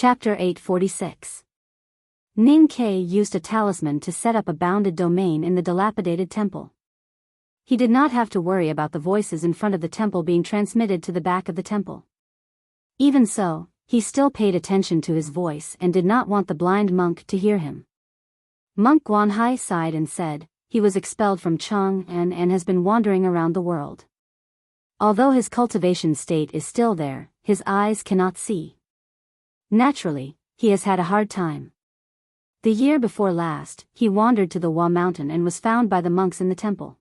Chapter 846. Ning Ke used a talisman to set up a bounded domain in the dilapidated temple. He did not have to worry about the voices in front of the temple being transmitted to the back of the temple. Even so, he still paid attention to his voice and did not want the blind monk to hear him. Monk Guanhai sighed and said, he was expelled from Chang'an and has been wandering around the world. Although his cultivation state is still there, his eyes cannot see. Naturally, he has had a hard time. The year before last, he wandered to the Hua mountain and was found by the monks in the temple.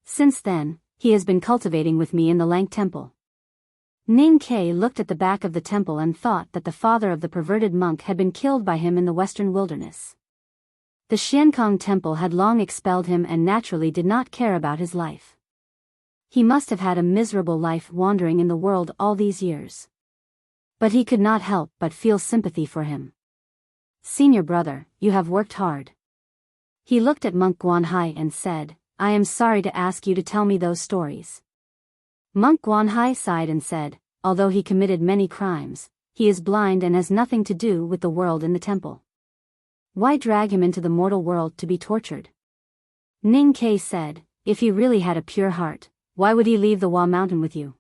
Since then, he has been cultivating with me in the Lang temple. Ning Ke looked at the back of the temple and thought that the father of the perverted monk had been killed by him in the western wilderness. The Xiankong temple had long expelled him and naturally did not care about his life. He must have had a miserable life wandering in the world all these years. But he could not help but feel sympathy for him. Senior brother, you have worked hard. He looked at Monk Guanhai and said, I am sorry to ask you to tell me those stories. Monk Guanhai sighed and said, although he committed many crimes, he is blind and has nothing to do with the world in the temple. Why drag him into the mortal world to be tortured? Ning Ke said, if he really had a pure heart, why would he leave the Hua mountain with you?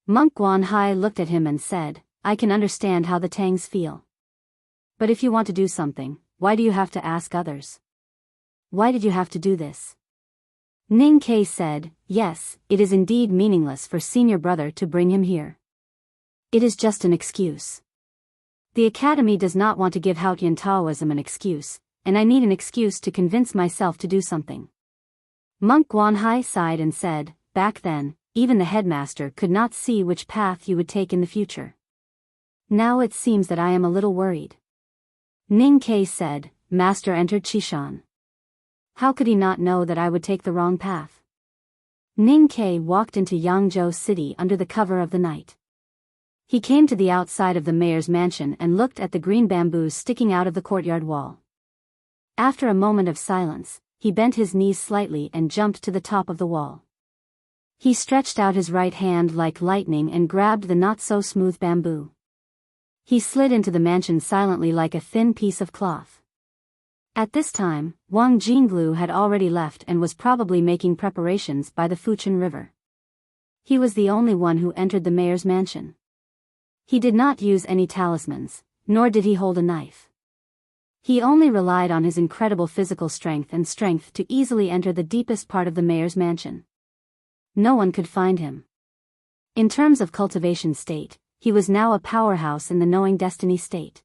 Monk Guanhai looked at him and said, I can understand how the Tangs feel. But if you want to do something, why do you have to ask others? Why did you have to do this? Ning Ke said, yes, it is indeed meaningless for senior brother to bring him here. It is just an excuse. The academy does not want to give Haotian Taoism an excuse, and I need an excuse to convince myself to do something. Monk Guanhai sighed and said, back then, even the headmaster could not see which path you would take in the future. Now it seems that I am a little worried. Ning Ke said, Master entered Qishan. How could he not know that I would take the wrong path? Ning Ke walked into Yangzhou City under the cover of the night. He came to the outside of the mayor's mansion and looked at the green bamboos sticking out of the courtyard wall. After a moment of silence, he bent his knees slightly and jumped to the top of the wall. He stretched out his right hand like lightning and grabbed the not-so-smooth bamboo. He slid into the mansion silently like a thin piece of cloth. At this time, Wang Jinglu had already left and was probably making preparations by the Fuchin River. He was the only one who entered the mayor's mansion. He did not use any talismans, nor did he hold a knife. He only relied on his incredible physical strength to easily enter the deepest part of the mayor's mansion. No one could find him. In terms of cultivation state, he was now a powerhouse in the knowing destiny state.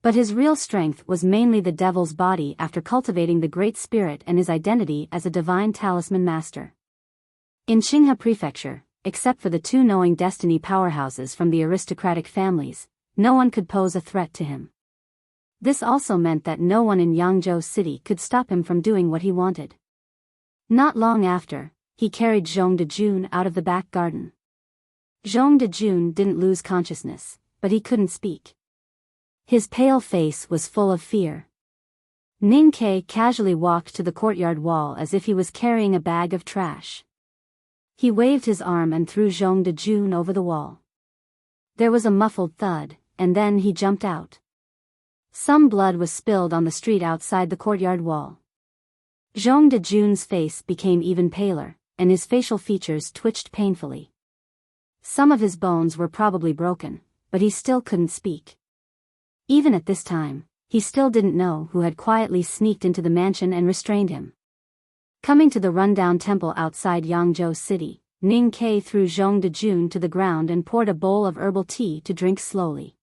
But his real strength was mainly the devil's body after cultivating the Great Spirit and his identity as a divine talisman master. In Qinghe Prefecture, except for the two knowing destiny powerhouses from the aristocratic families, no one could pose a threat to him. This also meant that no one in Yangzhou City could stop him from doing what he wanted. Not long after, he carried Zhong Dejun out of the back garden. Zhong Dejun didn't lose consciousness, but he couldn't speak. His pale face was full of fear. Ning Ke casually walked to the courtyard wall as if he was carrying a bag of trash. He waved his arm and threw Zhong Dejun over the wall. There was a muffled thud, and then he jumped out. Some blood was spilled on the street outside the courtyard wall. Zhong Dejun's face became even paler, and his facial features twitched painfully. Some of his bones were probably broken, but he still couldn't speak. Even at this time, he still didn't know who had quietly sneaked into the mansion and restrained him. Coming to the rundown temple outside Yangzhou City, Ning Ke threw Zhong Dejun to the ground and poured a bowl of herbal tea to drink slowly.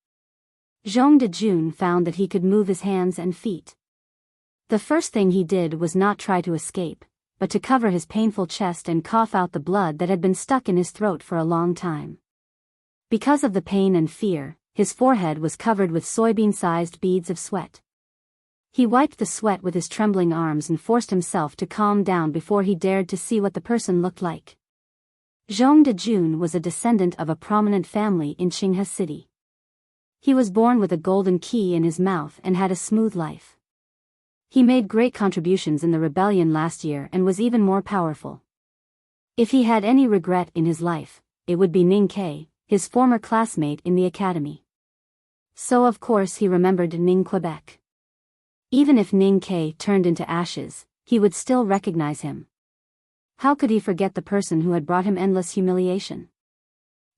Zhong Dejun found that he could move his hands and feet. The first thing he did was not try to escape, but to cover his painful chest and cough out the blood that had been stuck in his throat for a long time. Because of the pain and fear, his forehead was covered with soybean-sized beads of sweat. He wiped the sweat with his trembling arms and forced himself to calm down before he dared to see what the person looked like. Zhong Dejun was a descendant of a prominent family in Qinghe City. He was born with a golden key in his mouth and had a smooth life. He made great contributions in the rebellion last year and was even more powerful. If he had any regret in his life, it would be Ning Ke, his former classmate in the academy. So of course he remembered Ning Quebec. Even if Ning Ke turned into ashes, he would still recognize him. How could he forget the person who had brought him endless humiliation?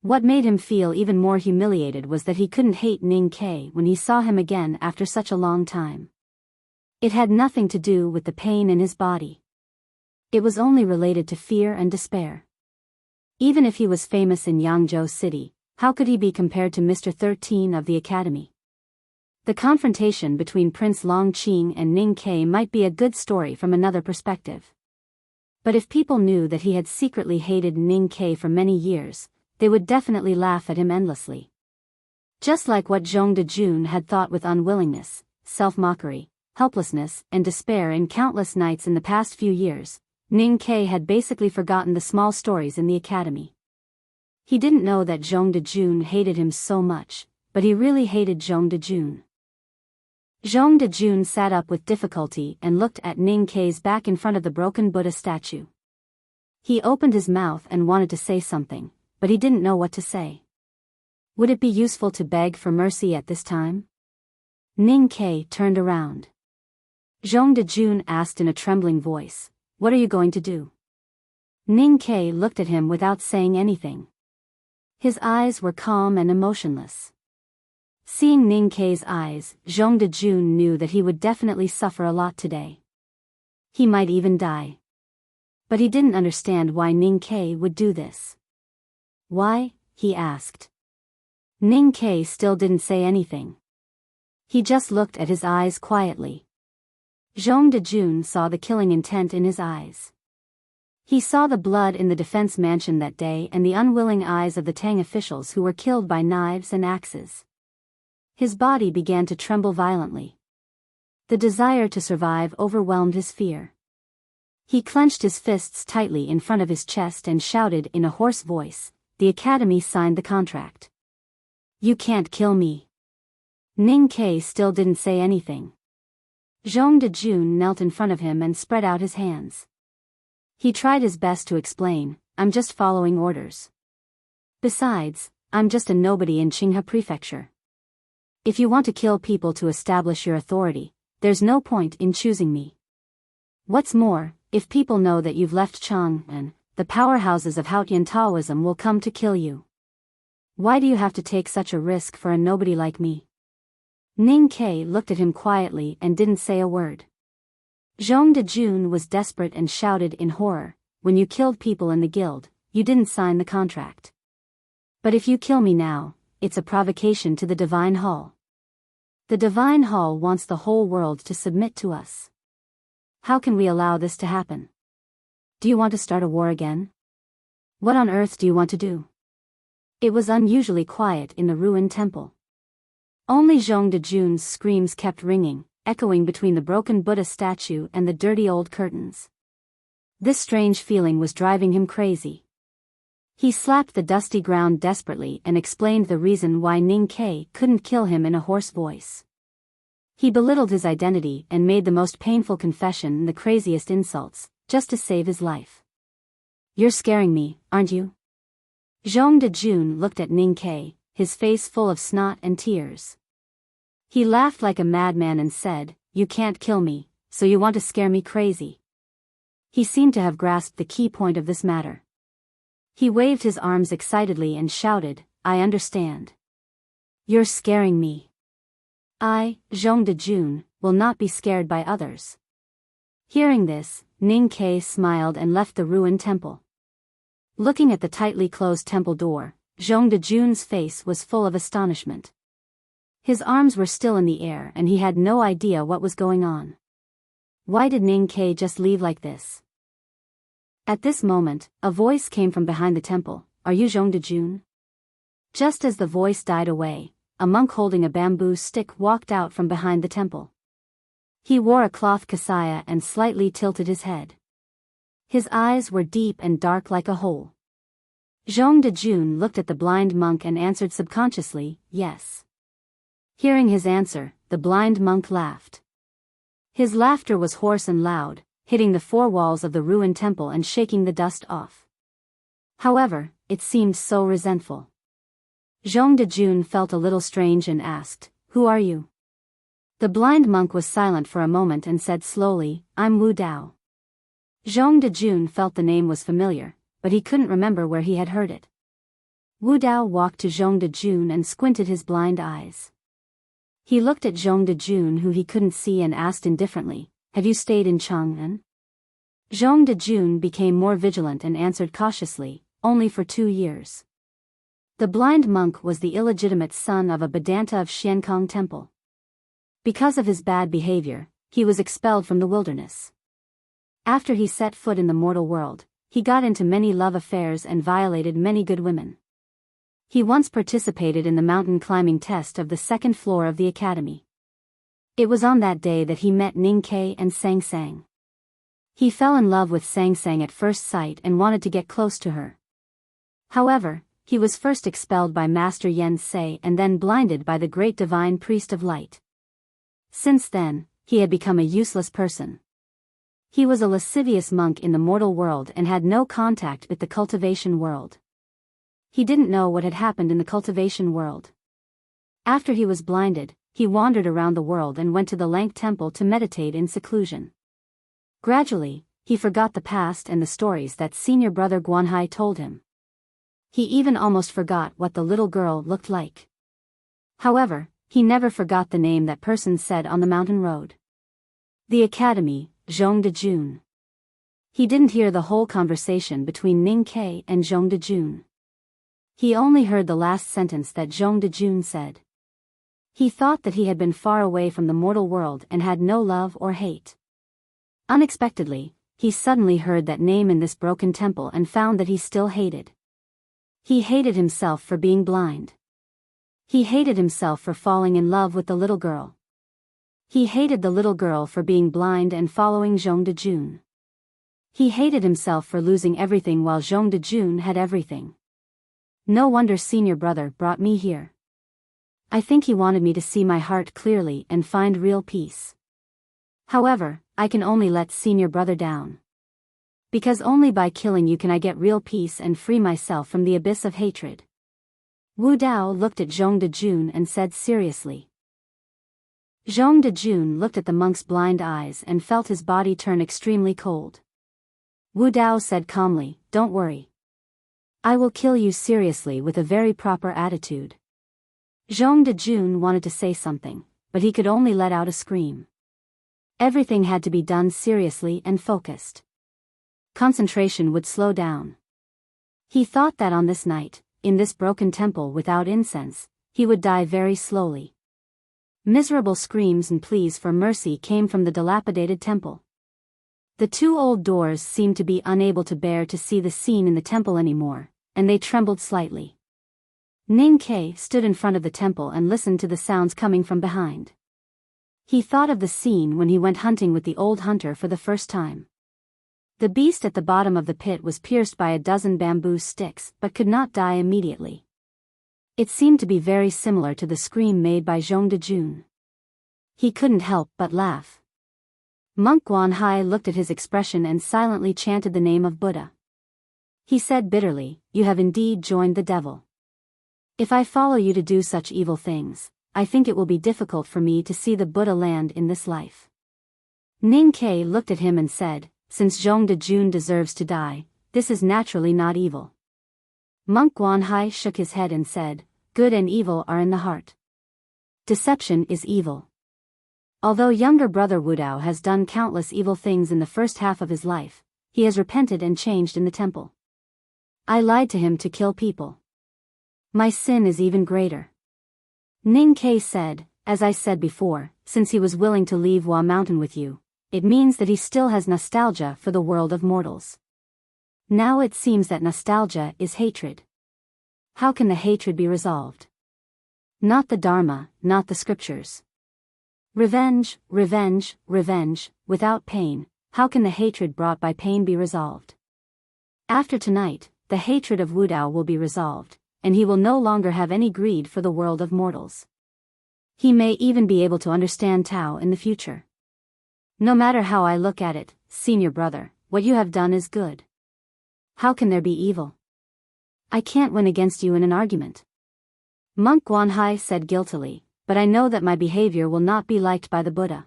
What made him feel even more humiliated was that he couldn't hate Ning Ke when he saw him again after such a long time. It had nothing to do with the pain in his body. It was only related to fear and despair. Even if he was famous in Yangzhou City, how could he be compared to Mr. 13 of the Academy? The confrontation between Prince Longqing and Ning Ke might be a good story from another perspective. But if people knew that he had secretly hated Ning Ke for many years, they would definitely laugh at him endlessly. Just like what Zhong Dejun had thought with unwillingness, self-mockery, helplessness, and despair in countless nights in the past few years, Ning Ke had basically forgotten the small stories in the academy. He didn't know that Zhong Dejun hated him so much, but he really hated Zhong Dejun. Zhong Dejun sat up with difficulty and looked at Ning Ke's back in front of the broken Buddha statue. He opened his mouth and wanted to say something, but he didn't know what to say. Would it be useful to beg for mercy at this time? Ning Ke turned around. Zhong Dejun asked in a trembling voice, "What are you going to do?" Ning Ke looked at him without saying anything. His eyes were calm and emotionless. Seeing Ning Ke's eyes, Zhong Dejun knew that he would definitely suffer a lot today. He might even die. But he didn't understand why Ning Ke would do this. "Why?" he asked. Ning Ke still didn't say anything. He just looked at his eyes quietly. Zhong Dejun saw the killing intent in his eyes. He saw the blood in the defense mansion that day and the unwilling eyes of the Tang officials who were killed by knives and axes. His body began to tremble violently. The desire to survive overwhelmed his fear. He clenched his fists tightly in front of his chest and shouted in a hoarse voice, "The Academy signed the contract. You can't kill me." Ning Ke still didn't say anything. Zhong Dejun knelt in front of him and spread out his hands. He tried his best to explain, "I'm just following orders. Besides, I'm just a nobody in Qinghe Prefecture. If you want to kill people to establish your authority, there's no point in choosing me. What's more, if people know that you've left Chang'an, the powerhouses of Haotian Taoism will come to kill you. Why do you have to take such a risk for a nobody like me?" Ning Ke looked at him quietly and didn't say a word. Zhong Dejun was desperate and shouted in horror, "When you killed people in the guild, you didn't sign the contract. But if you kill me now, it's a provocation to the Divine Hall. The Divine Hall wants the whole world to submit to us. How can we allow this to happen? Do you want to start a war again? What on earth do you want to do?" It was unusually quiet in the ruined temple. Only Zhong Dejun's screams kept ringing, echoing between the broken Buddha statue and the dirty old curtains. This strange feeling was driving him crazy. He slapped the dusty ground desperately and explained the reason why Ning Ke couldn't kill him in a hoarse voice. He belittled his identity and made the most painful confession and the craziest insults, just to save his life. "You're scaring me, aren't you?" Zhong Dejun looked at Ning Ke, his face full of snot and tears. He laughed like a madman and said, "You can't kill me, so you want to scare me crazy." He seemed to have grasped the key point of this matter. He waved his arms excitedly and shouted, "I understand. You're scaring me. I, Zhong Dejun, will not be scared by others." Hearing this, Ning Ke smiled and left the ruined temple. Looking at the tightly closed temple door, Zhong Dejun's face was full of astonishment. His arms were still in the air and he had no idea what was going on. Why did Ning Ke just leave like this? At this moment, a voice came from behind the temple, "Are you Zhong Dejun?" Just as the voice died away, a monk holding a bamboo stick walked out from behind the temple. He wore a cloth kasaya and slightly tilted his head. His eyes were deep and dark like a hole. Zhong Dejun looked at the blind monk and answered subconsciously, "Yes." Hearing his answer, the blind monk laughed. His laughter was hoarse and loud, hitting the four walls of the ruined temple and shaking the dust off. However, it seemed so resentful. Zhong Dejun felt a little strange and asked, Who are you? The blind monk was silent for a moment and said slowly, I'm Wu Dao. Zhong Dejun felt the name was familiar, but he couldn't remember where he had heard it. Wu Dao walked to Zhong Dejun and squinted his blind eyes. He looked at Zhong Dejun, who he couldn't see, and asked indifferently, Have you stayed in Chang'an? Zhong Dejun became more vigilant and answered cautiously, Only for 2 years. The blind monk was the illegitimate son of a Vedanta of Xiankong Temple. Because of his bad behavior, he was expelled from the wilderness. After he set foot in the mortal world, he got into many love affairs and violated many good women. He once participated in the mountain climbing test of the 2nd floor of the academy. It was on that day that he met Ning Ke and Sang Sang. He fell in love with Sang Sang at first sight and wanted to get close to her. However, he was first expelled by Master Yen Sei and then blinded by the great divine priest of light. Since then, he had become a useless person. He was a lascivious monk in the mortal world and had no contact with the cultivation world. He didn't know what had happened in the cultivation world. After he was blinded, he wandered around the world and went to the Lank Temple to meditate in seclusion. Gradually, he forgot the past and the stories that senior brother Guanhai told him. He even almost forgot what the little girl looked like. However, he never forgot the name that person said on the mountain road. The academy, Zhong Dejun. He didn't hear the whole conversation between Ning Ke and Zhong Dejun. He only heard the last sentence that Zhong Dejun said. He thought that he had been far away from the mortal world and had no love or hate. Unexpectedly, he suddenly heard that name in this broken temple and found that he still hated. He hated himself for being blind. He hated himself for falling in love with the little girl. He hated the little girl for being blind and following Zhong Dejun. He hated himself for losing everything while Zhong Dejun had everything. No wonder senior brother brought me here. I think he wanted me to see my heart clearly and find real peace. However, I can only let senior brother down. Because only by killing you can I get real peace and free myself from the abyss of hatred. Wu Dao looked at Zhong Dejun and said seriously. Zhong Dejun looked at the monk's blind eyes and felt his body turn extremely cold. Wu Dao said calmly, Don't worry. I will kill you seriously with a very proper attitude. Zhong Dejun wanted to say something, but he could only let out a scream. Everything had to be done seriously and focused. Concentration would slow down. He thought that on this night, in this broken temple without incense, he would die very slowly. Miserable screams and pleas for mercy came from the dilapidated temple. The 2 old doors seemed to be unable to bear to see the scene in the temple anymore, and they trembled slightly. Ning Ke stood in front of the temple and listened to the sounds coming from behind. He thought of the scene when he went hunting with the old hunter for the first time. The beast at the bottom of the pit was pierced by a dozen bamboo sticks but could not die immediately. It seemed to be very similar to the scream made by Zhong Dejun. He couldn't help but laugh. Monk Guanhai looked at his expression and silently chanted the name of Buddha. He said bitterly, You have indeed joined the devil. If I follow you to do such evil things, I think it will be difficult for me to see the Buddha land in this life. Ning Ke looked at him and said, Since Zhong Dejun deserves to die, this is naturally not evil. Monk Guanhai shook his head and said, Good and evil are in the heart. Deception is evil. Although younger brother Wu Dao has done countless evil things in the first half of his life, he has repented and changed in the temple. I lied to him to kill people. My sin is even greater. Ning Ke said, As I said before, since he was willing to leave Hua Mountain with you, it means that he still has nostalgia for the world of mortals. Now it seems that nostalgia is hatred. How can the hatred be resolved? Not the Dharma, not the scriptures. Revenge, revenge, revenge, without pain, how can the hatred brought by pain be resolved? After tonight, the hatred of Wu Dao will be resolved, and he will no longer have any greed for the world of mortals. He may even be able to understand Tao in the future. No matter how I look at it, senior brother, what you have done is good. How can there be evil? I can't win against you in an argument. Monk Guanhai said guiltily, but I know that my behavior will not be liked by the Buddha.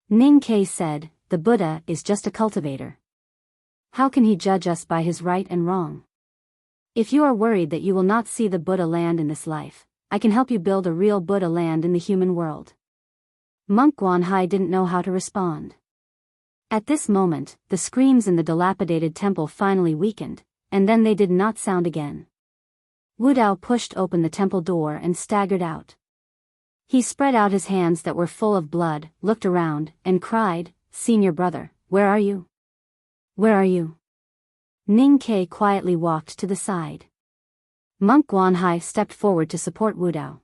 Ning Ke said, the Buddha is just a cultivator. How can he judge us by his right and wrong? If you are worried that you will not see the Buddha land in this life, I can help you build a real Buddha land in the human world. Monk Guanhai didn't know how to respond. At this moment, the screams in the dilapidated temple finally weakened, and then they did not sound again. Wu Dao pushed open the temple door and staggered out. He spread out his hands that were full of blood, looked around, and cried, "Senior brother, where are you? Where are you?" Ning Ke quietly walked to the side. Monk Guanhai stepped forward to support Wu Dao.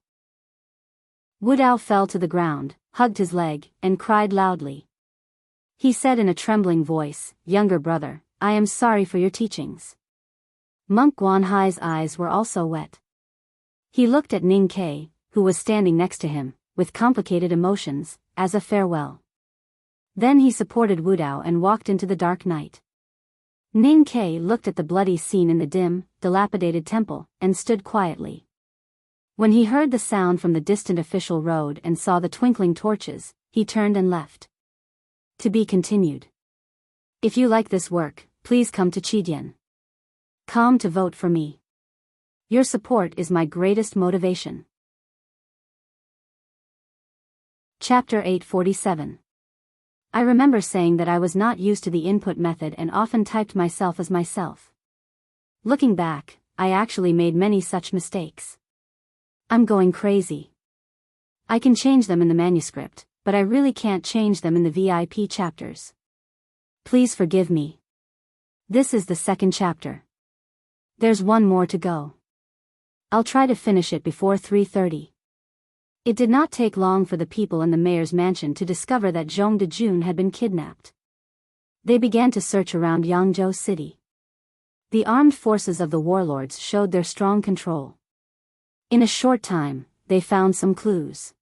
Wu Dao fell to the ground, hugged his leg, and cried loudly. He said in a trembling voice, "Younger brother, I am sorry for your teachings." Monk Guanhai's eyes were also wet. He looked at Ning Ke, who was standing next to him, with complicated emotions, as a farewell. Then he supported Wu Dao and walked into the dark night. Ning Ke looked at the bloody scene in the dim, dilapidated temple, and stood quietly. When he heard the sound from the distant official road and saw the twinkling torches, he turned and left. To be continued. If you like this work, please come to Chidian. Come to vote for me. Your support is my greatest motivation. Chapter 847. I remember saying that I was not used to the input method and often typed myself as myself. Looking back, I actually made many such mistakes. I'm going crazy. I can change them in the manuscript, but I really can't change them in the VIP chapters. Please forgive me. This is the second chapter. There's one more to go. I'll try to finish it before 3:30. It did not take long for the people in the mayor's mansion to discover that Zhong Dejun had been kidnapped. They began to search around Yangzhou City. The armed forces of the warlords showed their strong control. In a short time, they found some clues.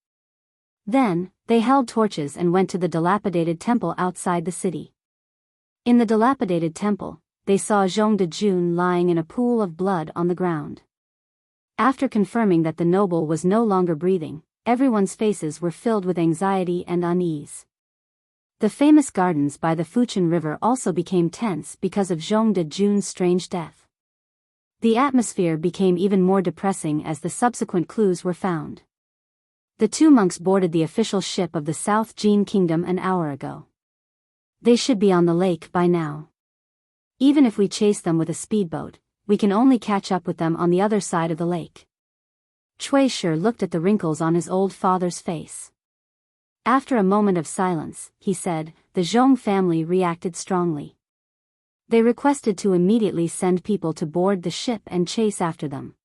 Then, they held torches and went to the dilapidated temple outside the city. In the dilapidated temple, they saw Zhong Dejun lying in a pool of blood on the ground. After confirming that the noble was no longer breathing, everyone's faces were filled with anxiety and unease. The famous gardens by the Fuchin River also became tense because of Zhong Dejun's strange death. The atmosphere became even more depressing as the subsequent clues were found. The two monks boarded the official ship of the South Jin Kingdom an hour ago. They should be on the lake by now. Even if we chase them with a speedboat, we can only catch up with them on the other side of the lake. Cui Shi looked at the wrinkles on his old father's face. After a moment of silence, he said, the Zhong family reacted strongly. They requested to immediately send people to board the ship and chase after them.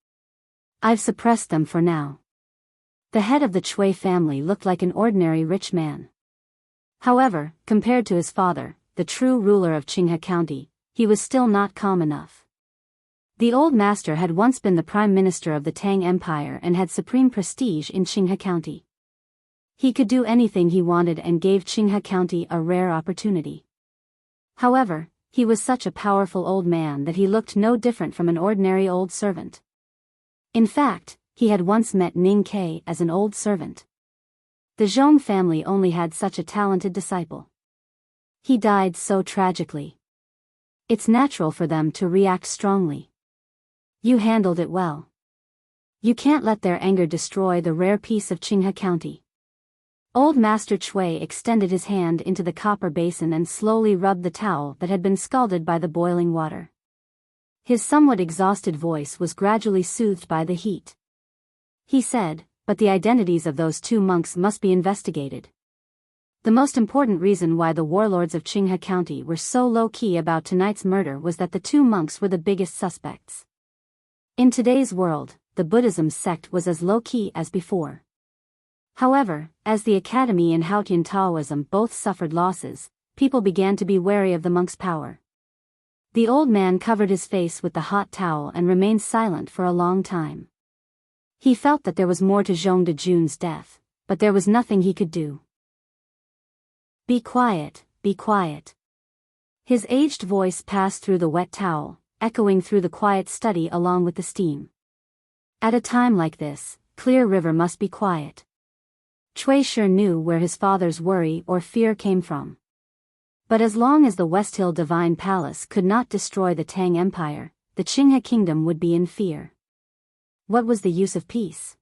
I've suppressed them for now. The head of the Cui family looked like an ordinary rich man. However, compared to his father, the true ruler of Qinghe County, he was still not calm enough. The old master had once been the prime minister of the Tang Empire and had supreme prestige in Qinghe County. He could do anything he wanted and gave Qinghe County a rare opportunity. However, he was such a powerful old man that he looked no different from an ordinary old servant. In fact, he had once met Ning Ke as an old servant. The Zhong family only had such a talented disciple. He died so tragically. It's natural for them to react strongly. You handled it well. You can't let their anger destroy the rare peace of Qinghe County. Old Master Cui extended his hand into the copper basin and slowly rubbed the towel that had been scalded by the boiling water. His somewhat exhausted voice was gradually soothed by the heat. He said, but the identities of those two monks must be investigated. The most important reason why the warlords of Qinghe County were so low-key about tonight's murder was that the two monks were the biggest suspects. In today's world, the Buddhism sect was as low-key as before. However, as the academy and Haotian Taoism both suffered losses, people began to be wary of the monks' power. The old man covered his face with the hot towel and remained silent for a long time. He felt that there was more to Zhong Dejun's death, but there was nothing he could do. Be quiet, be quiet. His aged voice passed through the wet towel, echoing through the quiet study along with the steam. At a time like this, Clear River must be quiet. Cui sure knew where his father's worry or fear came from. But as long as the West Hill Divine Palace could not destroy the Tang Empire, the Qinghe Kingdom would be in fear. What was the use of peace?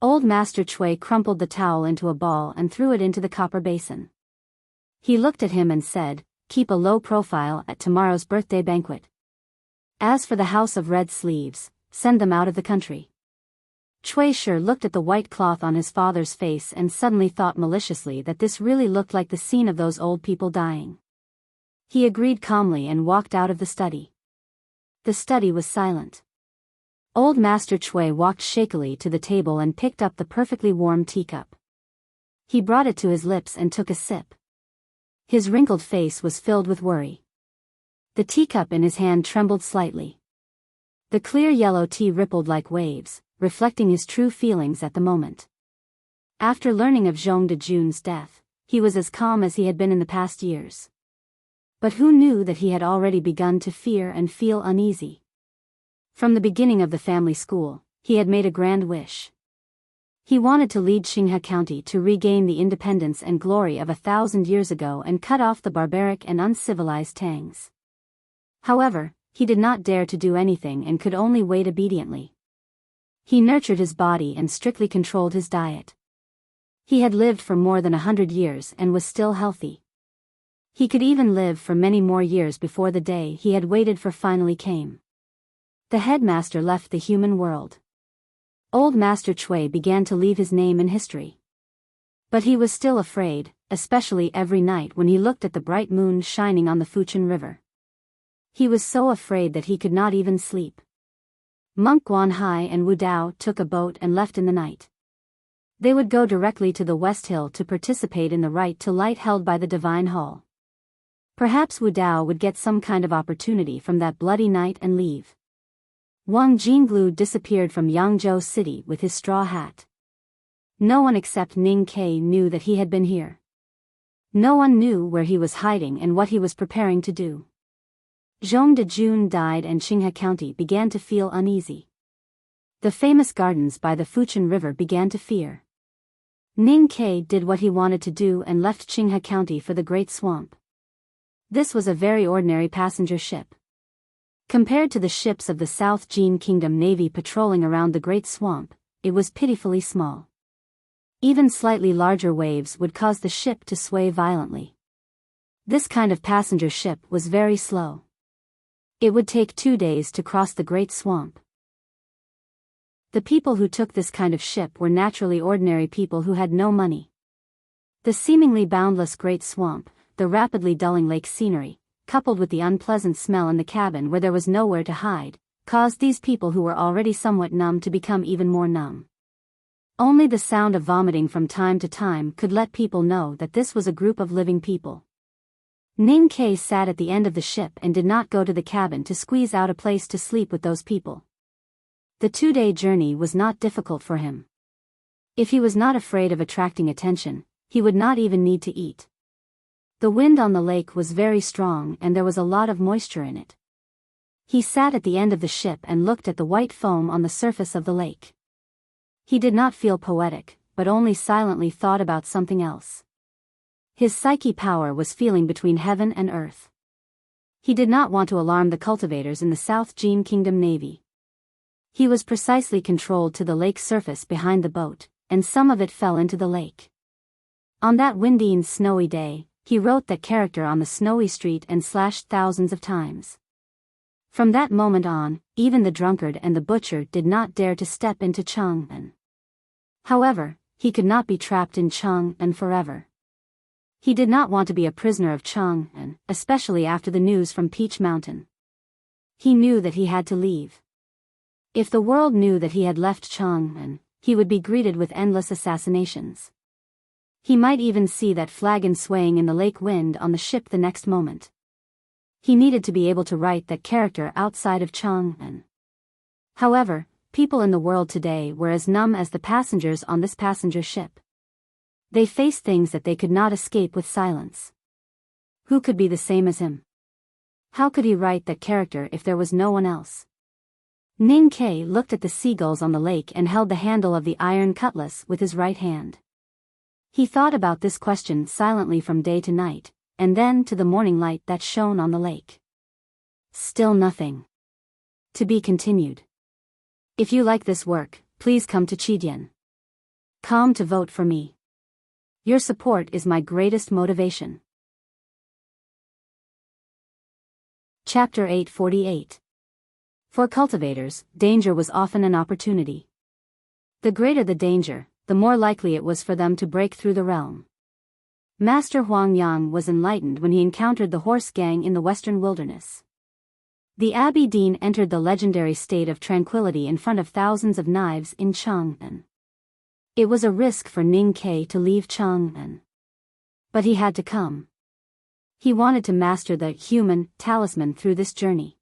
Old Master Cui crumpled the towel into a ball and threw it into the copper basin. He looked at him and said, "Keep a low profile at tomorrow's birthday banquet. As for the House of Red Sleeves, send them out of the country." Cui sure looked at the white cloth on his father's face and suddenly thought maliciously that this really looked like the scene of those old people dying. He agreed calmly and walked out of the study. The study was silent. Old Master Cui walked shakily to the table and picked up the perfectly warm teacup. He brought it to his lips and took a sip. His wrinkled face was filled with worry. The teacup in his hand trembled slightly. The clear yellow tea rippled like waves, reflecting his true feelings at the moment. After learning of Zhong Dejun's death, he was as calm as he had been in the past years. But who knew that he had already begun to fear and feel uneasy? From the beginning of the family school, he had made a grand wish. He wanted to lead Qinghe County to regain the independence and glory of 1,000 years ago and cut off the barbaric and uncivilized Tangs. However, he did not dare to do anything and could only wait obediently. He nurtured his body and strictly controlled his diet. He had lived for more than 100 years and was still healthy. He could even live for many more years before the day he had waited for finally came. The headmaster left the human world. Old Master Cui began to leave his name in history. But he was still afraid, especially every night when he looked at the bright moon shining on the Fuchin River. He was so afraid that he could not even sleep. Monk Guanhai and Wu Dao took a boat and left in the night. They would go directly to the West Hill to participate in the right to light held by the Divine Hall. Perhaps Wu Dao would get some kind of opportunity from that bloody night and leave. Wang Jinglu disappeared from Yangzhou City with his straw hat. No one except Ning Ke knew that he had been here. No one knew where he was hiding and what he was preparing to do. Zhong Dejun died and Qinghe County began to feel uneasy. The famous gardens by the Fuchin River began to fear. Ning Ke did what he wanted to do and left Qinghe County for the Great Swamp. This was a very ordinary passenger ship. Compared to the ships of the South Jin Kingdom Navy patrolling around the Great Swamp, it was pitifully small. Even slightly larger waves would cause the ship to sway violently. This kind of passenger ship was very slow. It would take 2 days to cross the Great Swamp. The people who took this kind of ship were naturally ordinary people who had no money. The seemingly boundless Great Swamp, the rapidly dulling lake scenery, coupled with the unpleasant smell in the cabin where there was nowhere to hide, caused these people who were already somewhat numb to become even more numb. Only the sound of vomiting from time to time could let people know that this was a group of living people. Ning Ke sat at the end of the ship and did not go to the cabin to squeeze out a place to sleep with those people. The 2-day journey was not difficult for him. If he was not afraid of attracting attention, he would not even need to eat. The wind on the lake was very strong and there was a lot of moisture in it. He sat at the end of the ship and looked at the white foam on the surface of the lake. He did not feel poetic, but only silently thought about something else. His psyche power was feeling between heaven and earth. He did not want to alarm the cultivators in the South Jin Kingdom Navy. He was precisely controlled to the lake surface behind the boat, and some of it fell into the lake. On that windy and snowy day, he wrote that character on the snowy street and slashed thousands of times. From that moment on, even the drunkard and the butcher did not dare to step into Chang'an. However, he could not be trapped in Chang'an forever. He did not want to be a prisoner of Chang'an, especially after the news from Peach Mountain. He knew that he had to leave. If the world knew that he had left Chang'an, he would be greeted with endless assassinations. He might even see that flagon swaying in the lake wind on the ship the next moment. He needed to be able to write that character outside of Chang'an. However, people in the world today were as numb as the passengers on this passenger ship. They faced things that they could not escape with silence. Who could be the same as him? How could he write that character if there was no one else? Ning Ke looked at the seagulls on the lake and held the handle of the iron cutlass with his right hand. He thought about this question silently from day to night, and then to the morning light that shone on the lake. Still nothing. To be continued. If you like this work, please come to Chidien.com to vote for me. Your support is my greatest motivation. Chapter 848. For cultivators, danger was often an opportunity. The greater the danger, the more likely it was for them to break through the realm. Master Huang Yang was enlightened when he encountered the horse gang in the western wilderness. The Abbey Dean entered the legendary state of tranquility in front of thousands of knives in Chang'an. It was a risk for Ning Ke to leave Chang'an. But he had to come. He wanted to master the human talisman through this journey.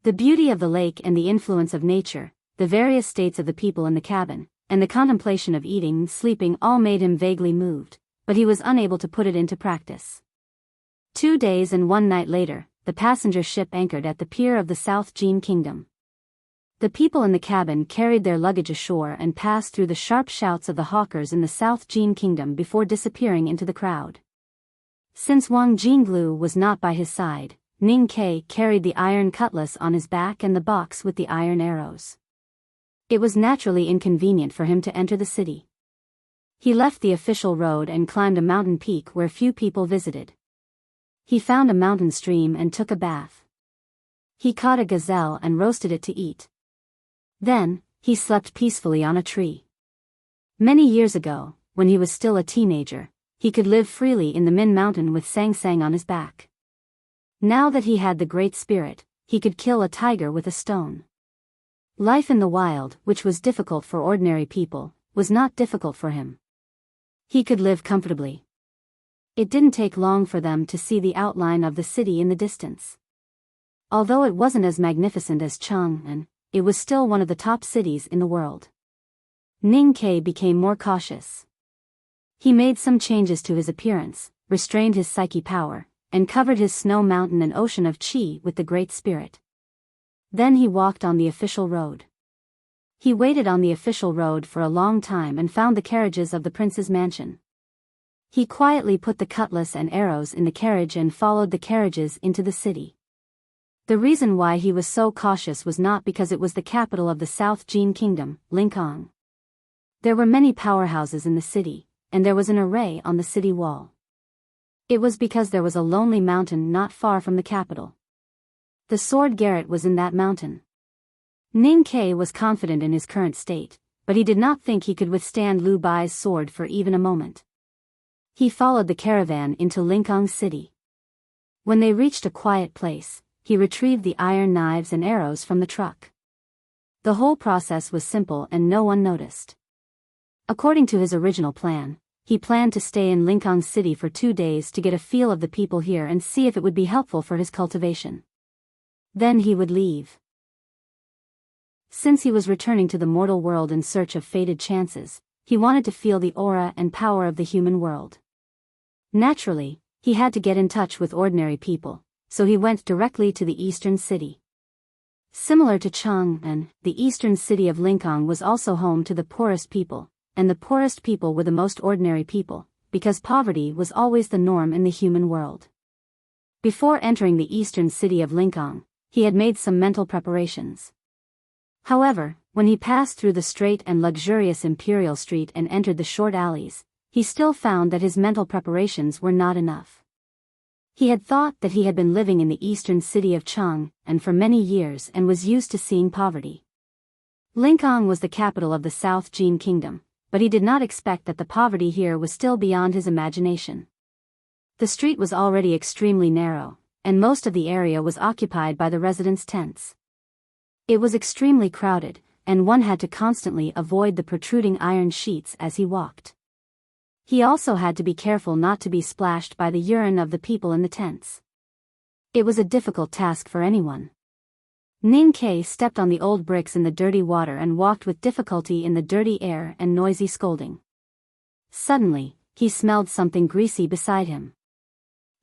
The beauty of the lake and the influence of nature, the various states of the people in the cabin, and the contemplation of eating and sleeping all made him vaguely moved, but he was unable to put it into practice. 2 days and 1 night later, the passenger ship anchored at the pier of the South Jin Kingdom. The people in the cabin carried their luggage ashore and passed through the sharp shouts of the hawkers in the South Jin Kingdom before disappearing into the crowd. Since Wang Jinglu was not by his side, Ning Ke carried the iron cutlass on his back and the box with the iron arrows. It was naturally inconvenient for him to enter the city. He left the official road and climbed a mountain peak where few people visited. He found a mountain stream and took a bath. He caught a gazelle and roasted it to eat. Then, he slept peacefully on a tree. Many years ago, when he was still a teenager, he could live freely in the Min Mountain with Sang Sang on his back. Now that he had the Great Spirit, he could kill a tiger with a stone. Life in the wild, which was difficult for ordinary people, was not difficult for him. He could live comfortably. It didn't take long for them to see the outline of the city in the distance. Although it wasn't as magnificent as Chang'an, it was still one of the top cities in the world. Ning Ke became more cautious. He made some changes to his appearance, restrained his psyche power, and covered his snow mountain and ocean of qi with the Great Spirit. Then he walked on the official road. He waited on the official road for a long time and found the carriages of the prince's mansion. He quietly put the cutlass and arrows in the carriage and followed the carriages into the city. The reason why he was so cautious was not because it was the capital of the South Jin Kingdom, Lincoln. There were many powerhouses in the city, and there was an array on the city wall. It was because there was a lonely mountain not far from the capital. The sword garret was in that mountain. Ning Ke was confident in his current state, but he did not think he could withstand Lu Bai's sword for even a moment. He followed the caravan into Lincoln City. When they reached a quiet place, he retrieved the iron knives and arrows from the truck. The whole process was simple and no one noticed. According to his original plan, he planned to stay in Lincoln City for 2 days to get a feel of the people here and see if it would be helpful for his cultivation. Then he would leave. Since he was returning to the mortal world in search of fated chances, he wanted to feel the aura and power of the human world. Naturally, he had to get in touch with ordinary people, so he went directly to the eastern city. Similar to Chang'an, the eastern city of Lincoln was also home to the poorest people, and the poorest people were the most ordinary people, because poverty was always the norm in the human world. Before entering the eastern city of Lincoln, he had made some mental preparations. However, when he passed through the straight and luxurious Imperial Street and entered the short alleys, he still found that his mental preparations were not enough. He had thought that he had been living in the eastern city of Chang'an for many years and was used to seeing poverty. Lincoln was the capital of the South Jin Kingdom, but he did not expect that the poverty here was still beyond his imagination. The street was already extremely narrow, and most of the area was occupied by the residents' tents. It was extremely crowded, and one had to constantly avoid the protruding iron sheets as he walked. He also had to be careful not to be splashed by the urine of the people in the tents. It was a difficult task for anyone. Ning Ke stepped on the old bricks in the dirty water and walked with difficulty in the dirty air and noisy scolding. Suddenly, he smelled something greasy beside him.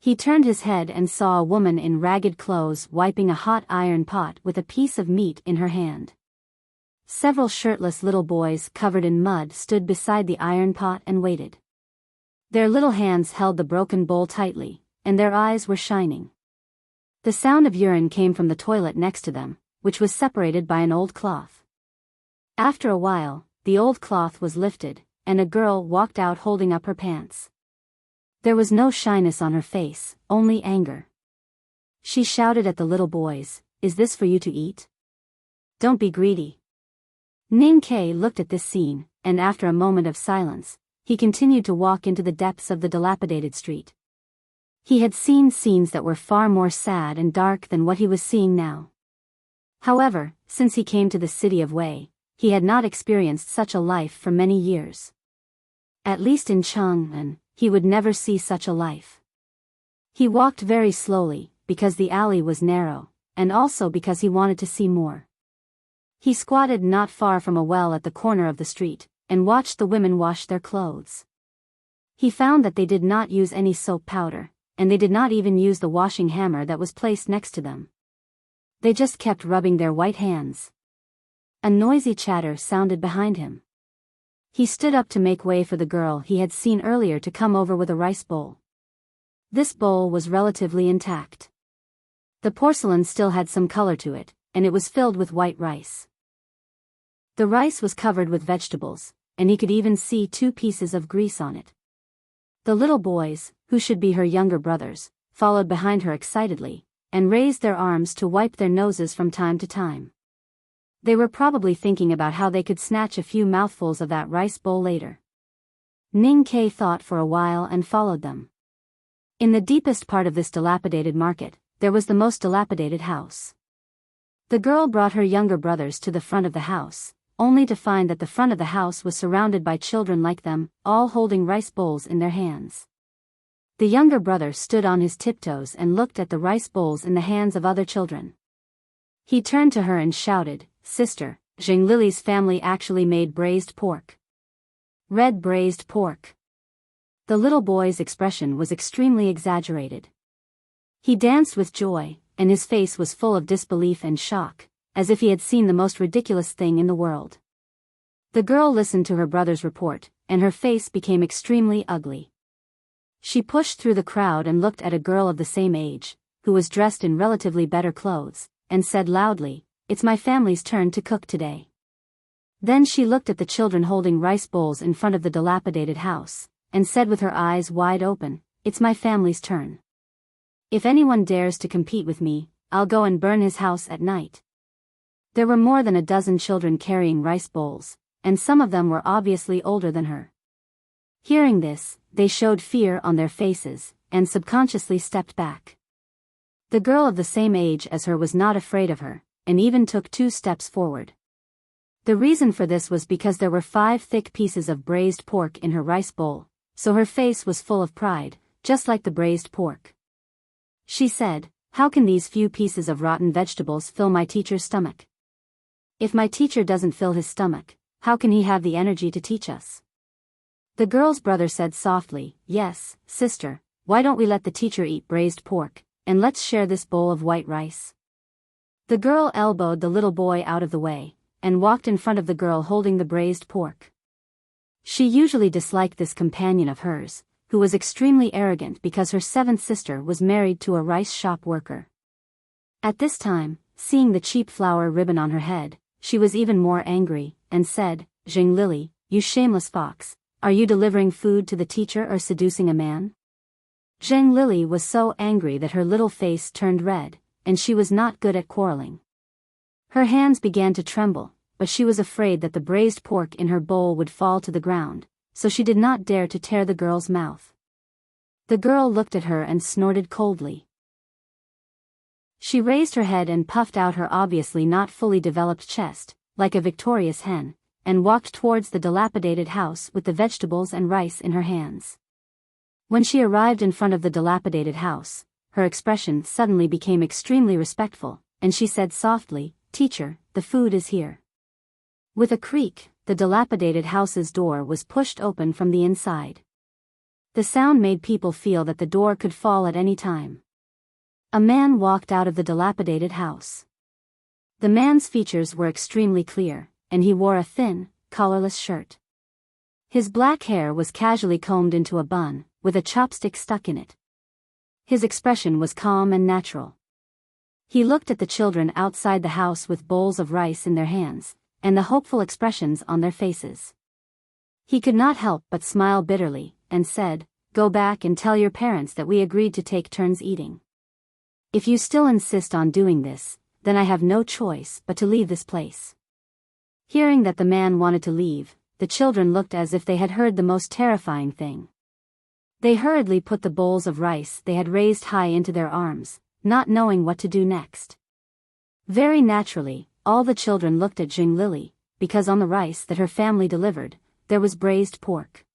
He turned his head and saw a woman in ragged clothes wiping a hot iron pot with a piece of meat in her hand. Several shirtless little boys covered in mud stood beside the iron pot and waited. Their little hands held the broken bowl tightly, and their eyes were shining. The sound of urine came from the toilet next to them, which was separated by an old cloth. After a while, the old cloth was lifted, and a girl walked out holding up her pants. There was no shyness on her face, only anger. She shouted at the little boys, "Is this for you to eat? Don't be greedy." Ning Ke looked at this scene, and after a moment of silence, he continued to walk into the depths of the dilapidated street. He had seen scenes that were far more sad and dark than what he was seeing now. However, since he came to the city of Wei, he had not experienced such a life for many years. At least in Chang'an, he would never see such a life. He walked very slowly, because the alley was narrow, and also because he wanted to see more. He squatted not far from a well at the corner of the street, and watched the women wash their clothes. He found that they did not use any soap powder, and they did not even use the washing hammer that was placed next to them. They just kept rubbing their white hands. A noisy chatter sounded behind him. He stood up to make way for the girl he had seen earlier to come over with a rice bowl. This bowl was relatively intact. The porcelain still had some color to it, and it was filled with white rice. The rice was covered with vegetables, and he could even see 2 pieces of grease on it. The little boys, who should be her younger brothers, followed behind her excitedly, and raised their arms to wipe their noses from time to time. They were probably thinking about how they could snatch a few mouthfuls of that rice bowl later. Ning Ke thought for a while and followed them. In the deepest part of this dilapidated market, there was the most dilapidated house. The girl brought her younger brothers to the front of the house, only to find that the front of the house was surrounded by children like them, all holding rice bowls in their hands. The younger brother stood on his tiptoes and looked at the rice bowls in the hands of other children. He turned to her and shouted, "Sister, Zheng Lily's family actually made braised pork. Red braised pork." The little boy's expression was extremely exaggerated. He danced with joy, and his face was full of disbelief and shock, as if he had seen the most ridiculous thing in the world. The girl listened to her brother's report, and her face became extremely ugly. She pushed through the crowd and looked at a girl of the same age, who was dressed in relatively better clothes, and said loudly, "It's my family's turn to cook today." Then she looked at the children holding rice bowls in front of the dilapidated house, and said with her eyes wide open, "It's my family's turn. If anyone dares to compete with me, I'll go and burn his house at night." There were more than a dozen children carrying rice bowls, and some of them were obviously older than her. Hearing this, they showed fear on their faces, and subconsciously stepped back. The girl of the same age as her was not afraid of her, and even took 2 steps forward. The reason for this was because there were 5 thick pieces of braised pork in her rice bowl, so her face was full of pride, just like the braised pork. She said, "How can these few pieces of rotten vegetables fill my teacher's stomach? If my teacher doesn't fill his stomach, how can he have the energy to teach us?" The girl's brother said softly, "Yes, sister, why don't we let the teacher eat braised pork, and let's share this bowl of white rice." The girl elbowed the little boy out of the way, and walked in front of the girl holding the braised pork. She usually disliked this companion of hers, who was extremely arrogant because her 7th sister was married to a rice shop worker. At this time, seeing the cheap flower ribbon on her head, she was even more angry, and said, "Zheng Lily, you shameless fox, are you delivering food to the teacher or seducing a man?" Zheng Lily was so angry that her little face turned red, and she was not good at quarreling. Her hands began to tremble, but she was afraid that the braised pork in her bowl would fall to the ground, so she did not dare to tear the girl's mouth. The girl looked at her and snorted coldly. She raised her head and puffed out her obviously not fully developed chest, like a victorious hen, and walked towards the dilapidated house with the vegetables and rice in her hands. When she arrived in front of the dilapidated house, her expression suddenly became extremely respectful, and she said softly, "Teacher, the food is here." With a creak, the dilapidated house's door was pushed open from the inside. The sound made people feel that the door could fall at any time. A man walked out of the dilapidated house. The man's features were extremely clear, and he wore a thin, collarless shirt. His black hair was casually combed into a bun, with a chopstick stuck in it. His expression was calm and natural. He looked at the children outside the house with bowls of rice in their hands, and the hopeful expressions on their faces. He could not help but smile bitterly, and said, "Go back and tell your parents that we agreed to take turns eating. If you still insist on doing this, then I have no choice but to leave this place." Hearing that the man wanted to leave, the children looked as if they had heard the most terrifying thing. They hurriedly put the bowls of rice they had raised high into their arms, not knowing what to do next. Very naturally, all the children looked at Jing Lily, because on the rice that her family delivered, there was braised pork.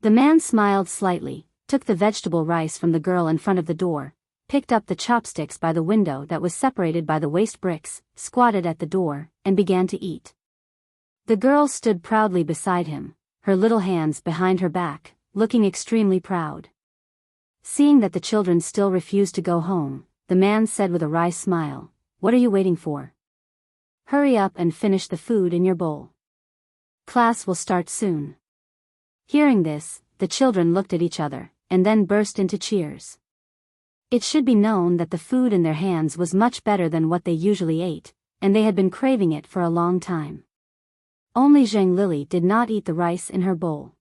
The man smiled slightly, took the vegetable rice from the girl in front of the door, picked up the chopsticks by the window that was separated by the waste bricks, squatted at the door, and began to eat. The girl stood proudly beside him, her little hands behind her back, looking extremely proud. Seeing that the children still refused to go home, the man said with a wry smile, "What are you waiting for? Hurry up and finish the food in your bowl. Class will start soon." Hearing this, the children looked at each other, and then burst into cheers. It should be known that the food in their hands was much better than what they usually ate, and they had been craving it for a long time. Only Zhang Lily did not eat the rice in her bowl.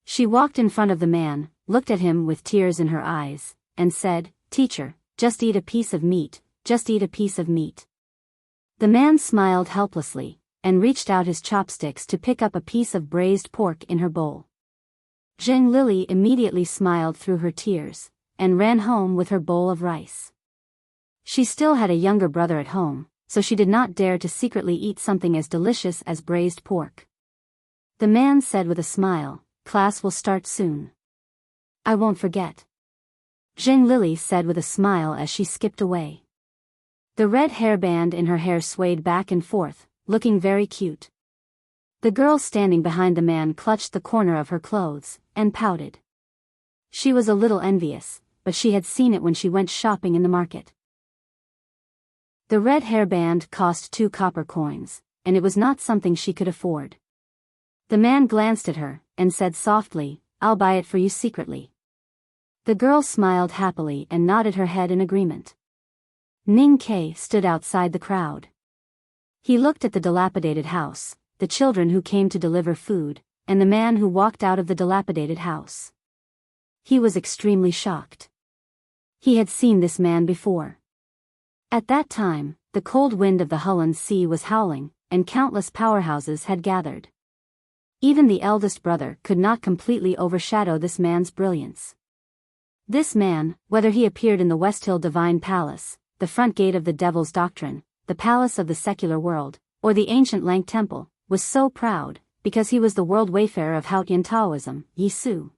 She walked in front of the man, looked at him with tears in her eyes, and said, "Teacher, just eat a piece of meat, just eat a piece of meat." The man smiled helplessly, and reached out his chopsticks to pick up a piece of braised pork in her bowl. Zhang Lily immediately smiled through her tears, and ran home with her bowl of rice. She still had a younger brother at home, so she did not dare to secretly eat something as delicious as braised pork. The man said with a smile, "Class will start soon. I won't forget." Zhang Lily said with a smile as she skipped away. The red hairband in her hair swayed back and forth, looking very cute. The girl standing behind the man clutched the corner of her clothes, and pouted. She was a little envious, but she had seen it when she went shopping in the market. The red hairband cost 2 copper coins, and it was not something she could afford. The man glanced at her, and said softly, "I'll buy it for you secretly." The girl smiled happily and nodded her head in agreement. Ning Kei stood outside the crowd. He looked at the dilapidated house, the children who came to deliver food, and the man who walked out of the dilapidated house. He was extremely shocked. He had seen this man before. At that time, the cold wind of the Hulun Sea was howling, and countless powerhouses had gathered. Even the eldest brother could not completely overshadow this man's brilliance. This man, whether he appeared in the Westhill Divine Palace, the front gate of the Devil's Doctrine, the palace of the secular world, or the ancient Lang Temple, was so proud, because he was the world wayfarer of Haotian Taoism, Yisu.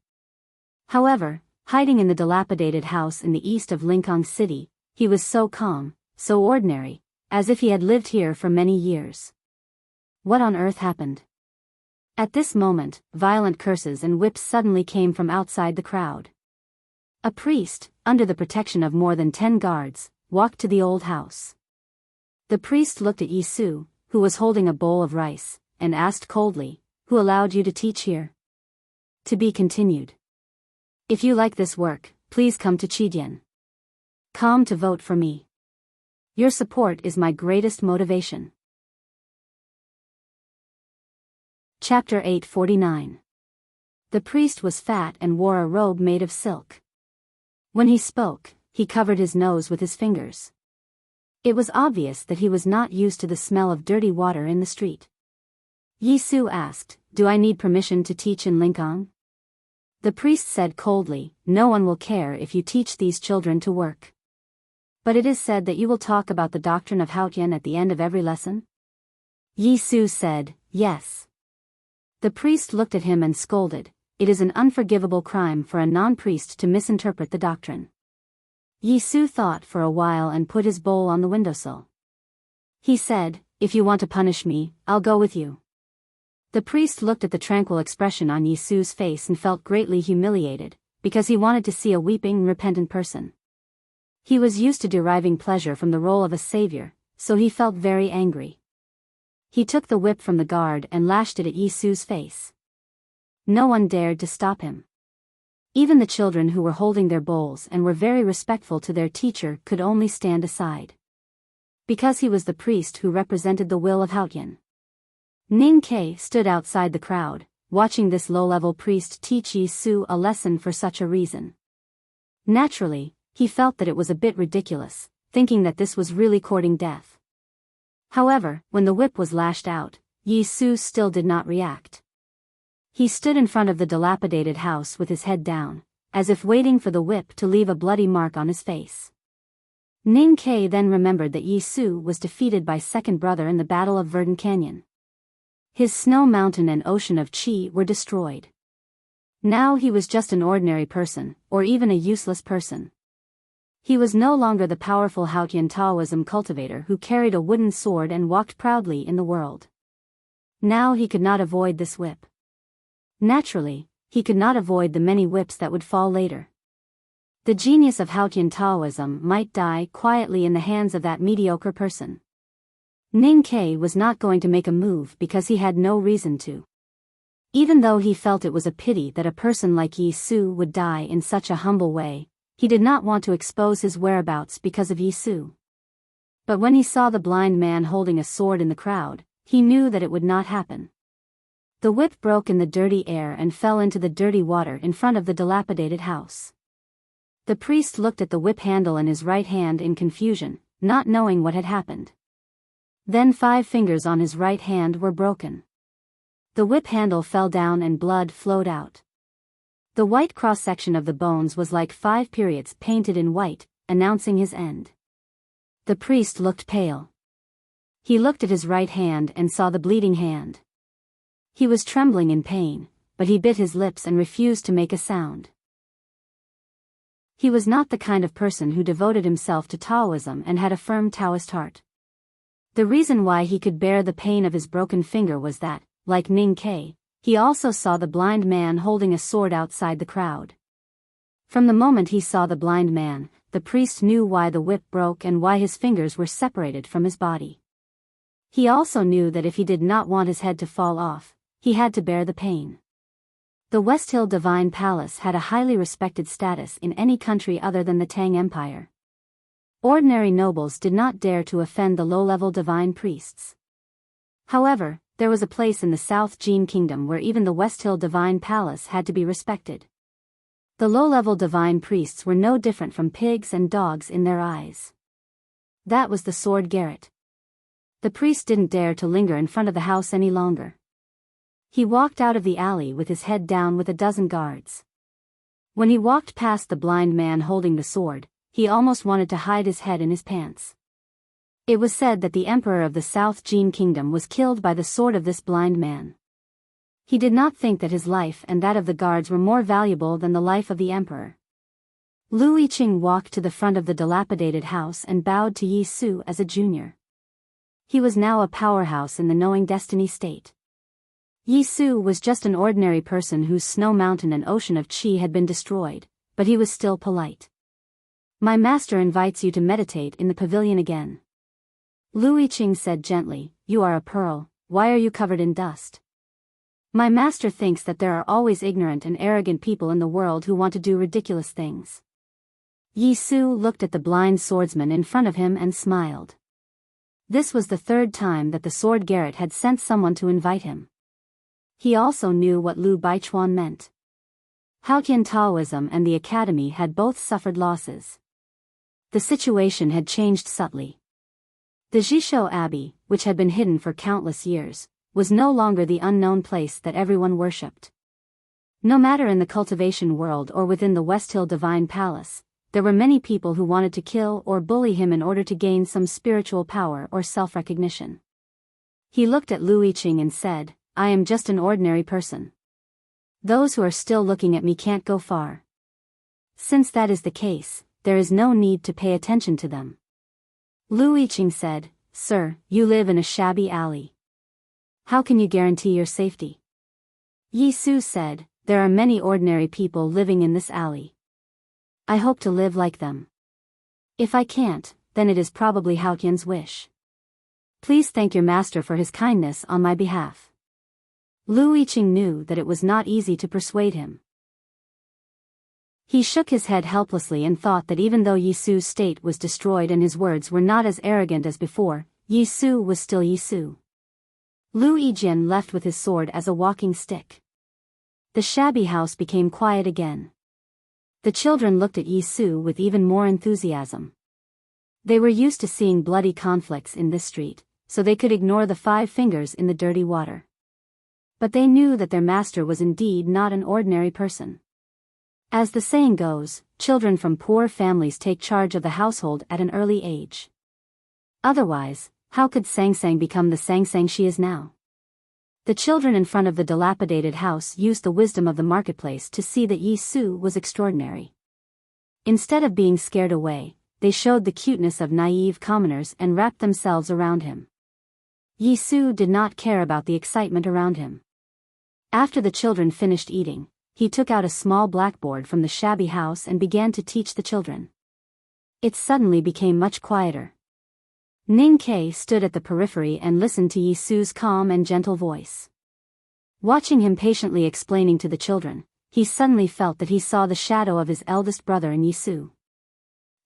However, hiding in the dilapidated house in the east of Linkong City, he was so calm, so ordinary, as if he had lived here for many years. What on earth happened? At this moment, violent curses and whips suddenly came from outside the crowd. A priest, under the protection of more than 10 guards, walked to the old house. The priest looked at Yisu, who was holding a bowl of rice, and asked coldly, "Who allowed you to teach here?" To be continued. If you like this work, please come to Chidian. Come to vote for me. Your support is my greatest motivation. Chapter 849. The priest was fat and wore a robe made of silk. When he spoke, he covered his nose with his fingers. It was obvious that he was not used to the smell of dirty water in the street. Yisu asked, "Do I need permission to teach in Linkong?" The priest said coldly, "No one will care if you teach these children to work. But it is said that you will talk about the doctrine of Haotian at the end of every lesson?" Yisu said, "Yes." The priest looked at him and scolded, "It is an unforgivable crime for a non-priest to misinterpret the doctrine." Yisu thought for a while and put his bowl on the windowsill. He said, "If you want to punish me, I'll go with you." The priest looked at the tranquil expression on Yisu's face and felt greatly humiliated, because he wanted to see a weeping, repentant person. He was used to deriving pleasure from the role of a savior, so he felt very angry. He took the whip from the guard and lashed it at Yisu's face. No one dared to stop him. Even the children who were holding their bowls and were very respectful to their teacher could only stand aside. Because he was the priest who represented the will of Haotian. Ning Ke stood outside the crowd, watching this low-level priest teach Yi Su a lesson for such a reason. Naturally, he felt that it was a bit ridiculous, thinking that this was really courting death. However, when the whip was lashed out, Yi Su still did not react. He stood in front of the dilapidated house with his head down, as if waiting for the whip to leave a bloody mark on his face. Ning Ke then remembered that Yi Su was defeated by second brother in the Battle of Verdant Canyon. His snow mountain and ocean of chi were destroyed. Now he was just an ordinary person, or even a useless person. He was no longer the powerful Haotian Taoism cultivator who carried a wooden sword and walked proudly in the world. Now he could not avoid this whip. Naturally, he could not avoid the many whips that would fall later. The genius of Haotian Taoism might die quietly in the hands of that mediocre person. Ning Ke was not going to make a move because he had no reason to. Even though he felt it was a pity that a person like Yi Su would die in such a humble way, he did not want to expose his whereabouts because of Yi Su. But when he saw the blind man holding a sword in the crowd, he knew that it would not happen. The whip broke in the dirty air and fell into the dirty water in front of the dilapidated house. The priest looked at the whip handle in his right hand in confusion, not knowing what had happened. Then 5 fingers on his right hand were broken. The whip handle fell down and blood flowed out. The white cross-section of the bones was like 5 periods painted in white, announcing his end. The priest looked pale. He looked at his right hand and saw the bleeding hand. He was trembling in pain, but he bit his lips and refused to make a sound. He was not the kind of person who devoted himself to Taoism and had a firm Taoist heart. The reason why he could bear the pain of his broken finger was that, like Ning Ke, he also saw the blind man holding a sword outside the crowd. From the moment he saw the blind man, the priest knew why the whip broke and why his fingers were separated from his body. He also knew that if he did not want his head to fall off, he had to bear the pain. The West Hill Divine Palace had a highly respected status in any country other than the Tang Empire. Ordinary nobles did not dare to offend the low-level divine priests. However, there was a place in the South Jin Kingdom where even the West Hill Divine Palace had to be respected. The low-level divine priests were no different from pigs and dogs in their eyes. That was the sword garret. The priest didn't dare to linger in front of the house any longer. He walked out of the alley with his head down with a dozen guards. When he walked past the blind man holding the sword, he almost wanted to hide his head in his pants. It was said that the emperor of the South Jin Kingdom was killed by the sword of this blind man. He did not think that his life and that of the guards were more valuable than the life of the emperor. Lu Yiqing walked to the front of the dilapidated house and bowed to Yi Su as a junior. He was now a powerhouse in the knowing destiny state. Yi Su was just an ordinary person whose snow mountain and ocean of chi had been destroyed, but he was still polite. My master invites you to meditate in the pavilion again. Lu Yiqing said gently, you are a pearl, why are you covered in dust? My master thinks that there are always ignorant and arrogant people in the world who want to do ridiculous things. Yi Su looked at the blind swordsman in front of him and smiled. This was the 3rd time that the sword garret had sent someone to invite him. He also knew what Lu Baichuan meant. Haotian Taoism and the academy had both suffered losses. The situation had changed subtly. The Jishou Abbey, which had been hidden for countless years, was no longer the unknown place that everyone worshipped. No matter in the cultivation world or within the West Hill Divine Palace, there were many people who wanted to kill or bully him in order to gain some spiritual power or self-recognition. He looked at Lu Yiqing and said, I am just an ordinary person. Those who are still looking at me can't go far. Since that is the case, there is no need to pay attention to them. Lu Yiqing said, Sir, you live in a shabby alley. How can you guarantee your safety? Yi Su said, there are many ordinary people living in this alley. I hope to live like them. If I can't, then it is probably Haotian's wish. Please thank your master for his kindness on my behalf. Lu Yiqing knew that it was not easy to persuade him. He shook his head helplessly and thought that even though Yi Su's state was destroyed and his words were not as arrogant as before, Yi Su was still Yi Su. Lu Yijian left with his sword as a walking stick. The shabby house became quiet again. The children looked at Yi Su with even more enthusiasm. They were used to seeing bloody conflicts in this street, so they could ignore the 5 fingers in the dirty water. But they knew that their master was indeed not an ordinary person. As the saying goes, children from poor families take charge of the household at an early age. Otherwise, how could Sang Sang become the Sang Sang she is now? The children in front of the dilapidated house used the wisdom of the marketplace to see that Yi Su was extraordinary. Instead of being scared away, they showed the cuteness of naive commoners and wrapped themselves around him. Yi Su did not care about the excitement around him. After the children finished eating, he took out a small blackboard from the shabby house and began to teach the children. It suddenly became much quieter. Ning Kei stood at the periphery and listened to Yi Su's calm and gentle voice. Watching him patiently explaining to the children, he suddenly felt that he saw the shadow of his eldest brother in Yi Su.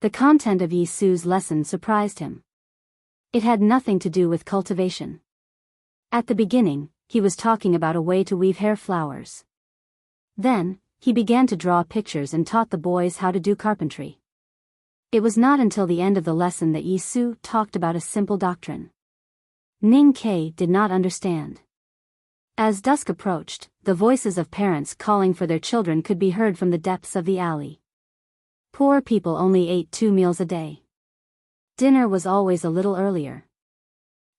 The content of Yi Su's lesson surprised him. It had nothing to do with cultivation. At the beginning, he was talking about a way to weave hair flowers. Then, he began to draw pictures and taught the boys how to do carpentry. It was not until the end of the lesson that Yi Su talked about a simple doctrine. Ning Kei did not understand. As dusk approached, the voices of parents calling for their children could be heard from the depths of the alley. Poor people only ate 2 meals a day. Dinner was always a little earlier.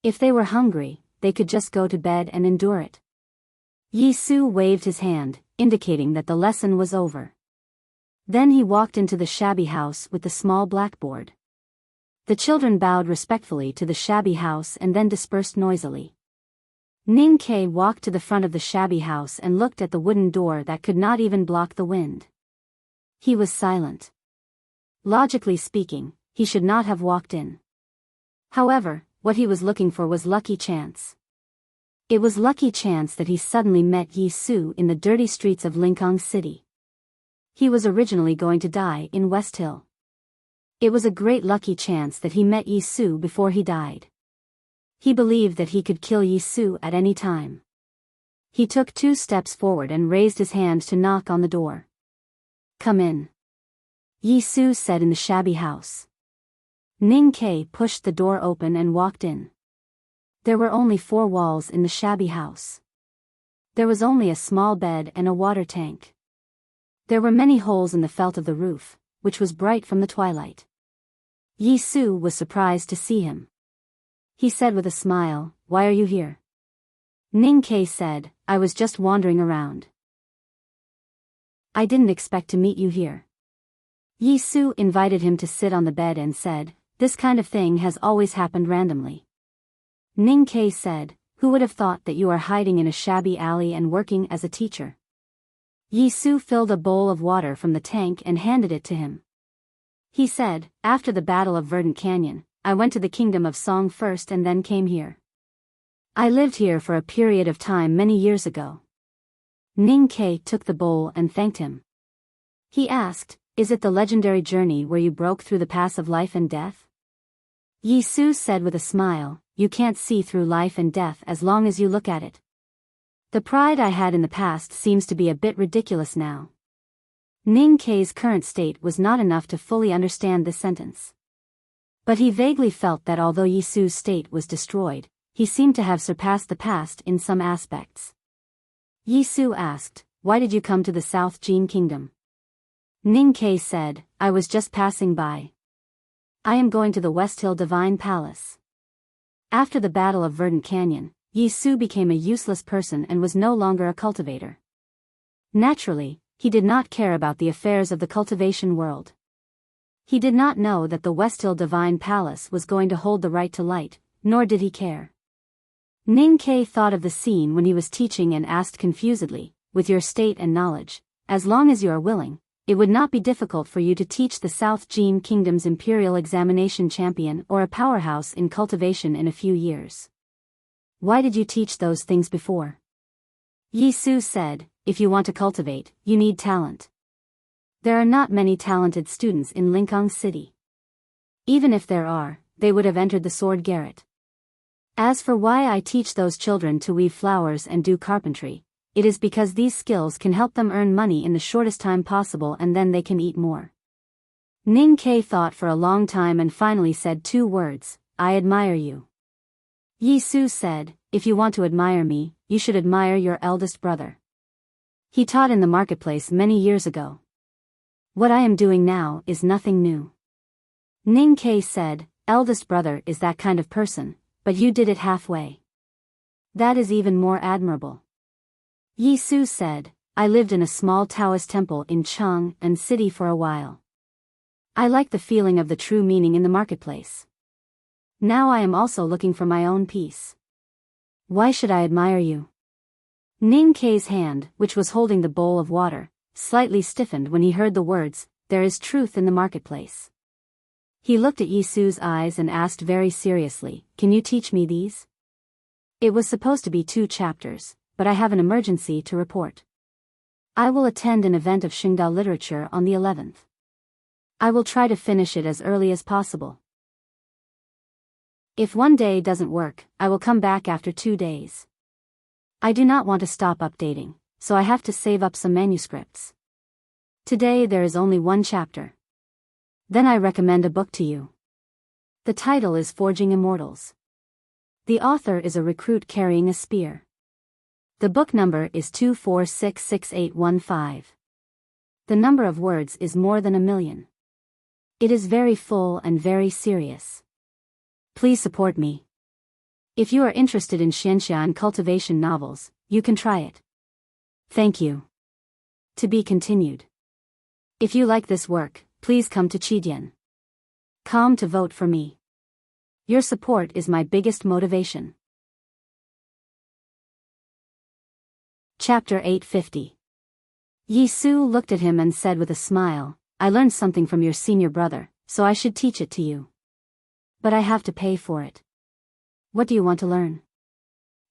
If they were hungry, they could just go to bed and endure it. Yi Su waved his hand, indicating that the lesson was over. Then he walked into the shabby house with the small blackboard. The children bowed respectfully to the shabby house and then dispersed noisily. Ning Kei walked to the front of the shabby house and looked at the wooden door that could not even block the wind. He was silent. Logically speaking, he should not have walked in. However, what he was looking for was lucky chance. It was lucky chance that he suddenly met Yi Su in the dirty streets of Lingang City. He was originally going to die in West Hill. It was a great lucky chance that he met Yi Su before he died. He believed that he could kill Yi Su at any time. He took 2 steps forward and raised his hand to knock on the door. "Come in," Yi Su said in the shabby house. Ning Kei pushed the door open and walked in. There were only 4 walls in the shabby house. There was only a small bed and a water tank. There were many holes in the felt of the roof, which was bright from the twilight. Yi Su was surprised to see him. He said with a smile, "Why are you here?" Ning Kei said, "I was just wandering around. I didn't expect to meet you here." Yi Su invited him to sit on the bed and said, "This kind of thing has always happened randomly." Ning Kei said, "Who would have thought that you are hiding in a shabby alley and working as a teacher?" Yi Su filled a bowl of water from the tank and handed it to him. He said, "After the Battle of Verdant Canyon, I went to the Kingdom of Song first and then came here. I lived here for a period of time many years ago." Ning Kei took the bowl and thanked him. He asked, "Is it the legendary journey where you broke through the pass of life and death?" Yi Su said with a smile, "You can't see through life and death as long as you look at it. The pride I had in the past seems to be a bit ridiculous now." Ning Kei's current state was not enough to fully understand this sentence. But he vaguely felt that although Yi Su's state was destroyed, he seemed to have surpassed the past in some aspects. Yi Su asked, "Why did you come to the South Jin Kingdom?" Ning Kei said, "I was just passing by. I am going to the West Hill Divine Palace." After the Battle of Verdant Canyon, Yi Su became a useless person and was no longer a cultivator. Naturally, he did not care about the affairs of the cultivation world. He did not know that the West Hill Divine Palace was going to hold the right to light, nor did he care. Ning Kei thought of the scene when he was teaching and asked confusedly, "With your state and knowledge, as long as you are willing, it would not be difficult for you to teach the South Jin Kingdom's Imperial Examination Champion or a powerhouse in cultivation in a few years. Why did you teach those things before?" Yi Su said, if you want to cultivate, you need talent. There are not many talented students in Lingang City. Even if there are, they would have entered the sword garret. As for why I teach those children to weave flowers and do carpentry, it is because these skills can help them earn money in the shortest time possible and then they can eat more. Ning Ke thought for a long time and finally said 2 words, I admire you. Yi Su said, if you want to admire me, you should admire your eldest brother. He taught in the marketplace many years ago. What I am doing now is nothing new. Ning Ke said, eldest brother is that kind of person, but you did it halfway. That is even more admirable. Yi Su said, I lived in a small Taoist temple in Chang'an City for a while. I like the feeling of the true meaning in the marketplace. Now I am also looking for my own peace. Why should I admire you? Ning Ke's hand, which was holding the bowl of water, slightly stiffened when he heard the words, there is truth in the marketplace. He looked at Yi Su's eyes and asked very seriously, can you teach me these? It was supposed to be 2 chapters, but I have an emergency to report. I will attend an event of Xingdao literature on the 11th. I will try to finish it as early as possible. If one day doesn't work, I will come back after 2 days. I do not want to stop updating, so I have to save up some manuscripts. Today there is only 1 chapter. Then I recommend a book to you. The title is Forging Immortals. The author is a recruit carrying a spear. The book number is 2466815. The number of words is more than 1,000,000. It is very full and very serious. Please support me. If you are interested in Xianxian cultivation novels, you can try it. Thank you. To be continued. If you like this work, please come to Chidian.com to vote for me. Your support is my biggest motivation. Chapter 850. Yi Su looked at him and said with a smile, I learned something from your senior brother, so I should teach it to you. But I have to pay for it. What do you want to learn?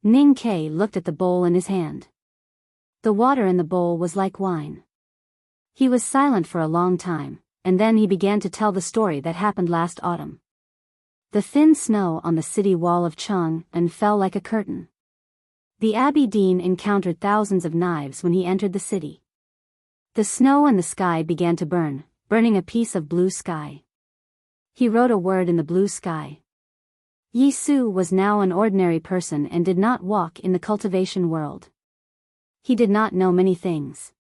Ning Ke looked at the bowl in his hand. The water in the bowl was like wine. He was silent for a long time, and then he began to tell the story that happened last autumn. The thin snow on the city wall of Chang'an fell like a curtain. The Abbey Dean encountered thousands of knives when he entered the city. The snow and the sky began to burn, burning a piece of blue sky. He wrote a word in the blue sky. Yi Su was now an ordinary person and did not walk in the cultivation world. He did not know many things.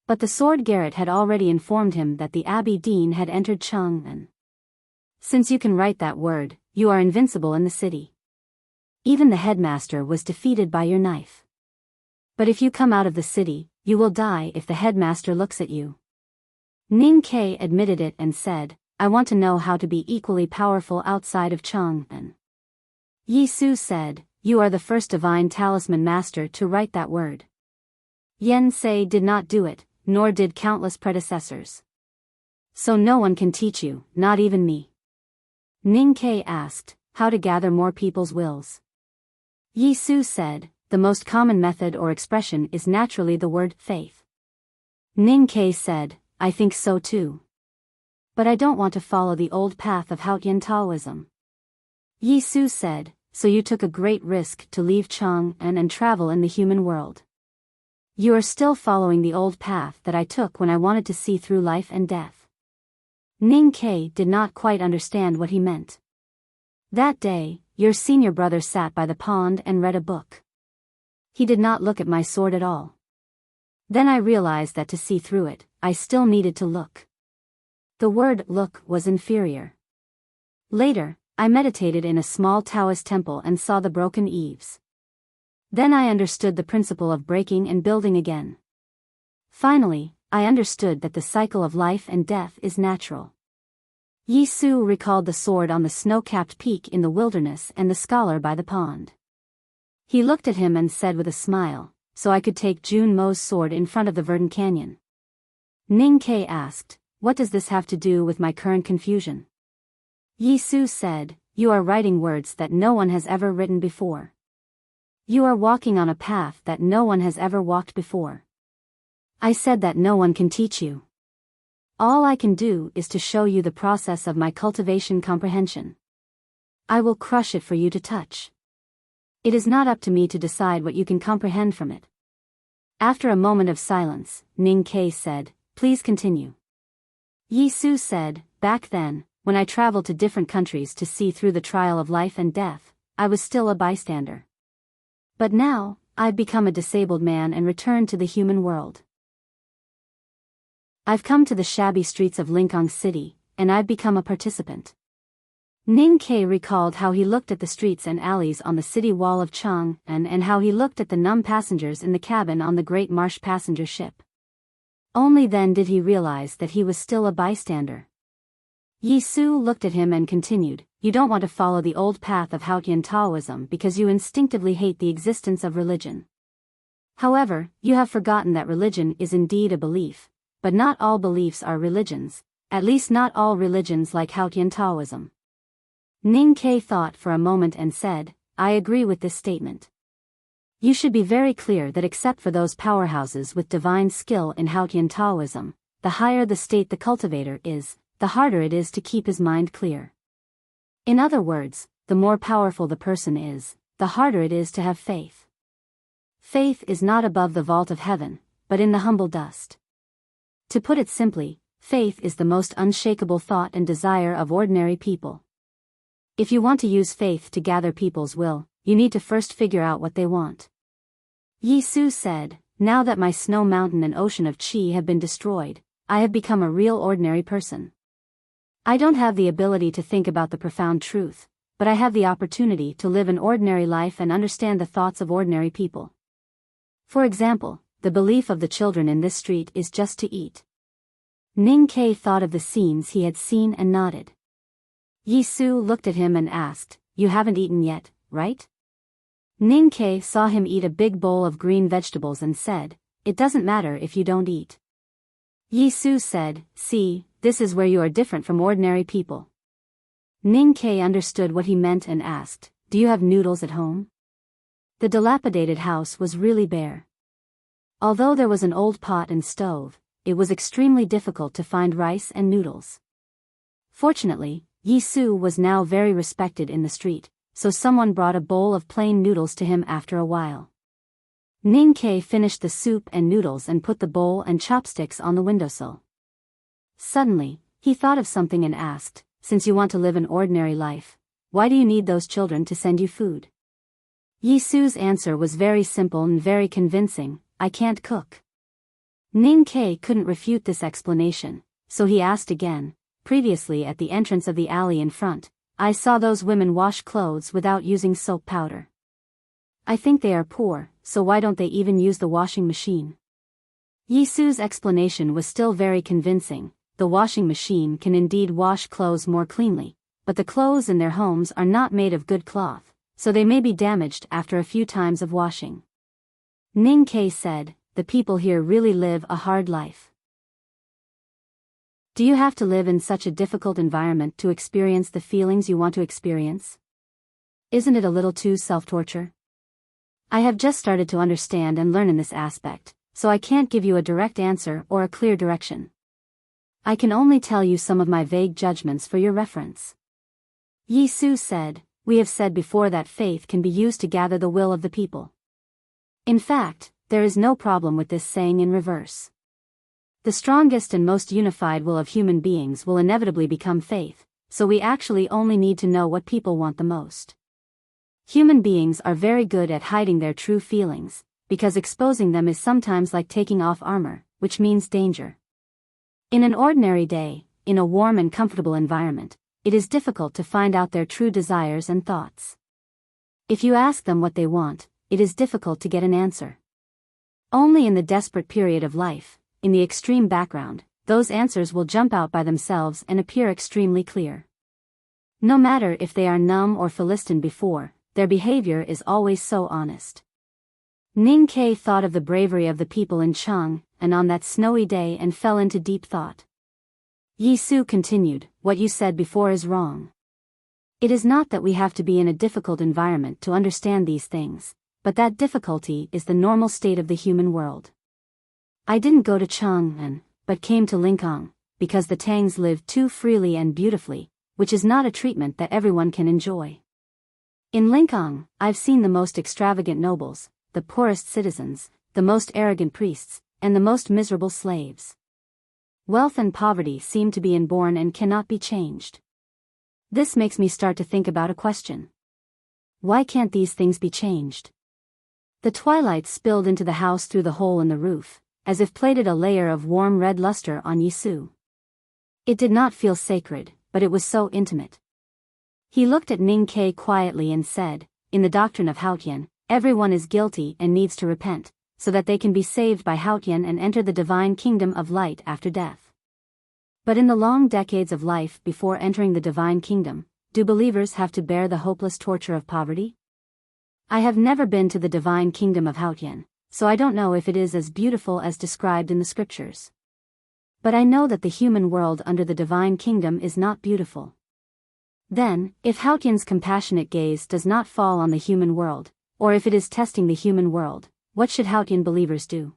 But the sword garret had already informed him that the Abbey Dean had entered Chang'an. Since you can write that word, you are invincible in the city. Even the headmaster was defeated by your knife. But if you come out of the city, you will die if the headmaster looks at you. Ning Ke admitted it and said, I want to know how to be equally powerful outside of Chang'an. Yi Su said, you are the first divine talisman master to write that word. Yen Sei did not do it, nor did countless predecessors. So no one can teach you, not even me. Ning Ke asked, how to gather more people's wills. Yi Su said, the most common method or expression is naturally the word faith. Ning Ke said, I think so too. But I don't want to follow the old path of Haotian Taoism. Yi Su said, so you took a great risk to leave Chang'an and travel in the human world. You are still following the old path that I took when I wanted to see through life and death. Ning Ke did not quite understand what he meant. That day, your senior brother sat by the pond and read a book. He did not look at my sword at all. Then I realized that to see through it, I still needed to look. The word look was inferior. Later, I meditated in a small Taoist temple and saw the broken eaves. Then I understood the principle of breaking and building again. Finally, I understood that the cycle of life and death is natural. Yi Su recalled the sword on the snow-capped peak in the wilderness and the scholar by the pond. He looked at him and said with a smile, so I could take Jun Mo's sword in front of the verdant canyon. Ning Ke asked, what does this have to do with my current confusion? Yi Su said, you are writing words that no one has ever written before. You are walking on a path that no one has ever walked before. I said that no one can teach you. All I can do is to show you the process of my cultivation comprehension. I will crush it for you to touch. It is not up to me to decide what you can comprehend from it. After a moment of silence, Ning Ke said, "Please continue." Yi Su said, "Back then, when I traveled to different countries to see through the trial of life and death, I was still a bystander. But now, I've become a disabled man and returned to the human world. I've come to the shabby streets of Lingang City, and I've become a participant." Ning Ke recalled how he looked at the streets and alleys on the city wall of Chang, and how he looked at the numb passengers in the cabin on the Great Marsh passenger ship. Only then did he realize that he was still a bystander. Yi Su looked at him and continued, "You don't want to follow the old path of Haotian Taoism because you instinctively hate the existence of religion. However, you have forgotten that religion is indeed a belief, but not all beliefs are religions, at least not all religions like Haotian Taoism." Ning Ke thought for a moment and said, "I agree with this statement. You should be very clear that except for those powerhouses with divine skill in Haotian Taoism, the higher the state the cultivator is, the harder it is to keep his mind clear. In other words, the more powerful the person is, the harder it is to have faith. Faith is not above the vault of heaven, but in the humble dust. To put it simply, faith is the most unshakable thought and desire of ordinary people. If you want to use faith to gather people's will, you need to first figure out what they want." Yi Su said, "Now that my snow mountain and ocean of qi have been destroyed, I have become a real ordinary person. I don't have the ability to think about the profound truth, but I have the opportunity to live an ordinary life and understand the thoughts of ordinary people. For example, the belief of the children in this street is just to eat." Ning Ke thought of the scenes he had seen and nodded. Yi Su looked at him and asked, "You haven't eaten yet, right?" Ning Ke saw him eat a big bowl of green vegetables and said, "It doesn't matter if you don't eat." Yi Su said, "See, this is where you are different from ordinary people." Ning Ke understood what he meant and asked, "Do you have noodles at home?" The dilapidated house was really bare. Although there was an old pot and stove, it was extremely difficult to find rice and noodles. Fortunately, Yi Su was now very respected in the street, so someone brought a bowl of plain noodles to him after a while. Ning Ke finished the soup and noodles and put the bowl and chopsticks on the windowsill. Suddenly, he thought of something and asked, "Since you want to live an ordinary life, why do you need those children to send you food?" Yi Su's answer was very simple and very convincing, "I can't cook." Ning Ke couldn't refute this explanation, so he asked again, "Previously at the entrance of the alley in front, I saw those women wash clothes without using soap powder. I think they are poor, so why don't they even use the washing machine?" Yi Su's explanation was still very convincing. The washing machine can indeed wash clothes more cleanly, but the clothes in their homes are not made of good cloth, so they may be damaged after a few times of washing. Ning Ke said, "The people here really live a hard life. Do you have to live in such a difficult environment to experience the feelings you want to experience? Isn't it a little too self-torture?" I have just started to understand and learn in this aspect, so I can't give you a direct answer or a clear direction. I can only tell you some of my vague judgments for your reference. Yi Su said, "We have said before that faith can be used to gather the will of the people. In fact, there is no problem with this saying in reverse. The strongest and most unified will of human beings will inevitably become faith, so we actually only need to know what people want the most. Human beings are very good at hiding their true feelings, because exposing them is sometimes like taking off armor, which means danger. In an ordinary day, in a warm and comfortable environment, it is difficult to find out their true desires and thoughts. If you ask them what they want, it is difficult to get an answer. Only in the desperate period of life, in the extreme background, those answers will jump out by themselves and appear extremely clear. No matter if they are numb or Philistine before, their behavior is always so honest." Ning Ke thought of the bravery of the people in Chang, and on that snowy day and fell into deep thought. Yi Su continued, "What you said before is wrong. It is not that we have to be in a difficult environment to understand these things, but that difficulty is the normal state of the human world. I didn't go to Chang'an, but came to Lingang, because the Tangs lived too freely and beautifully, which is not a treatment that everyone can enjoy. In Lingang, I've seen the most extravagant nobles, the poorest citizens, the most arrogant priests, and the most miserable slaves. Wealth and poverty seem to be inborn and cannot be changed. This makes me start to think about a question. Why can't these things be changed? The twilight spilled into the house through the hole in the roof, as if plated a layer of warm red luster on Yisu. It did not feel sacred, but it was so intimate. He looked at Ning Ke quietly and said, "In the doctrine of Haotian, everyone is guilty and needs to repent, so that they can be saved by Haotian and enter the divine kingdom of light after death. But in the long decades of life before entering the divine kingdom, do believers have to bear the hopeless torture of poverty? I have never been to the divine kingdom of Haotian, so I don't know if it is as beautiful as described in the scriptures. But I know that the human world under the divine kingdom is not beautiful. Then, if Haotian's compassionate gaze does not fall on the human world, or if it is testing the human world, what should Haotian believers do?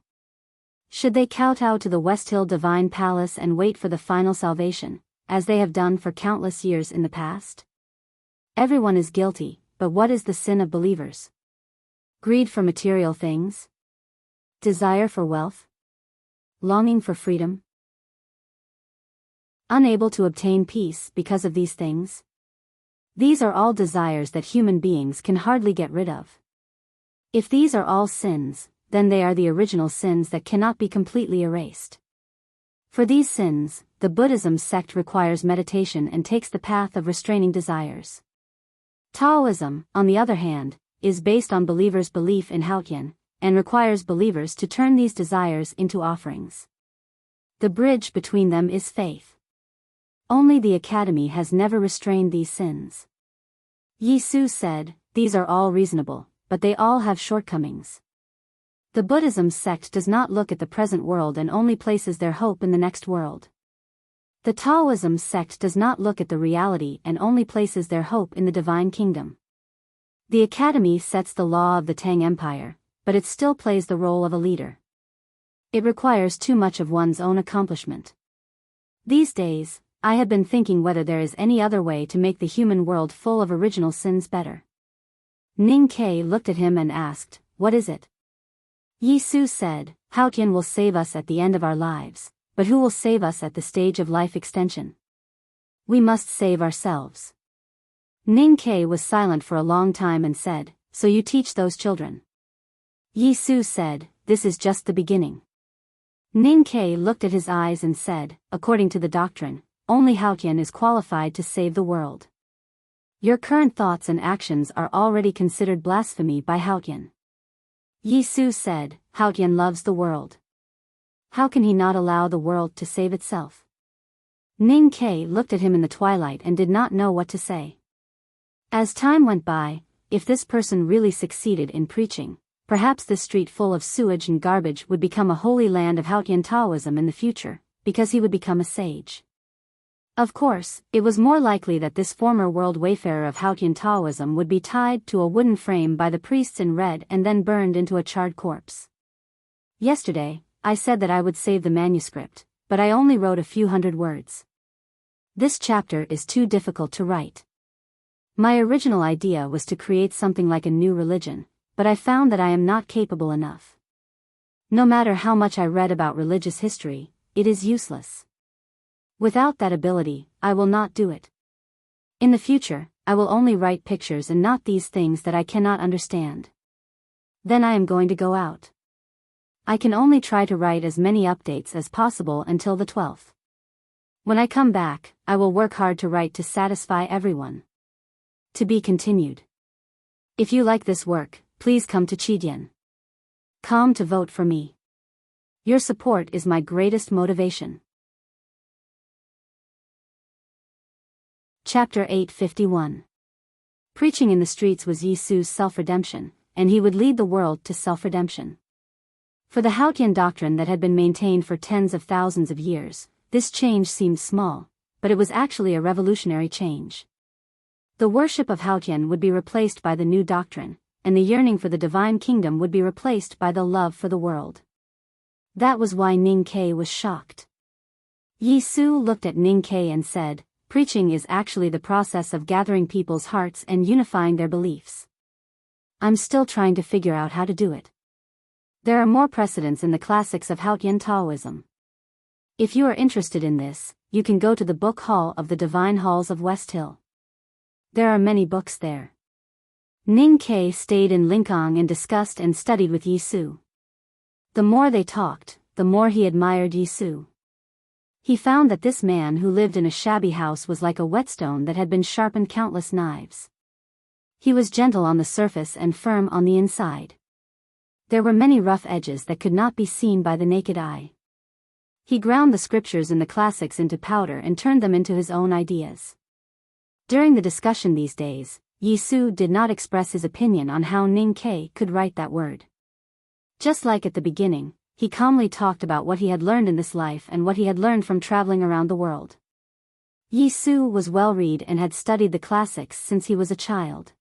Should they kowtow to the West Hill Divine Palace and wait for the final salvation, as they have done for countless years in the past? Everyone is guilty, but what is the sin of believers? Greed for material things? Desire for wealth? Longing for freedom? Unable to obtain peace because of these things? These are all desires that human beings can hardly get rid of. If these are all sins, then they are the original sins that cannot be completely erased. For these sins, the Buddhism sect requires meditation and takes the path of restraining desires. Taoism, on the other hand, is based on believers' belief in Haotian, and requires believers to turn these desires into offerings. The bridge between them is faith. Only the Academy has never restrained these sins. Yisu said, "These are all reasonable, but they all have shortcomings." The Buddhism sect does not look at the present world and only places their hope in the next world. The Taoism sect does not look at the reality and only places their hope in the divine kingdom. The Academy sets the law of the Tang Empire, but it still plays the role of a leader. It requires too much of one's own accomplishment. These days, I have been thinking whether there is any other way to make the human world full of original sins better. Ning Ke looked at him and asked, "What is it?" Yisu said, "Haotian will save us at the end of our lives, but who will save us at the stage of life extension? We must save ourselves." Ning Ke was silent for a long time and said, "So you teach those children?" Yisu said, "This is just the beginning." Ning Ke looked at his eyes and said, "According to the doctrine, only Haotian is qualified to save the world. Your current thoughts and actions are already considered blasphemy by Haotian." Yisu said, "Haotian loves the world. How can he not allow the world to save itself?" Ning Ke looked at him in the twilight and did not know what to say. As time went by, if this person really succeeded in preaching, perhaps this street full of sewage and garbage would become a holy land of Haotian Taoism in the future, because he would become a sage. Of course, it was more likely that this former world wayfarer of Haotian Taoism would be tied to a wooden frame by the priests in red and then burned into a charred corpse. Yesterday, I said that I would save the manuscript, but I only wrote a few hundred words. This chapter is too difficult to write. My original idea was to create something like a new religion, but I found that I am not capable enough. No matter how much I read about religious history, it is useless. Without that ability, I will not do it. In the future, I will only write pictures and not these things that I cannot understand. Then I am going to go out. I can only try to write as many updates as possible until the 12th. When I come back, I will work hard to write to satisfy everyone. To be continued. If you like this work, please come to Chidian.com to vote for me. Your support is my greatest motivation. Chapter 851. Preaching in the streets was Yisu's self-redemption, and he would lead the world to self-redemption. For the Haotian doctrine that had been maintained for tens of thousands of years, this change seemed small, but it was actually a revolutionary change. The worship of Haotian would be replaced by the new doctrine, and the yearning for the divine kingdom would be replaced by the love for the world. That was why Ning Ke was shocked. Yi Su looked at Ning Ke and said, "Preaching is actually the process of gathering people's hearts and unifying their beliefs. I'm still trying to figure out how to do it. There are more precedents in the classics of Haotian Taoism. If you are interested in this, you can go to the book hall of the Divine Halls of West Hill. There are many books there." Ning Ke stayed in Lingang and discussed and studied with Yi Su. The more they talked, the more he admired Yi Su. He found that this man who lived in a shabby house was like a whetstone that had been sharpened countless knives. He was gentle on the surface and firm on the inside. There were many rough edges that could not be seen by the naked eye. He ground the scriptures in the classics into powder and turned them into his own ideas. During the discussion these days, Yi Su did not express his opinion on how Ning Ke could write that word. Just like at the beginning, he calmly talked about what he had learned in this life and what he had learned from traveling around the world. Yi Su was well-read and had studied the classics since he was a child.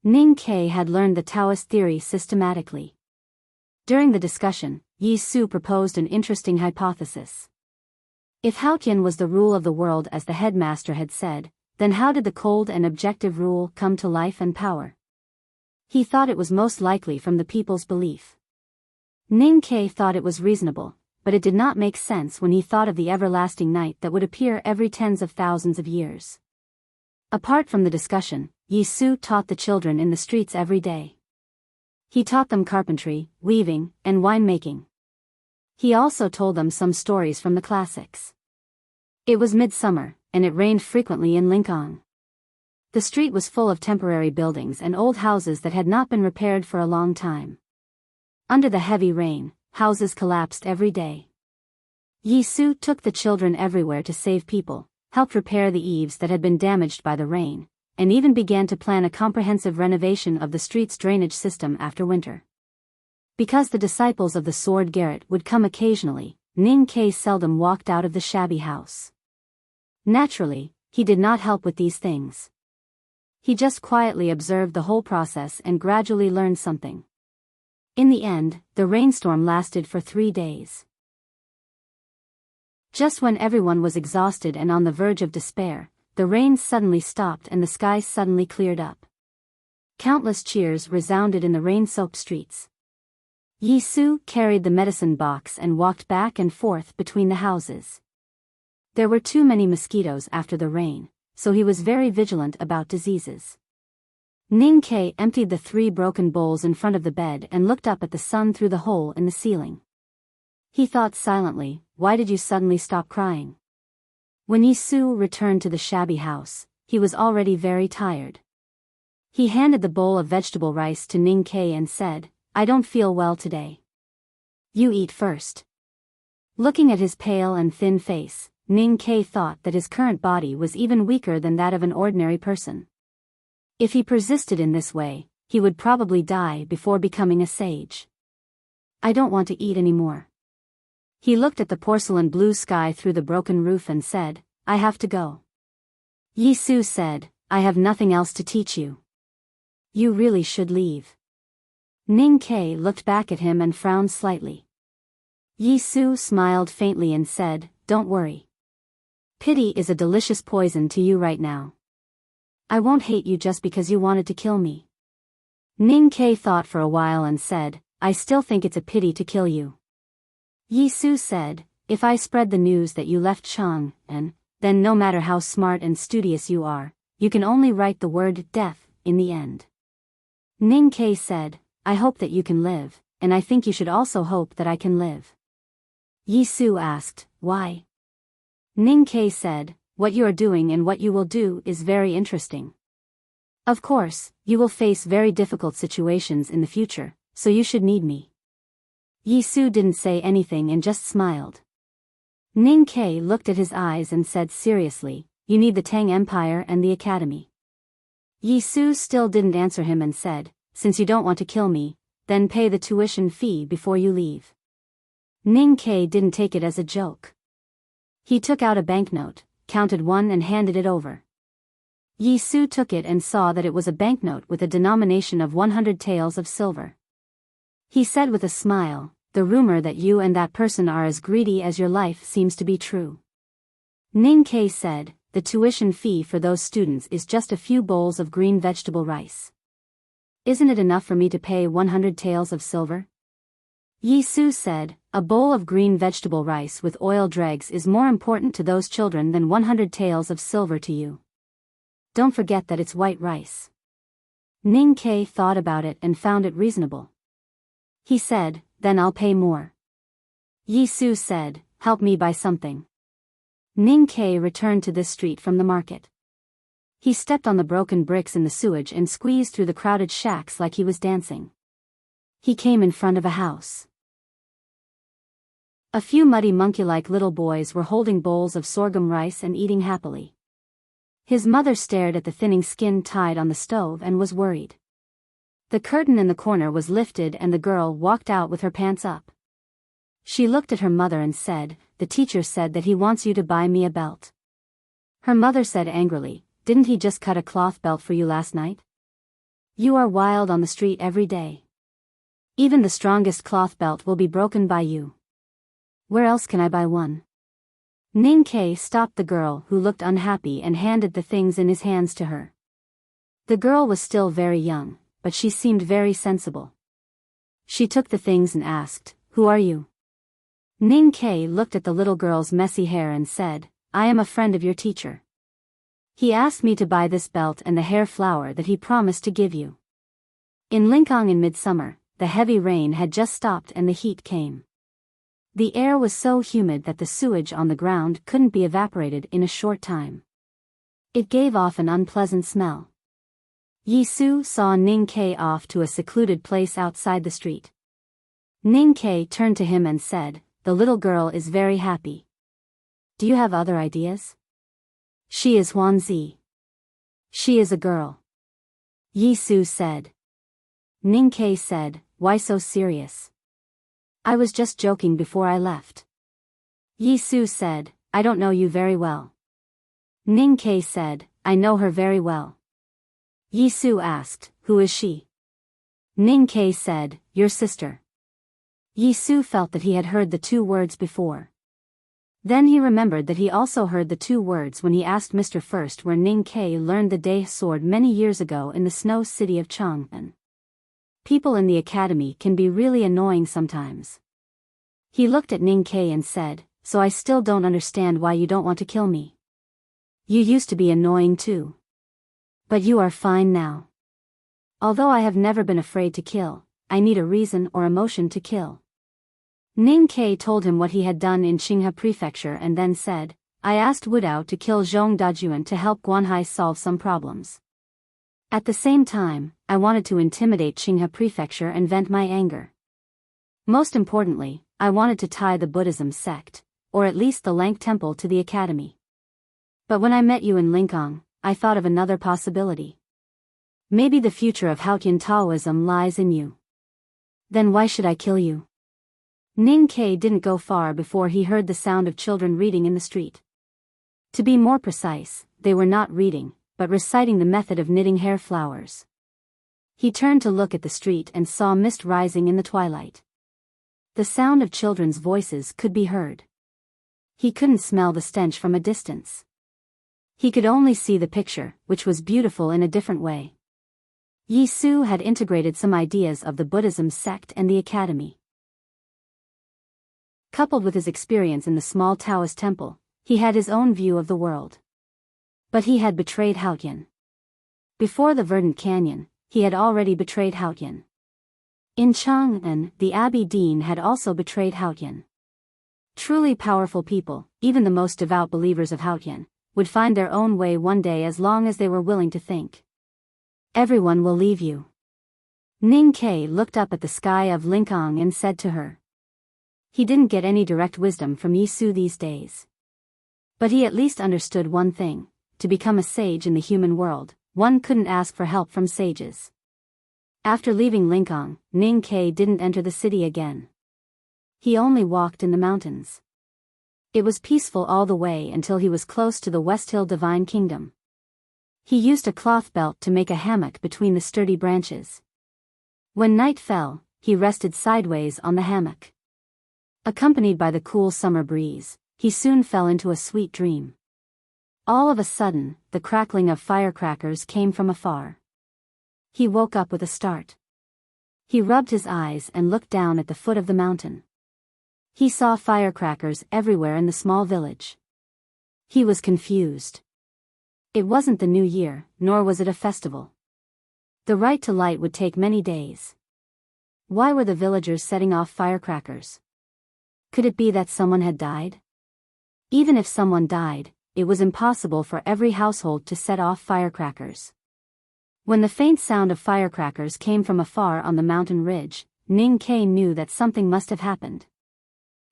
Ning Ke had learned the Taoist theory systematically. During the discussion, Yi Su proposed an interesting hypothesis. If Haotian was the rule of the world as the headmaster had said, then how did the cold and objective rule come to life and power? He thought it was most likely from the people's belief. Ning Ke thought it was reasonable, but it did not make sense when he thought of the everlasting night that would appear every tens of thousands of years. Apart from the discussion, Yi Su taught the children in the streets every day. He taught them carpentry, weaving, and winemaking. He also told them some stories from the classics. It was midsummer, and it rained frequently in Lingang. The street was full of temporary buildings and old houses that had not been repaired for a long time. Under the heavy rain, houses collapsed every day. Yi Su took the children everywhere to save people, helped repair the eaves that had been damaged by the rain, and even began to plan a comprehensive renovation of the street's drainage system after winter. Because the disciples of the Sword Garret would come occasionally, Ning Ke seldom walked out of the shabby house. Naturally, he did not help with these things. He just quietly observed the whole process and gradually learned something. In the end, the rainstorm lasted for 3 days. Just when everyone was exhausted and on the verge of despair, the rain suddenly stopped and the sky suddenly cleared up. Countless cheers resounded in the rain-soaked streets. Yi Su carried the medicine box and walked back and forth between the houses. There were too many mosquitoes after the rain, so he was very vigilant about diseases. Ning Ke emptied the 3 broken bowls in front of the bed and looked up at the sun through the hole in the ceiling. He thought silently, "Why did you suddenly stop crying?" When Yi Su returned to the shabby house, he was already very tired. He handed the bowl of vegetable rice to Ning Ke and said, "I don't feel well today. You eat first." Looking at his pale and thin face, Ning Ke thought that his current body was even weaker than that of an ordinary person. If he persisted in this way, he would probably die before becoming a sage. "I don't want to eat anymore." He looked at the porcelain blue sky through the broken roof and said, "I have to go." Yi Su said, "I have nothing else to teach you. You really should leave." Ning Ke looked back at him and frowned slightly. Yi Su smiled faintly and said, "Don't worry. Pity is a delicious poison to you right now. I won't hate you just because you wanted to kill me." Ning Ke thought for a while and said, "I still think it's a pity to kill you." Yi Su said, "If I spread the news that you left Chang, then no matter how smart and studious you are, you can only write the word death in the end." Ning Ke said, "I hope that you can live, and I think you should also hope that I can live." Yi Su asked, "Why?" Ning Ke said, "What you are doing and what you will do is very interesting. Of course, you will face very difficult situations in the future, so you should need me." Yi Su didn't say anything and just smiled. Ning Ke looked at his eyes and said seriously, "You need the Tang Empire and the Academy." Yi Su still didn't answer him and said, "Since you don't want to kill me, then pay the tuition fee before you leave." Ning Ke didn't take it as a joke. He took out a banknote, counted one and handed it over. Yi Su took it and saw that it was a banknote with a denomination of 100 taels of silver. He said with a smile, "The rumor that you and that person are as greedy as your life seems to be true." Ning Ke said, "The tuition fee for those students is just a few bowls of green vegetable rice. Isn't it enough for me to pay 100 taels of silver?" Yi Su said, "A bowl of green vegetable rice with oil dregs is more important to those children than 100 taels of silver to you. Don't forget that it's white rice." Ning Ke thought about it and found it reasonable. He said, "Then I'll pay more." Yi Su said, "Help me buy something." Ning Ke returned to this street from the market. He stepped on the broken bricks in the sewage and squeezed through the crowded shacks like he was dancing. He came in front of a house. A few muddy monkey-like little boys were holding bowls of sorghum rice and eating happily. His mother stared at the thinning skin tied on the stove and was worried. The curtain in the corner was lifted and the girl walked out with her pants up. She looked at her mother and said, "The teacher said that he wants you to buy me a belt." Her mother said angrily, "Didn't he just cut a cloth belt for you last night? You are wild on the street every day. Even the strongest cloth belt will be broken by you. Where else can I buy one?" Ning Ke stopped the girl who looked unhappy and handed the things in his hands to her. The girl was still very young, but she seemed very sensible. She took the things and asked, "Who are you?" Ning Ke looked at the little girl's messy hair and said, "I am a friend of your teacher. He asked me to buy this belt and the hair flower that he promised to give you." In Lingang in midsummer, the heavy rain had just stopped and the heat came. The air was so humid that the sewage on the ground couldn't be evaporated in a short time. It gave off an unpleasant smell. Yi Su saw Ning Ke off to a secluded place outside the street. Ning Ke turned to him and said, "The little girl is very happy. Do you have other ideas?" "She is Huanzi. She is a girl," Yi Su said. Ning Ke said, "Why so serious?" "I was just joking before I left." Yi Su said, "I don't know you very well." Ning Ke said, "I know her very well." Yi Su asked, "Who is she?" Ning Ke said, "Your sister." Yi Su felt that he had heard the two words before. Then he remembered that he also heard the two words when he asked Mr. First where Ning Ke learned the Dai sword many years ago in the snow city of Chang'an. People in the academy can be really annoying sometimes. He looked at Ning Ke and said, "So I still don't understand why you don't want to kill me. You used to be annoying too. But you are fine now. Although I have never been afraid to kill, I need a reason or emotion to kill." Ning Ke told him what he had done in Qinghe Prefecture and then said, "I asked Wudao to kill Zhong Dajuan to help Guanhai solve some problems. At the same time, I wanted to intimidate Qinghe Prefecture and vent my anger. Most importantly, I wanted to tie the Buddhism sect, or at least the Lank Temple to the academy. But when I met you in Lingang, I thought of another possibility. Maybe the future of Haotian Taoism lies in you. Then why should I kill you?" Ning Ke didn't go far before he heard the sound of children reading in the street. To be more precise, they were not reading, but reciting the method of knitting hair flowers. He turned to look at the street and saw mist rising in the twilight. The sound of children's voices could be heard. He couldn't smell the stench from a distance. He could only see the picture, which was beautiful in a different way. Yi Su had integrated some ideas of the Buddhism sect and the academy. Coupled with his experience in the small Taoist temple, he had his own view of the world. But he had betrayed Haotian. Before the verdant canyon, he had already betrayed Haotian. In Chang'an, the Abbey Dean had also betrayed Haotian. Truly powerful people, even the most devout believers of Haotian, would find their own way one day as long as they were willing to think. "Everyone will leave you." Ning Ke looked up at the sky of Lingang and said to her. He didn't get any direct wisdom from Yi Su these days. But he at least understood one thing: to become a sage in the human world, one couldn't ask for help from sages. After leaving Lingang, Ning Ke didn't enter the city again. He only walked in the mountains. It was peaceful all the way until he was close to the West Hill Divine Kingdom. He used a cloth belt to make a hammock between the sturdy branches. When night fell, he rested sideways on the hammock. Accompanied by the cool summer breeze, he soon fell into a sweet dream. All of a sudden, the crackling of firecrackers came from afar. He woke up with a start. He rubbed his eyes and looked down at the foot of the mountain. He saw firecrackers everywhere in the small village. He was confused. It wasn't the new year, nor was it a festival. The rite to light would take many days. Why were the villagers setting off firecrackers? Could it be that someone had died? Even if someone died, it was impossible for every household to set off firecrackers. When the faint sound of firecrackers came from afar on the mountain ridge, Ning Ke knew that something must have happened.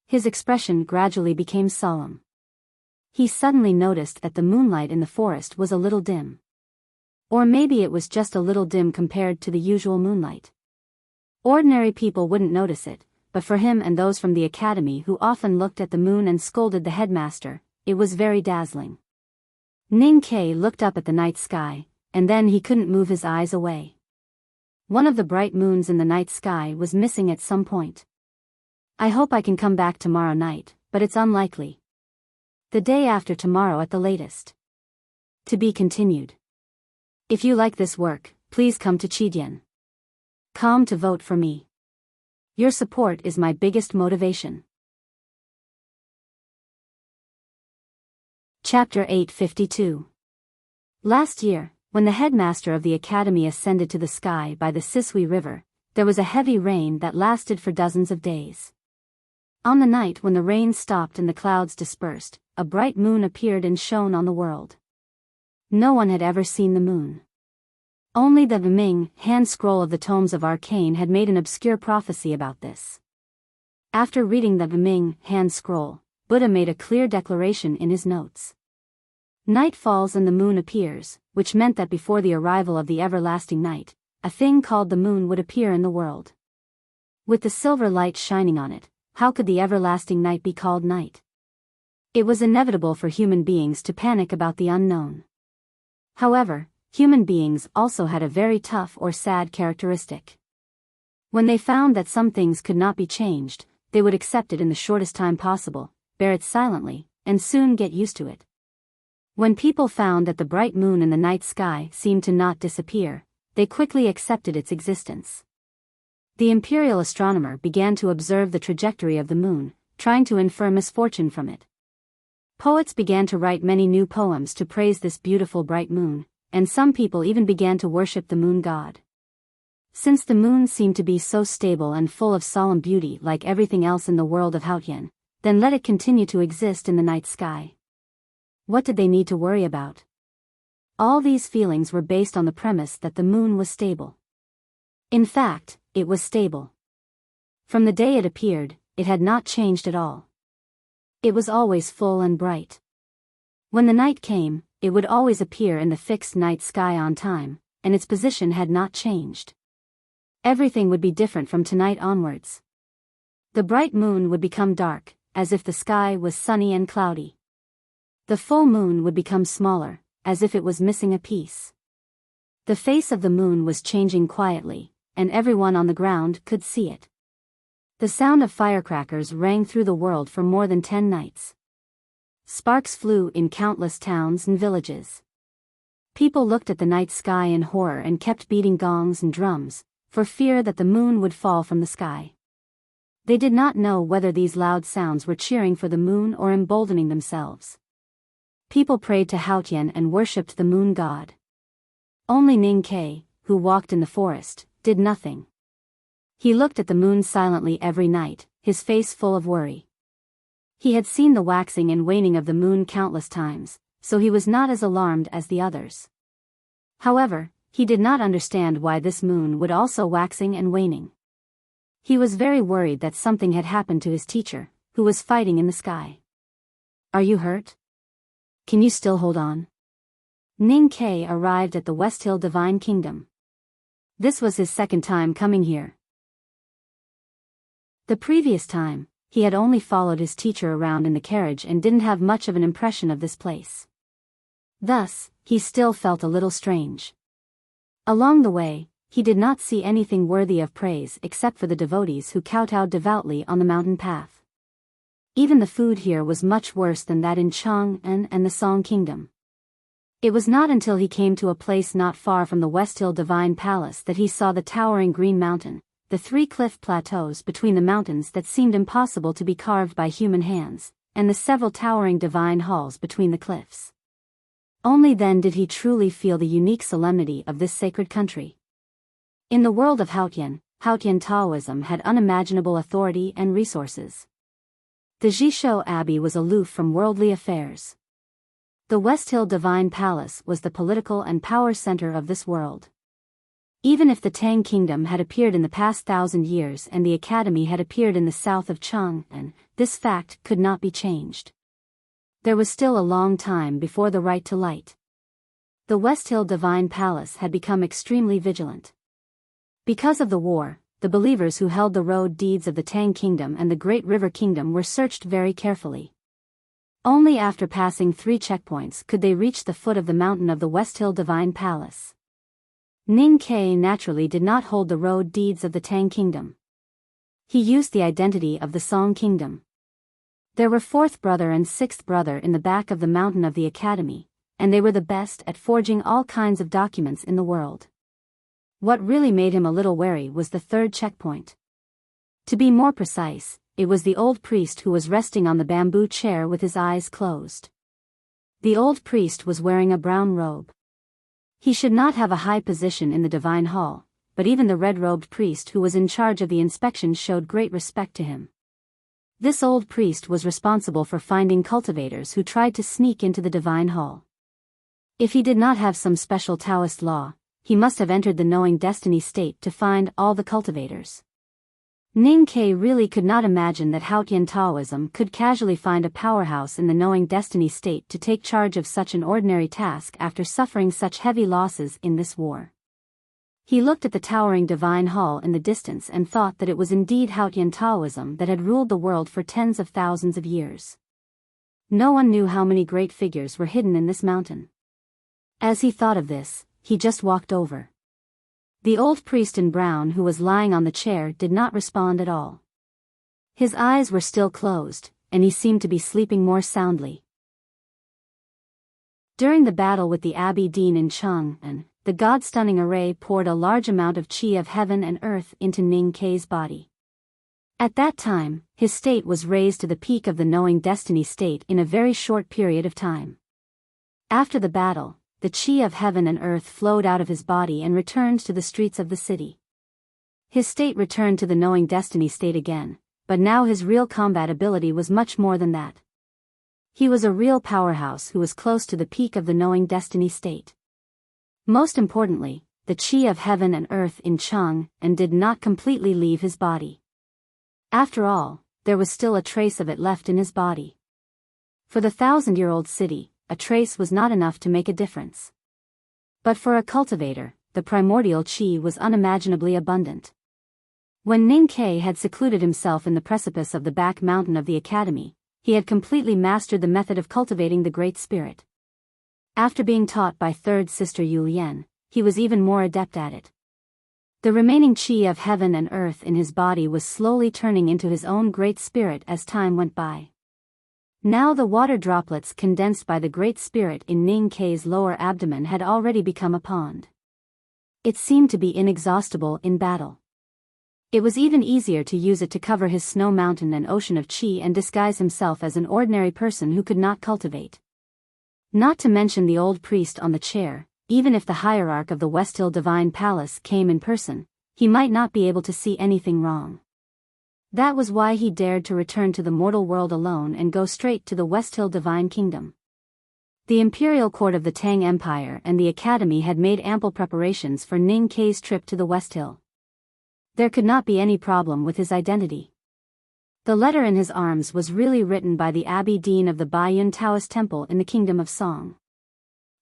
His expression gradually became solemn. He suddenly noticed that the moonlight in the forest was a little dim. Or maybe it was just a little dim compared to the usual moonlight. Ordinary people wouldn't notice it, but for him and those from the academy who often looked at the moon and scolded the headmaster, it was very dazzling. Ning Ke looked up at the night sky, and then he couldn't move his eyes away. One of the bright moons in the night sky was missing at some point. I hope I can come back tomorrow night, but it's unlikely. The day after tomorrow at the latest. To be continued. If you like this work, please come to Chidian.com to vote for me. Your support is my biggest motivation. Chapter 852. Last year, when the headmaster of the academy ascended to the sky by the Sisui River, there was a heavy rain that lasted for dozens of days. On the night when the rain stopped and the clouds dispersed, a bright moon appeared and shone on the world. No one had ever seen the moon. Only the Ming hand scroll of the tomes of arcane had made an obscure prophecy about this. After reading the Ming hand scroll, Buddha made a clear declaration in his notes. Night falls and the moon appears, which meant that before the arrival of the everlasting night, a thing called the moon would appear in the world. With the silver light shining on it, how could the everlasting night be called night? It was inevitable for human beings to panic about the unknown. However, human beings also had a very tough or sad characteristic. When they found that some things could not be changed, they would accept it in the shortest time possible, bear it silently, and soon get used to it. When people found that the bright moon in the night sky seemed to not disappear, they quickly accepted its existence. The imperial astronomer began to observe the trajectory of the moon, trying to infer misfortune from it. Poets began to write many new poems to praise this beautiful bright moon, and some people even began to worship the moon god. Since the moon seemed to be so stable and full of solemn beauty like everything else in the world of Haotian, then let it continue to exist in the night sky. What did they need to worry about? All these feelings were based on the premise that the moon was stable. In fact, it was stable. From the day it appeared, it had not changed at all. It was always full and bright. When the night came, it would always appear in the fixed night sky on time, and its position had not changed. Everything would be different from tonight onwards. The bright moon would become dark, as if the sky was sunny and cloudy. The full moon would become smaller, as if it was missing a piece. The face of the moon was changing quietly, and everyone on the ground could see it. The sound of firecrackers rang through the world for more than 10 nights. Sparks flew in countless towns and villages. People looked at the night sky in horror and kept beating gongs and drums, for fear that the moon would fall from the sky. They did not know whether these loud sounds were cheering for the moon or emboldening themselves. People prayed to Haotian and worshipped the moon god. Only Ning Ke, who walked in the forest, did nothing. He looked at the moon silently every night, his face full of worry. He had seen the waxing and waning of the moon countless times, so he was not as alarmed as the others. However, he did not understand why this moon would also waxing and waning. He was very worried that something had happened to his teacher, who was fighting in the sky. Are you hurt? Can you still hold on? Ning Ke arrived at the West Hill Divine Kingdom. This was his second time coming here. The previous time, he had only followed his teacher around in the carriage and didn't have much of an impression of this place. Thus, he still felt a little strange. Along the way, he did not see anything worthy of praise except for the devotees who kowtowed devoutly on the mountain path. Even the food here was much worse than that in Chang'an and the Song Kingdom. It was not until he came to a place not far from the West Hill Divine Palace that he saw the towering Green Mountain, the 3 cliff plateaus between the mountains that seemed impossible to be carved by human hands, and the several towering divine halls between the cliffs. Only then did he truly feel the unique solemnity of this sacred country. In the world of Haotian Taoism had unimaginable authority and resources. The Jishou Abbey was aloof from worldly affairs. The West Hill Divine Palace was the political and power center of this world. Even if the Tang Kingdom had appeared in the past 1,000 years and the Academy had appeared in the south of Chang'an, this fact could not be changed. There was still a long time before the right to light. The West Hill Divine Palace had become extremely vigilant. Because of the war, the believers who held the road deeds of the Tang Kingdom and the Great River Kingdom were searched very carefully. Only after passing 3 checkpoints could they reach the foot of the mountain of the West Hill Divine Palace. Ning Ke naturally did not hold the road deeds of the Tang Kingdom. He used the identity of the Song Kingdom. There were 4th brother and 6th brother in the back of the mountain of the Academy, and they were the best at forging all kinds of documents in the world. What really made him a little wary was the 3rd checkpoint. To be more precise, it was the old priest who was resting on the bamboo chair with his eyes closed. The old priest was wearing a brown robe. He should not have a high position in the divine hall, but even the red-robed priest who was in charge of the inspection showed great respect to him. This old priest was responsible for finding cultivators who tried to sneak into the divine hall. If he did not have some special Taoist law, he must have entered the knowing destiny state to find all the cultivators. Ning Ke really could not imagine that Haotian Taoism could casually find a powerhouse in the knowing destiny state to take charge of such an ordinary task after suffering such heavy losses in this war. He looked at the towering divine hall in the distance and thought that it was indeed Haotian Taoism that had ruled the world for tens of thousands of years. No one knew how many great figures were hidden in this mountain. As he thought of this, he just walked over. The old priest in brown who was lying on the chair did not respond at all. His eyes were still closed, and he seemed to be sleeping more soundly. During the battle with the Abbey Dean in Chang'an, the God-stunning array poured a large amount of qi of heaven and earth into Ning Ke's body. At that time, his state was raised to the peak of the knowing destiny state in a very short period of time. After the battle, the qi of heaven and earth flowed out of his body and returned to the streets of the city. His state returned to the knowing destiny state again, but now his real combat ability was much more than that. He was a real powerhouse who was close to the peak of the knowing destiny state. Most importantly, the qi of heaven and earth in Chang'an did not completely leave his body. After all, there was still a trace of it left in his body. For the 1,000-year-old city, a trace was not enough to make a difference. But for a cultivator, the primordial qi was unimaginably abundant. When Ning Ke had secluded himself in the precipice of the back mountain of the Academy, he had completely mastered the method of cultivating the Great Spirit. After being taught by 3rd Sister Yu Lian, he was even more adept at it. The remaining qi of heaven and earth in his body was slowly turning into his own Great Spirit as time went by. Now the water droplets condensed by the Great Spirit in Ning Ke's lower abdomen had already become a pond. It seemed to be inexhaustible in battle. It was even easier to use it to cover his snow mountain and ocean of qi and disguise himself as an ordinary person who could not cultivate. Not to mention the old priest on the chair, even if the hierarch of the West Hill Divine Palace came in person, he might not be able to see anything wrong. That was why he dared to return to the mortal world alone and go straight to the West Hill Divine Kingdom. The imperial court of the Tang Empire and the Academy had made ample preparations for Ning Ke's trip to the West Hill. There could not be any problem with his identity. The letter in his arms was really written by the Abbey Dean of the Biyao Taoist Temple in the Kingdom of Song.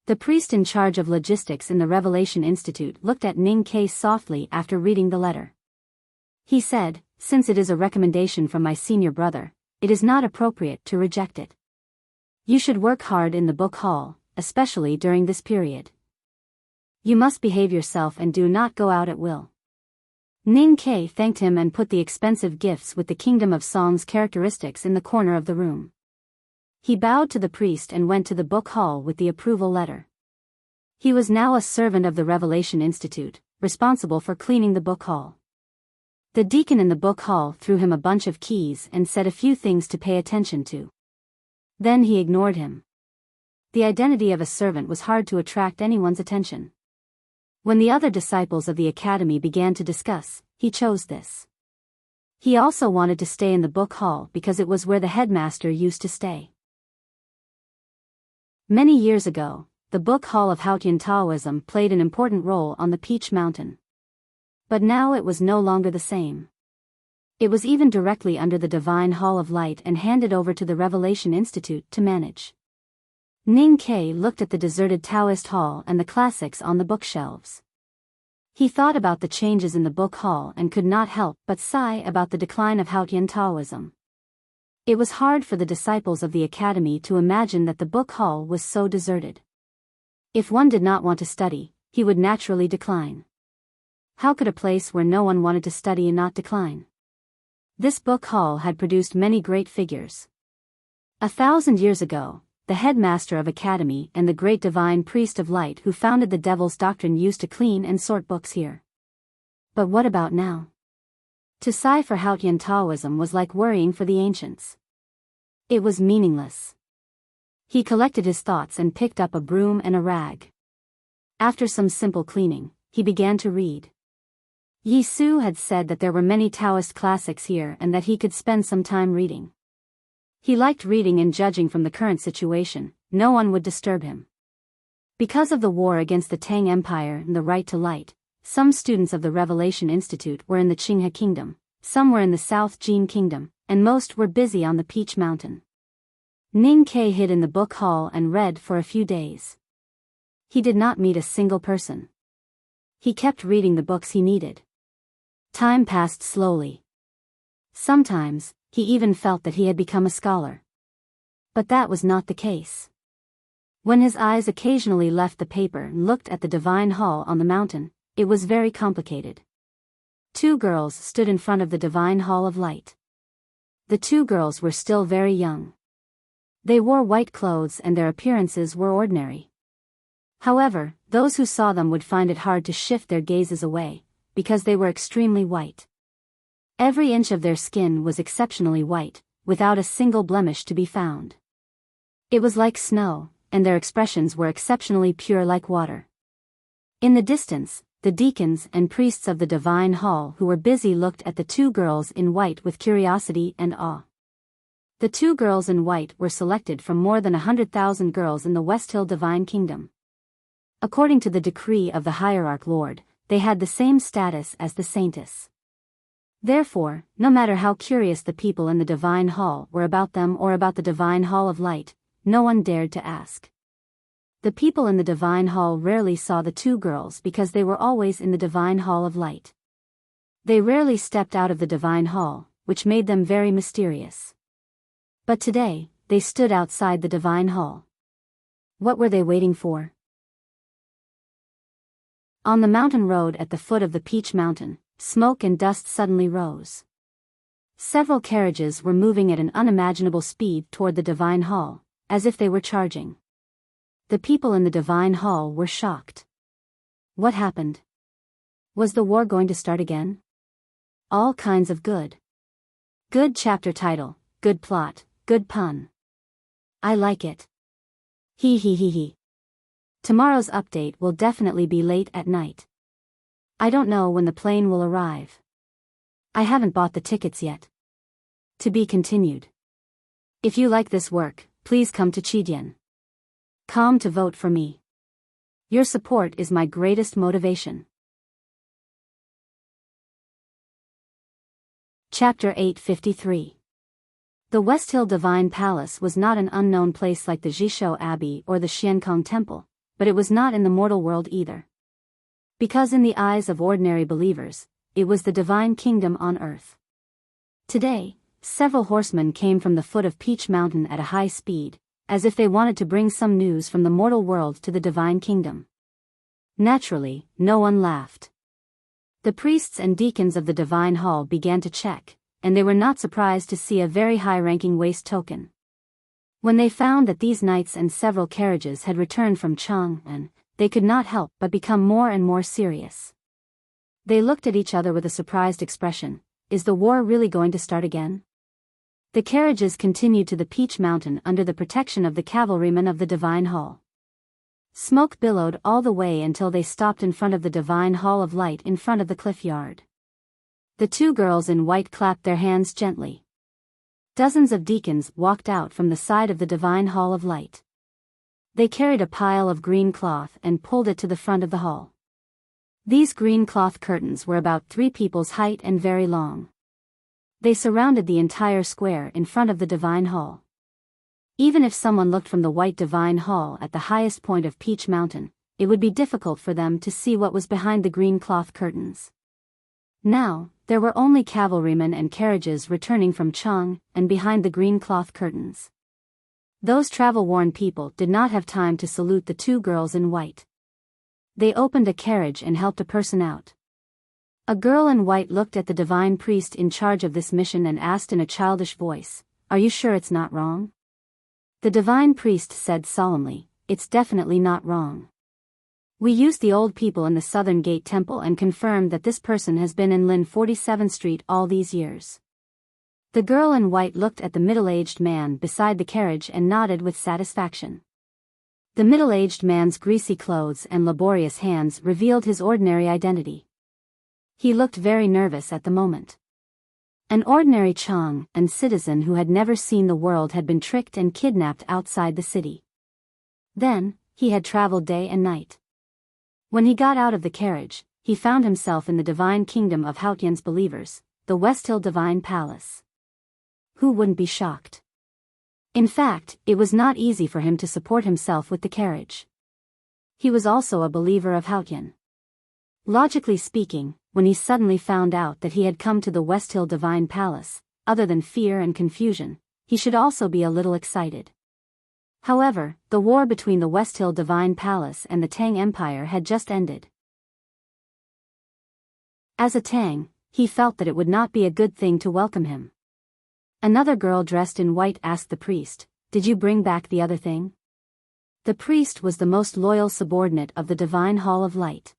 The priest in charge of logistics in the Revelation Institute looked at Ning Ke softly after reading the letter. He said, "Since it is a recommendation from my senior brother, it is not appropriate to reject it. You should work hard in the book hall, especially during this period. You must behave yourself and do not go out at will. Ning Ke thanked him and put the expensive gifts with the Kingdom of Song's characteristics in the corner of the room. He bowed to the priest and went to the book hall with the approval letter. He was now a servant of the Revelation Institute, responsible for cleaning the book hall. The deacon in the book hall threw him a bunch of keys and said a few things to pay attention to. Then he ignored him. The identity of a servant was hard to attract anyone's attention. When the other disciples of the academy began to discuss, he chose this. He also wanted to stay in the book hall because it was where the headmaster used to stay. Many years ago, the book hall of Haotian Taoism played an important role on the Peach Mountain. But now it was no longer the same. It was even directly under the Divine Hall of Light and handed over to the Revelation Institute to manage. Ning Ke looked at the deserted Taoist hall and the classics on the bookshelves. He thought about the changes in the book hall and could not help but sigh about the decline of Haotian Taoism. It was hard for the disciples of the academy to imagine that the book hall was so deserted. If one did not want to study, he would naturally decline. How could a place where no one wanted to study not decline? This book hall had produced many great figures. 1,000 years ago, the headmaster of academy and the great divine priest of light who founded the devil's doctrine used to clean and sort books here. But what about now? To sigh for Haotian Taoism was like worrying for the ancients. It was meaningless. He collected his thoughts and picked up a broom and a rag. After some simple cleaning, he began to read. Yi Su had said that there were many Taoist classics here and that he could spend some time reading. He liked reading and judging from the current situation, no one would disturb him. Because of the war against the Tang Empire and the right to light, some students of the Revelation Institute were in the Qinghe Kingdom, some were in the South Jin Kingdom, and most were busy on the Peach Mountain. Ning Ke hid in the book hall and read for a few days. He did not meet a single person. He kept reading the books he needed. Time passed slowly. Sometimes, he even felt that he had become a scholar. But that was not the case. When his eyes occasionally left the paper and looked at the divine hall on the mountain, it was very complicated. 2 girls stood in front of the divine hall of light. The 2 girls were still very young. They wore white clothes and their appearances were ordinary. However, those who saw them would find it hard to shift their gazes away, because they were extremely white. Every inch of their skin was exceptionally white, without a single blemish to be found. It was like snow, and their expressions were exceptionally pure like water. In the distance, the deacons and priests of the divine hall who were busy looked at the 2 girls in white with curiosity and awe. The 2 girls in white were selected from more than 100,000 girls in the West Hill Divine Kingdom. According to the decree of the Hierarch Lord, they had the same status as the saintess. Therefore, no matter how curious the people in the divine hall were about them or about the divine hall of light, no one dared to ask. The people in the divine hall rarely saw the 2 girls because they were always in the divine hall of light. They rarely stepped out of the divine hall, which made them very mysterious. But today, they stood outside the divine hall. What were they waiting for? On the mountain road at the foot of the Peach Mountain, smoke and dust suddenly rose. Several carriages were moving at an unimaginable speed toward the divine hall, as if they were charging. The people in the divine hall were shocked. What happened? Was the war going to start again? All kinds of good. Good chapter title, good plot, good pun. I like it. He he he he. Tomorrow's update will definitely be late at night. I don't know when the plane will arrive. I haven't bought the tickets yet. To be continued. If you like this work, please come to Chidian.com to vote for me. Your support is my greatest motivation. Chapter 853. The West Hill Divine Palace was not an unknown place like the Jishou Abbey or the Xiankong Temple, but it was not in the mortal world either. Because in the eyes of ordinary believers, it was the divine kingdom on earth. Today, several horsemen came from the foot of Peach Mountain at a high speed, as if they wanted to bring some news from the mortal world to the divine kingdom. Naturally, no one laughed. The priests and deacons of the divine hall began to check, and they were not surprised to see a very high-ranking waste token. When they found that these knights and several carriages had returned from Chang'an, they could not help but become more and more serious. They looked at each other with a surprised expression. Is the war really going to start again? The carriages continued to the Peach Mountain under the protection of the cavalrymen of the Divine Hall. Smoke billowed all the way until they stopped in front of the Divine Hall of Light in front of the cliff yard. The two girls in white clapped their hands gently. Dozens of deacons walked out from the side of the Divine Hall of Light. They carried a pile of green cloth and pulled it to the front of the hall. These green cloth curtains were about 3 people's height and very long. They surrounded the entire square in front of the Divine Hall. Even if someone looked from the white Divine Hall at the highest point of Peach Mountain, it would be difficult for them to see what was behind the green cloth curtains. Now, there were only cavalrymen and carriages returning from Chang, and behind the green cloth curtains. Those travel-worn people did not have time to salute the two girls in white. They opened a carriage and helped a person out. A girl in white looked at the divine priest in charge of this mission and asked in a childish voice, "Are you sure it's not wrong?" The divine priest said solemnly, "It's definitely not wrong. We used the old people in the Southern Gate Temple and confirmed that this person has been in Lin 47th Street all these years." The girl in white looked at the middle-aged man beside the carriage and nodded with satisfaction. The middle-aged man's greasy clothes and laborious hands revealed his ordinary identity. He looked very nervous at the moment. An ordinary Chang'an citizen who had never seen the world had been tricked and kidnapped outside the city. Then, he had traveled day and night. When he got out of the carriage, he found himself in the divine kingdom of Haotian's believers, the West Hill Divine Palace. Who wouldn't be shocked? In fact, it was not easy for him to support himself with the carriage. He was also a believer of Haotian. Logically speaking, when he suddenly found out that he had come to the West Hill Divine Palace, other than fear and confusion, he should also be a little excited. However, the war between the West Hill Divine Palace and the Tang Empire had just ended. As a Tang, he felt that it would not be a good thing to welcome him. Another girl dressed in white asked the priest, "Did you bring back the other thing?" The priest was the most loyal subordinate of the Divine Hall of Light.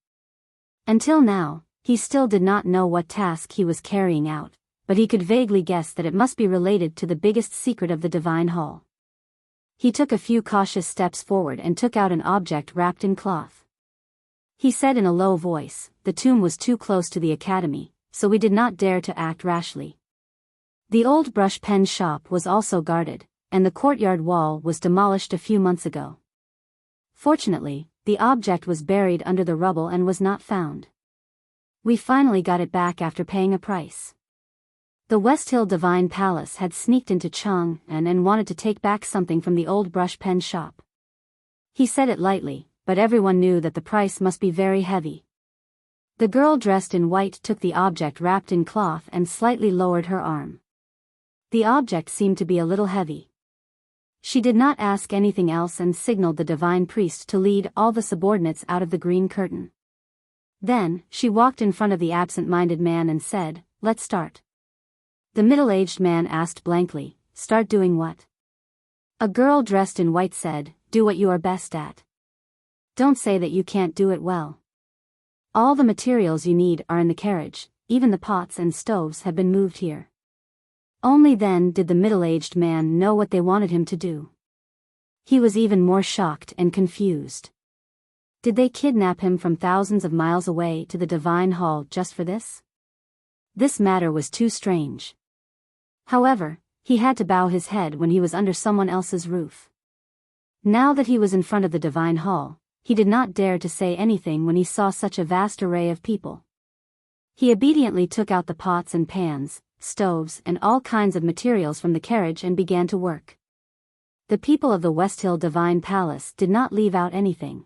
Until now, he still did not know what task he was carrying out, but he could vaguely guess that it must be related to the biggest secret of the Divine Hall. He took a few cautious steps forward and took out an object wrapped in cloth. He said in a low voice, "The tomb was too close to the academy, so we did not dare to act rashly. The old brush pen shop was also guarded, and the courtyard wall was demolished a few months ago. Fortunately, the object was buried under the rubble and was not found. We finally got it back after paying a price." The West Hill Divine Palace had sneaked into Chang'an and wanted to take back something from the old brush pen shop. He said it lightly, but everyone knew that the price must be very heavy. The girl dressed in white took the object wrapped in cloth and slightly lowered her arm. The object seemed to be a little heavy. She did not ask anything else and signaled the divine priest to lead all the subordinates out of the green curtain. Then, she walked in front of the absent-minded man and said, "Let's start." The middle-aged man asked blankly, "Start doing what?" A girl dressed in white said, "Do what you are best at. Don't say that you can't do it well. All the materials you need are in the carriage, even the pots and stoves have been moved here." Only then did the middle-aged man know what they wanted him to do. He was even more shocked and confused. Did they kidnap him from thousands of miles away to the Divine Hall just for this? This matter was too strange. However, he had to bow his head when he was under someone else's roof. Now that he was in front of the Divine Hall, he did not dare to say anything when he saw such a vast array of people. He obediently took out the pots and pans, stoves and all kinds of materials from the carriage and began to work. The people of the West Hill Divine Palace did not leave out anything.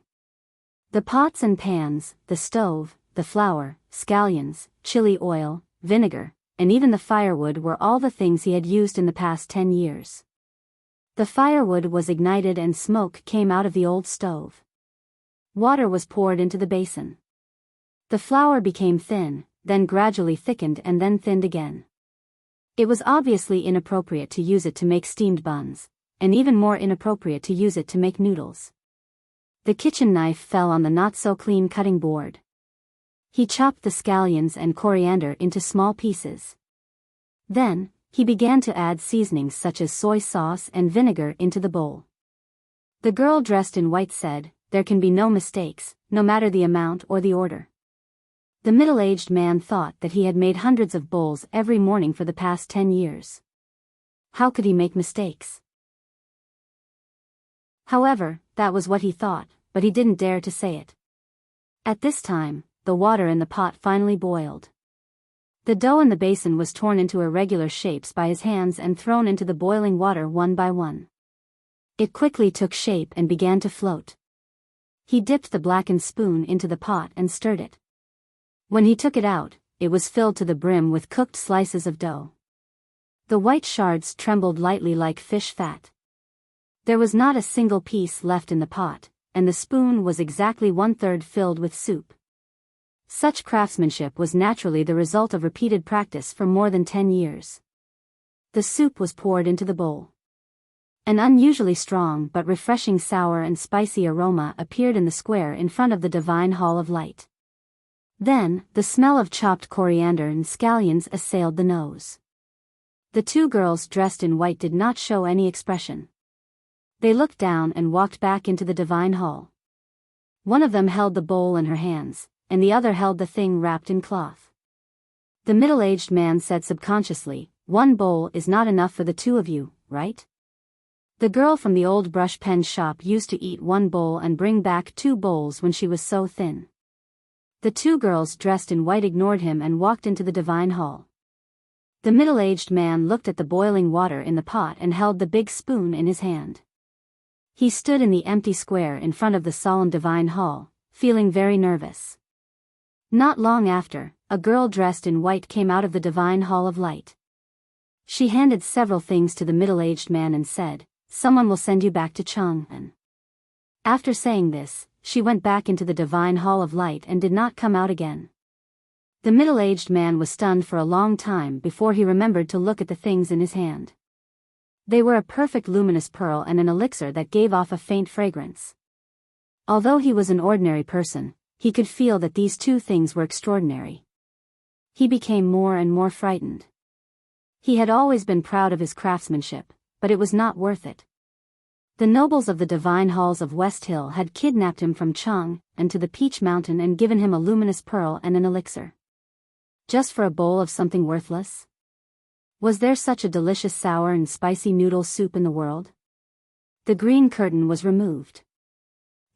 The pots and pans, the stove, the flour, scallions, chili oil, vinegar, and even the firewood were all the things he had used in the past 10 years. The firewood was ignited and smoke came out of the old stove. Water was poured into the basin. The flour became thin, then gradually thickened and then thinned again. It was obviously inappropriate to use it to make steamed buns, and even more inappropriate to use it to make noodles. The kitchen knife fell on the not-so-clean cutting board. He chopped the scallions and coriander into small pieces. Then, he began to add seasonings such as soy sauce and vinegar into the bowl. The girl dressed in white said, "There can be no mistakes, no matter the amount or the order." The middle-aged man thought that he had made hundreds of bowls every morning for the past 10 years. How could he make mistakes? However, that was what he thought, but he didn't dare to say it. At this time, the water in the pot finally boiled. The dough in the basin was torn into irregular shapes by his hands and thrown into the boiling water one by one. It quickly took shape and began to float. He dipped the blackened spoon into the pot and stirred it. When he took it out, it was filled to the brim with cooked slices of dough. The white shards trembled lightly like fish fat. There was not a single piece left in the pot, and the spoon was exactly 1/3 filled with soup. Such craftsmanship was naturally the result of repeated practice for more than 10 years. The soup was poured into the bowl. An unusually strong but refreshing sour and spicy aroma appeared in the square in front of the divine hall of light. Then, the smell of chopped coriander and scallions assailed the nose. The two girls dressed in white did not show any expression. They looked down and walked back into the divine hall. One of them held the bowl in her hands, and the other held the thing wrapped in cloth. The middle-aged man said subconsciously, "One bowl is not enough for the two of you, right?" The girl from the old brush pen shop used to eat one bowl and bring back 2 bowls when she was so thin. The two girls dressed in white ignored him and walked into the divine hall. The middle-aged man looked at the boiling water in the pot and held the big spoon in his hand. He stood in the empty square in front of the solemn divine hall, feeling very nervous. Not long after, a girl dressed in white came out of the divine hall of light. She handed several things to the middle-aged man and said, "Someone will send you back to Chang'an." After saying this, she went back into the divine hall of light and did not come out again. The middle-aged man was stunned for a long time before he remembered to look at the things in his hand. They were a perfect luminous pearl and an elixir that gave off a faint fragrance. Although he was an ordinary person, he could feel that these 2 things were extraordinary. He became more and more frightened. He had always been proud of his craftsmanship, but it was not worth it. The nobles of the divine halls of West Hill had kidnapped him from Chang and to the Peach Mountain and given him a luminous pearl and an elixir. Just for a bowl of something worthless? Was there such a delicious sour and spicy noodle soup in the world? The green curtain was removed.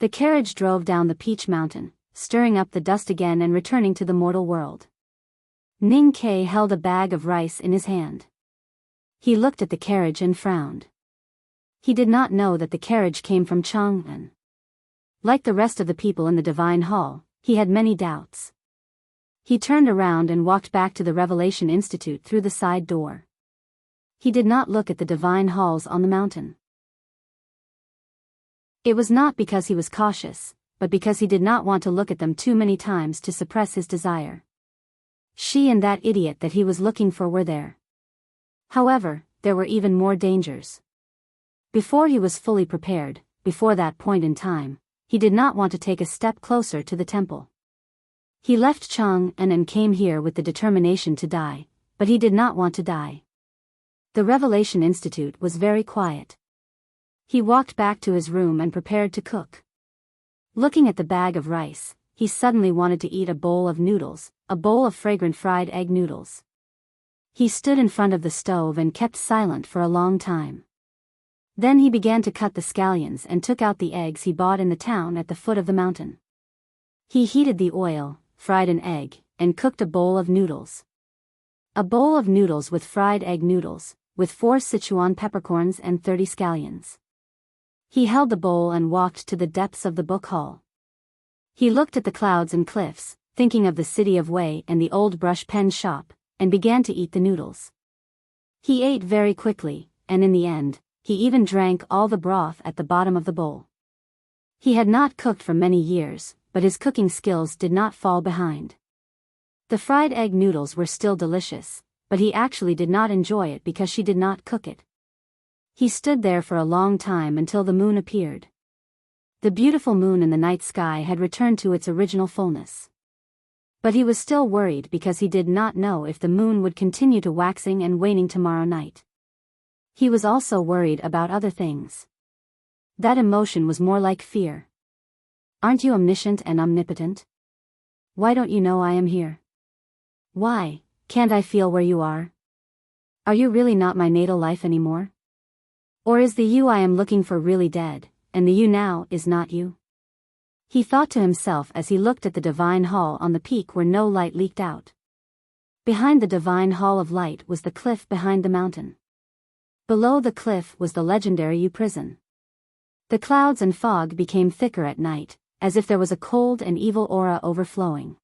The carriage drove down the Peach Mountain, stirring up the dust again and returning to the mortal world. Ning Kei held a bag of rice in his hand. He looked at the carriage and frowned. He did not know that the carriage came from Chang'an. Like the rest of the people in the divine hall, he had many doubts. He turned around and walked back to the Revelation Institute through the side door. He did not look at the divine halls on the mountain. It was not because he was cautious, but because he did not want to look at them too many times to suppress his desire. She and that idiot that he was looking for were there. However, there were even more dangers. Before he was fully prepared, before that point in time, he did not want to take a step closer to the temple. He left Chang'an and came here with the determination to die, but he did not want to die. The Revelation Institute was very quiet. He walked back to his room and prepared to cook. Looking at the bag of rice, he suddenly wanted to eat a bowl of noodles, a bowl of fragrant fried egg noodles. He stood in front of the stove and kept silent for a long time. Then he began to cut the scallions and took out the eggs he bought in the town at the foot of the mountain. He heated the oil, fried an egg, and cooked a bowl of noodles. A bowl of noodles with fried egg noodles, with 4 Sichuan peppercorns and 30 scallions. He held the bowl and walked to the depths of the book hall. He looked at the clouds and cliffs, thinking of the city of Wei and the old brush pen shop, and began to eat the noodles. He ate very quickly, and in the end, he even drank all the broth at the bottom of the bowl. He had not cooked for many years, but his cooking skills did not fall behind. The fried egg noodles were still delicious, but he actually did not enjoy it because she did not cook it. He stood there for a long time until the moon appeared. The beautiful moon in the night sky had returned to its original fullness. But he was still worried because he did not know if the moon would continue to waxing and waning tomorrow night. He was also worried about other things. That emotion was more like fear. Aren't you omniscient and omnipotent? Why don't you know I am here? Why, can't I feel where you are? Are you really not my natal life anymore? Or is the you I am looking for really dead, and the you now is not you? He thought to himself as he looked at the divine hall on the peak where no light leaked out. Behind the divine hall of light was the cliff behind the mountain. Below the cliff was the legendary U prison. The clouds and fog became thicker at night, as if there was a cold and evil aura overflowing.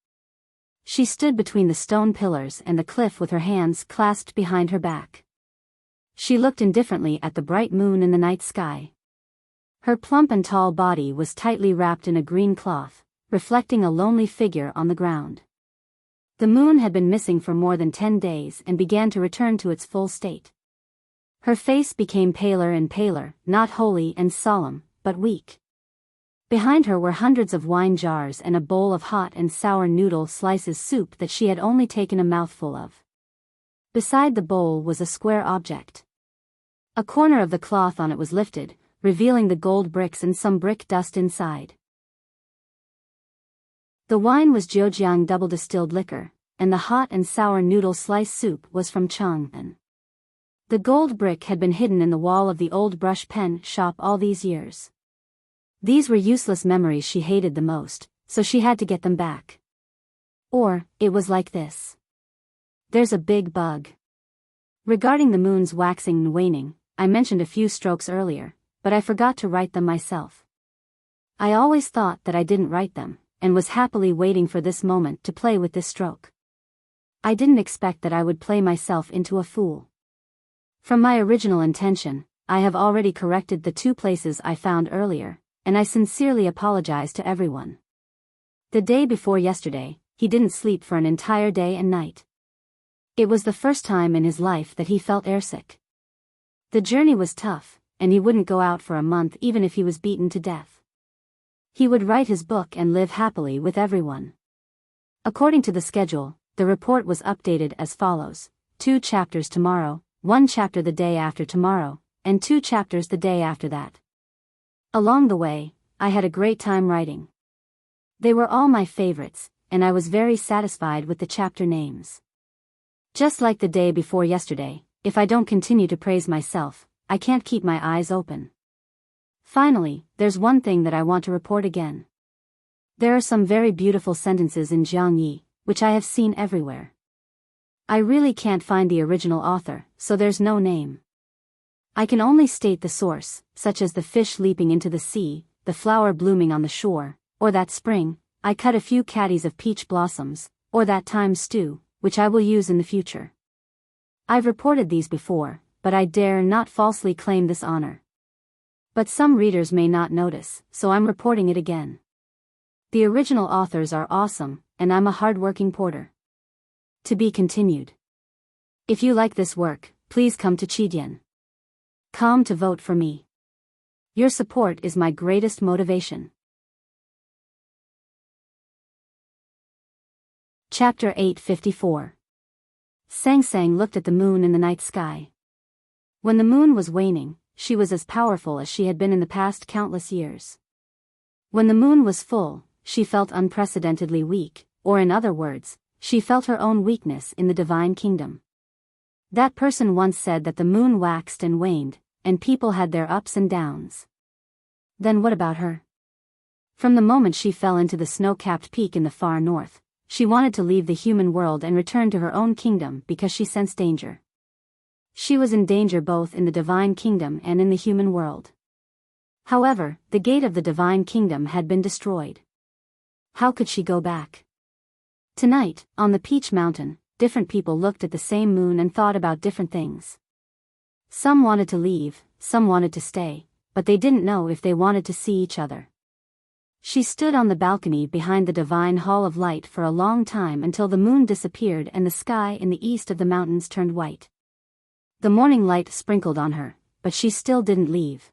She stood between the stone pillars and the cliff with her hands clasped behind her back. She looked indifferently at the bright moon in the night sky. Her plump and tall body was tightly wrapped in a green cloth, reflecting a lonely figure on the ground. The moon had been missing for more than 10 days and began to return to its full state. Her face became paler and paler, not holy and solemn, but weak. Behind her were hundreds of wine jars and a bowl of hot and sour noodle slices soup that she had only taken a mouthful of. Beside the bowl was a square object. A corner of the cloth on it was lifted, revealing the gold bricks and some brick dust inside. The wine was Zhejiang double-distilled liquor, and the hot and sour noodle slice soup was from Chang'an. The gold brick had been hidden in the wall of the old brush pen shop all these years. These were useless memories she hated the most, so she had to get them back. Or, it was like this. There's a big bug. Regarding the moon's waxing and waning, I mentioned a few strokes earlier, but I forgot to write them myself. I always thought that I didn't write them, and was happily waiting for this moment to play with this stroke. I didn't expect that I would play myself into a fool. From my original intention, I have already corrected the 2 places I found earlier, and I sincerely apologize to everyone. The day before yesterday, he didn't sleep for an entire day and night. It was the first time in his life that he felt airsick. The journey was tough, and he wouldn't go out for a month even if he was beaten to death. He would write his book and live happily with everyone. According to the schedule, the report was updated as follows: 2 chapters tomorrow, 1 chapter the day after tomorrow, and 2 chapters the day after that. Along the way, I had a great time writing. They were all my favorites, and I was very satisfied with the chapter names. Just like the day before yesterday, if I don't continue to praise myself, I can't keep my eyes open. Finally, there's one thing that I want to report again. There are some very beautiful sentences in Jiangyi, which I have seen everywhere. I really can't find the original author, so there's no name. I can only state the source, such as the fish leaping into the sea, the flower blooming on the shore, or that spring, I cut a few caddies of peach blossoms, or that thyme stew, which I will use in the future. I've reported these before, but I dare not falsely claim this honor. But some readers may not notice, so I'm reporting it again. The original authors are awesome, and I'm a hard-working porter. To be continued. If you like this work, please come to Chidian.com to vote for me. Your support is my greatest motivation. Chapter 854. Sang Sang looked at the moon in the night sky. When the moon was waning, she was as powerful as she had been in the past countless years. When the moon was full, she felt unprecedentedly weak, or in other words, she felt her own weakness in the divine kingdom. That person once said that the moon waxed and waned, and people had their ups and downs. Then what about her? From the moment she fell into the snow-capped peak in the far north, she wanted to leave the human world and return to her own kingdom because she sensed danger. She was in danger both in the divine kingdom and in the human world. However, the gate of the divine kingdom had been destroyed. How could she go back? Tonight, on the Peach Mountain, different people looked at the same moon and thought about different things. Some wanted to leave, some wanted to stay, but they didn't know if they wanted to see each other. She stood on the balcony behind the divine hall of light for a long time until the moon disappeared and the sky in the east of the mountains turned white. The morning light sprinkled on her, but she still didn't leave.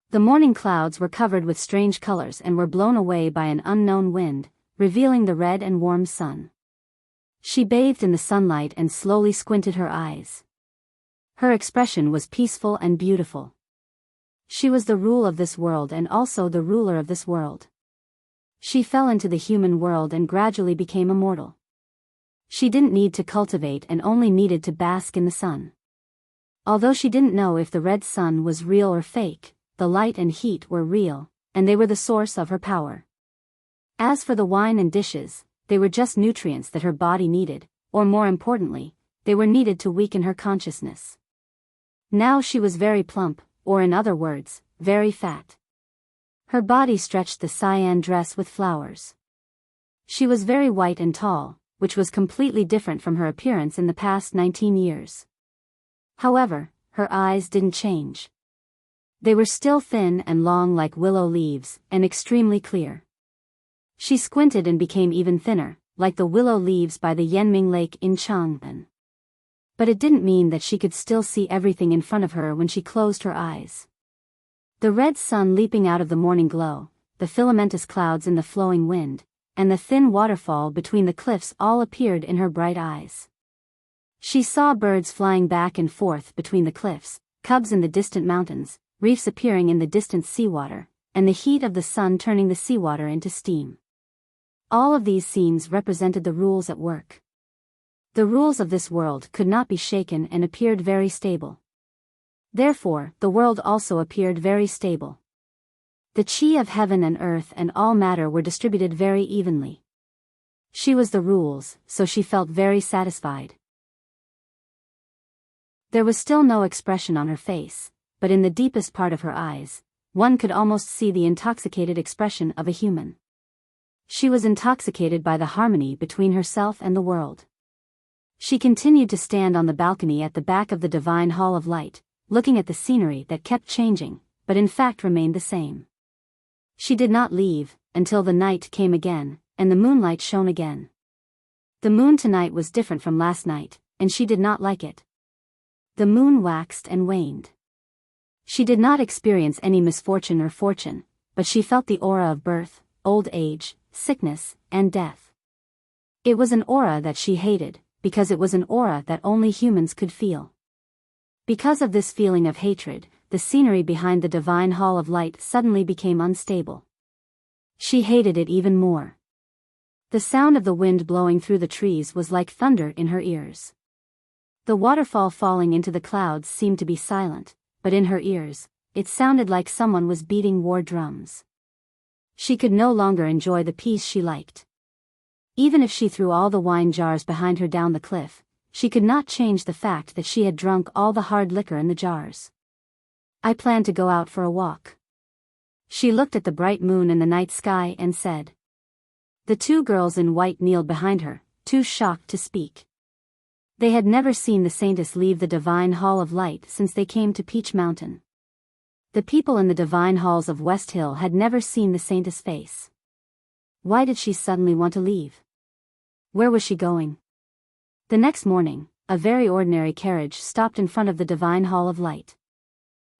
The morning clouds were covered with strange colors and were blown away by an unknown wind, revealing the red and warm sun. She bathed in the sunlight and slowly squinted her eyes. Her expression was peaceful and beautiful. She was the rule of this world and also the ruler of this world. She fell into the human world and gradually became immortal. She didn't need to cultivate and only needed to bask in the sun. Although she didn't know if the red sun was real or fake, the light and heat were real, and they were the source of her power. As for the wine and dishes, they were just nutrients that her body needed, or more importantly, they were needed to weaken her consciousness. Now she was very plump, or in other words, very fat. Her body stretched the cyan dress with flowers. She was very white and tall, which was completely different from her appearance in the past 19 years. However, her eyes didn't change. They were still thin and long like willow leaves, and extremely clear. She squinted and became even thinner, like the willow leaves by the Yanming Lake in Chang'an. But it didn't mean that she could still see everything in front of her when she closed her eyes. The red sun leaping out of the morning glow, the filamentous clouds in the flowing wind, and the thin waterfall between the cliffs all appeared in her bright eyes. She saw birds flying back and forth between the cliffs, cubs in the distant mountains, reefs appearing in the distant seawater, and the heat of the sun turning the seawater into steam. All of these scenes represented the rules at work. The rules of this world could not be shaken and appeared very stable. Therefore, the world also appeared very stable. The chi of heaven and earth and all matter were distributed very evenly. She was the rules, so she felt very satisfied. There was still no expression on her face, but in the deepest part of her eyes, one could almost see the intoxicated expression of a human. She was intoxicated by the harmony between herself and the world. She continued to stand on the balcony at the back of the divine hall of light, looking at the scenery that kept changing, but in fact remained the same. She did not leave, until the night came again, and the moonlight shone again. The moon tonight was different from last night, and she did not like it. The moon waxed and waned. She did not experience any misfortune or fortune, but she felt the aura of birth, old age, sickness, and death. It was an aura that she hated, because it was an aura that only humans could feel. Because of this feeling of hatred, the scenery behind the divine hall of light suddenly became unstable. She hated it even more. The sound of the wind blowing through the trees was like thunder in her ears. The waterfall falling into the clouds seemed to be silent, but in her ears, it sounded like someone was beating war drums. She could no longer enjoy the peace she liked. Even if she threw all the wine jars behind her down the cliff, she could not change the fact that she had drunk all the hard liquor in the jars. I planned to go out for a walk. She looked at the bright moon in the night sky and said. The two girls in white kneeled behind her, too shocked to speak. They had never seen the saintess leave the divine hall of light since they came to Peach Mountain. The people in the divine halls of West Hill had never seen the saintess face. Why did she suddenly want to leave? Where was she going? The next morning, a very ordinary carriage stopped in front of the divine hall of light.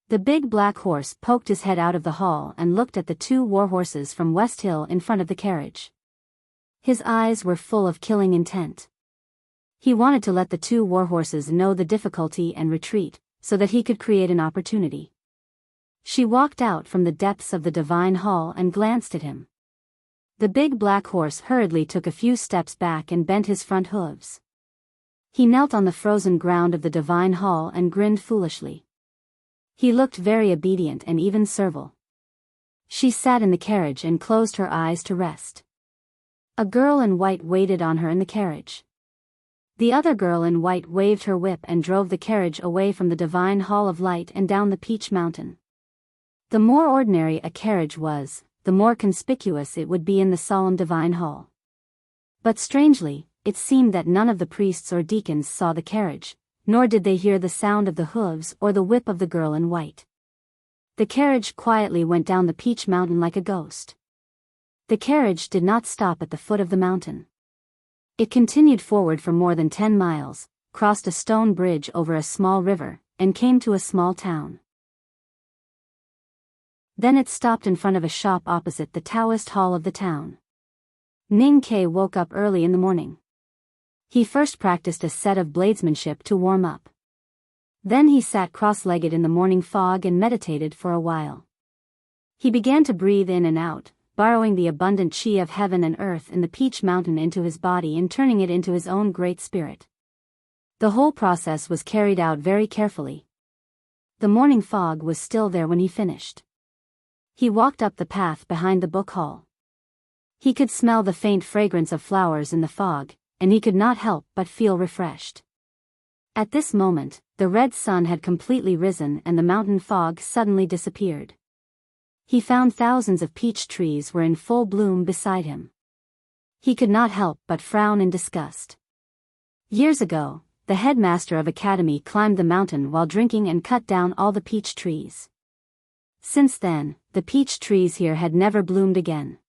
The big black horse poked his head out of the hall and looked at the two war horses from West Hill in front of the carriage. His eyes were full of killing intent. He wanted to let the two war horses know the difficulty and retreat, so that he could create an opportunity. She walked out from the depths of the divine hall and glanced at him. The big black horse hurriedly took a few steps back and bent his front hooves. He knelt on the frozen ground of the divine hall and grinned foolishly. He looked very obedient and even servile. She sat in the carriage and closed her eyes to rest. A girl in white waited on her in the carriage. The other girl in white waved her whip and drove the carriage away from the divine hall of light and down the Peach Mountain. The more ordinary a carriage was, the more conspicuous it would be in the solemn divine hall. But strangely, it seemed that none of the priests or deacons saw the carriage, nor did they hear the sound of the hooves or the whip of the girl in white. The carriage quietly went down the peach mountain like a ghost. The carriage did not stop at the foot of the mountain. It continued forward for more than 10 miles, crossed a stone bridge over a small river, and came to a small town. Then it stopped in front of a shop opposite the Taoist hall of the town. Ning Ke woke up early in the morning. He first practiced a set of bladesmanship to warm up. Then he sat cross-legged in the morning fog and meditated for a while. He began to breathe in and out, borrowing the abundant chi of heaven and earth in the peach mountain into his body and turning it into his own great spirit. The whole process was carried out very carefully. The morning fog was still there when he finished. He walked up the path behind the book hall. He could smell the faint fragrance of flowers in the fog, and he could not help but feel refreshed. At this moment, the red sun had completely risen and the mountain fog suddenly disappeared. He found thousands of peach trees were in full bloom beside him. He could not help but frown in disgust. Years ago, the headmaster of academy climbed the mountain while drinking and cut down all the peach trees. Since then, the peach trees here had never bloomed again.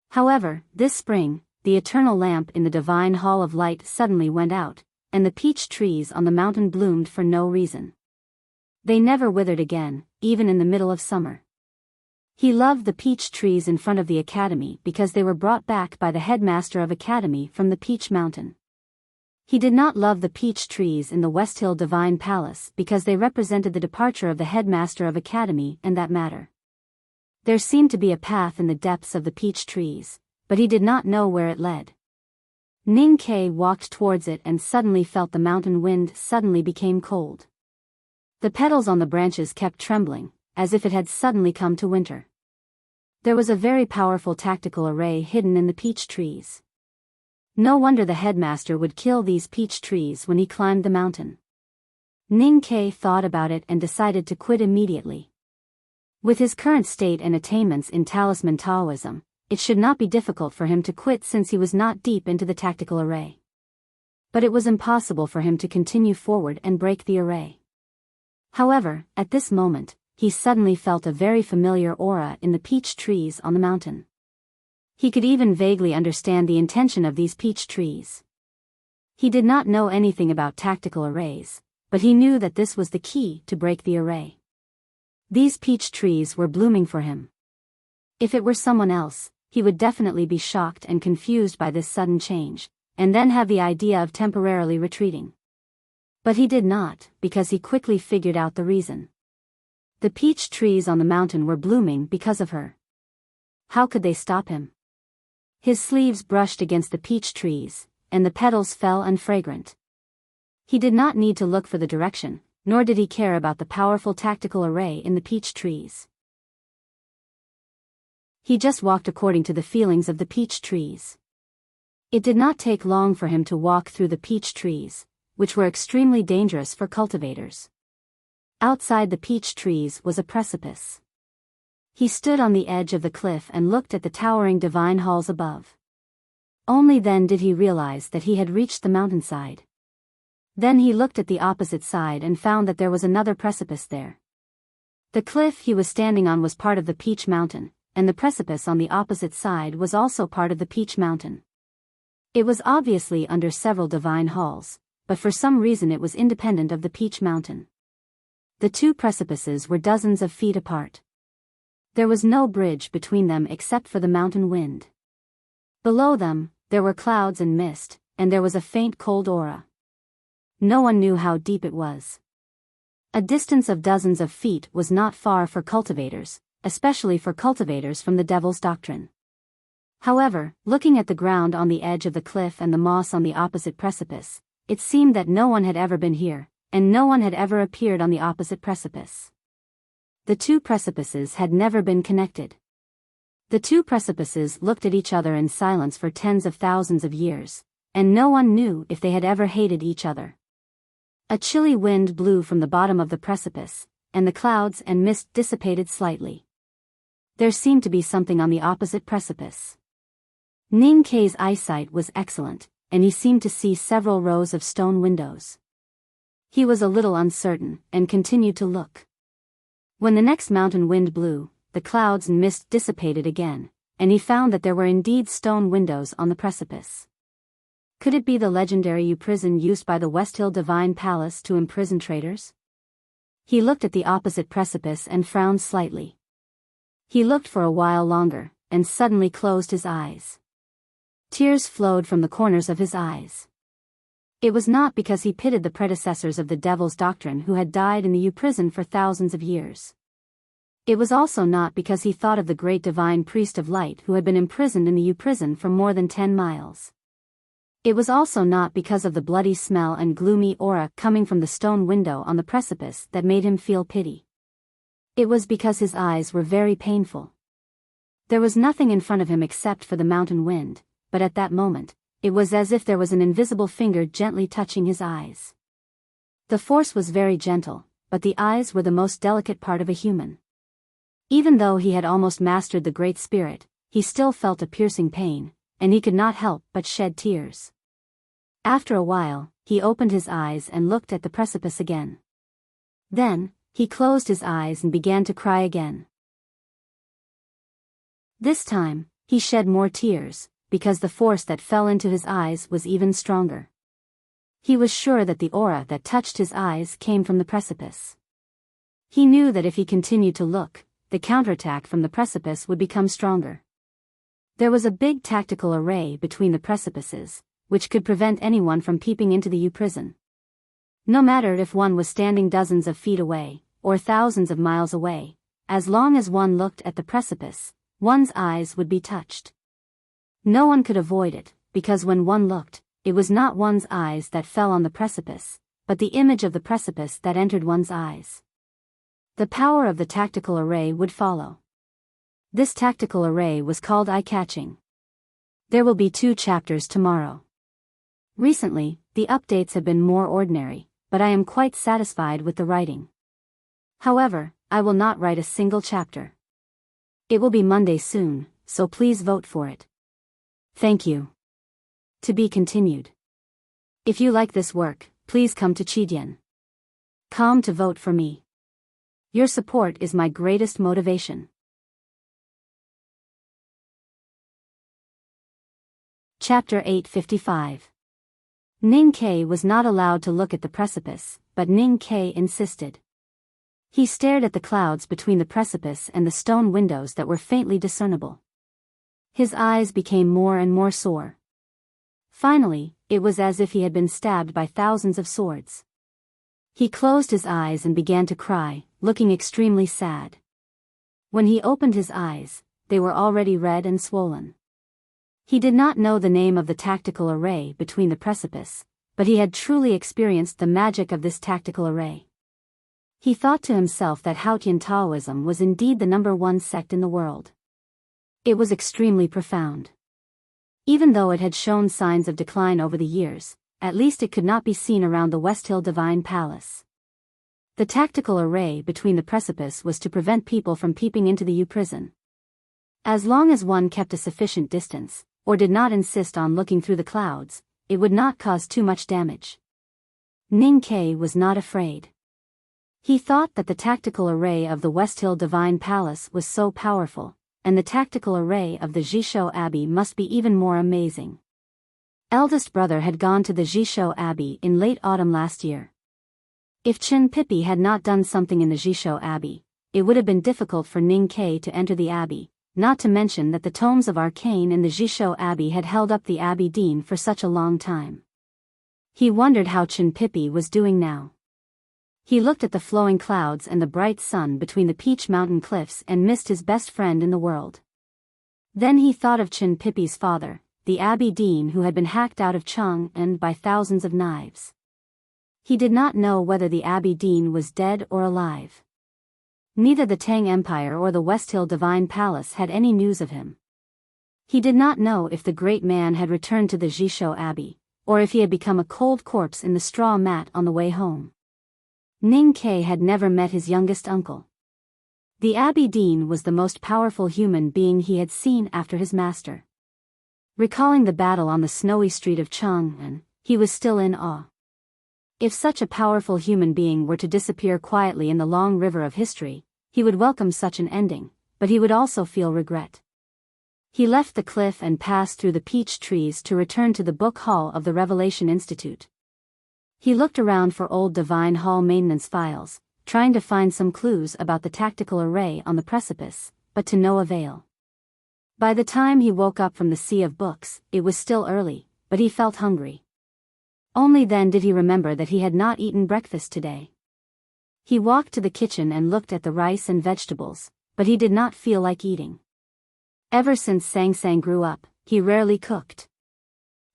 However, this spring, the eternal lamp in the divine hall of light suddenly went out, and the peach trees on the mountain bloomed for no reason. They never withered again, even in the middle of summer. He loved the peach trees in front of the academy because they were brought back by the headmaster of academy from the peach mountain. He did not love the peach trees in the West Hill Divine Palace because they represented the departure of the headmaster of academy and that matter. There seemed to be a path in the depths of the peach trees, but he did not know where it led. Ning Ke walked towards it and suddenly felt the mountain wind suddenly became cold. The petals on the branches kept trembling, as if it had suddenly come to winter. There was a very powerful tactical array hidden in the peach trees. No wonder the headmaster would kill these peach trees when he climbed the mountain. Ning Ke thought about it and decided to quit immediately. With his current state and attainments in talisman Taoism, it should not be difficult for him to quit since he was not deep into the tactical array. But it was impossible for him to continue forward and break the array. However, at this moment, he suddenly felt a very familiar aura in the peach trees on the mountain. He could even vaguely understand the intention of these peach trees. He did not know anything about tactical arrays, but he knew that this was the key to break the array. These peach trees were blooming for him. If it were someone else, he would definitely be shocked and confused by this sudden change, and then have the idea of temporarily retreating. But he did not, because he quickly figured out the reason. The peach trees on the mountain were blooming because of her. How could they stop him? His sleeves brushed against the peach trees, and the petals fell unfragrant. He did not need to look for the direction, nor did he care about the powerful tactical array in the peach trees. He just walked according to the feelings of the peach trees. It did not take long for him to walk through the peach trees, which were extremely dangerous for cultivators. Outside the peach trees was a precipice. He stood on the edge of the cliff and looked at the towering divine halls above. Only then did he realize that he had reached the mountainside. Then he looked at the opposite side and found that there was another precipice there. The cliff he was standing on was part of the peach mountain, and the precipice on the opposite side was also part of the peach mountain. It was obviously under several divine halls, but for some reason it was independent of the peach mountain. The two precipices were dozens of feet apart. There was no bridge between them except for the mountain wind. Below them, there were clouds and mist, and there was a faint cold aura. No one knew how deep it was. A distance of dozens of feet was not far for cultivators, especially for cultivators from the Devil's Doctrine. However, looking at the ground on the edge of the cliff and the moss on the opposite precipice, it seemed that no one had ever been here, and no one had ever appeared on the opposite precipice. The two precipices had never been connected. The two precipices looked at each other in silence for tens of thousands of years, and no one knew if they had ever hated each other. A chilly wind blew from the bottom of the precipice, and the clouds and mist dissipated slightly. There seemed to be something on the opposite precipice. Ning Ke's eyesight was excellent, and he seemed to see several rows of stone windows. He was a little uncertain, and continued to look. When the next mountain wind blew, the clouds and mist dissipated again, and he found that there were indeed stone windows on the precipice. Could it be the legendary U-prison used by the West Hill Divine Palace to imprison traitors? He looked at the opposite precipice and frowned slightly. He looked for a while longer, and suddenly closed his eyes. Tears flowed from the corners of his eyes. It was not because he pitied the predecessors of the devil's doctrine who had died in the U-prison for thousands of years. It was also not because he thought of the great divine priest of light who had been imprisoned in the U-prison for more than 10 miles. It was also not because of the bloody smell and gloomy aura coming from the stone window on the precipice that made him feel pity. It was because his eyes were very painful. There was nothing in front of him except for the mountain wind, but at that moment, it was as if there was an invisible finger gently touching his eyes. The force was very gentle, but the eyes were the most delicate part of a human. Even though he had almost mastered the Great Spirit, he still felt a piercing pain, and he could not help but shed tears. After a while, he opened his eyes and looked at the precipice again. Then, he closed his eyes and began to cry again. This time, he shed more tears, because the force that fell into his eyes was even stronger. He was sure that the aura that touched his eyes came from the precipice. He knew that if he continued to look, the counterattack from the precipice would become stronger. There was a big tactical array between the precipices, which could prevent anyone from peeping into the U-prison. No matter if one was standing dozens of feet away, or thousands of miles away, as long as one looked at the precipice, one's eyes would be touched. No one could avoid it, because when one looked, it was not one's eyes that fell on the precipice, but the image of the precipice that entered one's eyes. The power of the tactical array would follow. This tactical array was called eye-catching. There will be 2 chapters tomorrow. Recently, the updates have been more ordinary, but I am quite satisfied with the writing. However, I will not write a single chapter. It will be Monday soon, so please vote for it. Thank you. To be continued. If you like this work, please come to Chidien.com to vote for me. Your support is my greatest motivation. Chapter 855. Ning Ke was not allowed to look at the precipice, but Ning Ke insisted. He stared at the clouds between the precipice and the stone windows that were faintly discernible. His eyes became more and more sore. Finally, it was as if he had been stabbed by thousands of swords. He closed his eyes and began to cry, looking extremely sad. When he opened his eyes, they were already red and swollen. He did not know the name of the tactical array between the precipice, but he had truly experienced the magic of this tactical array. He thought to himself that Haotian Taoism was indeed the #1 sect in the world. It was extremely profound. Even though it had shown signs of decline over the years, at least it could not be seen around the West Hill Divine Palace. The tactical array between the precipice was to prevent people from peeping into the U-prison. As long as one kept a sufficient distance, or did not insist on looking through the clouds, it would not cause too much damage. Ning Ke was not afraid. He thought that the tactical array of the West Hill Divine Palace was so powerful, and the tactical array of the Jishou Abbey must be even more amazing. Eldest brother had gone to the Jishou Abbey in late autumn last year. If Chin Pippi had not done something in the Jishou Abbey, it would have been difficult for Ning Ke to enter the abbey, not to mention that the tomes of arcane in the Jishou Abbey had held up the abbey dean for such a long time. He wondered how Chin Pippi was doing now. He looked at the flowing clouds and the bright sun between the Peach Mountain cliffs and missed his best friend in the world. Then he thought of Chin Pippi's father, the abbey dean who had been hacked out of Cheng and by thousands of knives. He did not know whether the abbey dean was dead or alive. Neither the Tang Empire or the West Hill Divine Palace had any news of him. He did not know if the great man had returned to the Jishou Abbey, or if he had become a cold corpse in the straw mat on the way home. Ning Ke had never met his youngest uncle. The abbey dean was the most powerful human being he had seen after his master. Recalling the battle on the snowy street of Chang'an, he was still in awe. If such a powerful human being were to disappear quietly in the long river of history, he would welcome such an ending, but he would also feel regret. He left the cliff and passed through the peach trees to return to the book hall of the Revelation Institute. He looked around for old Divine Hall maintenance files, trying to find some clues about the tactical array on the precipice, but to no avail. By the time he woke up from the sea of books, it was still early, but he felt hungry. Only then did he remember that he had not eaten breakfast today. He walked to the kitchen and looked at the rice and vegetables, but he did not feel like eating. Ever since Sang Sang grew up, he rarely cooked.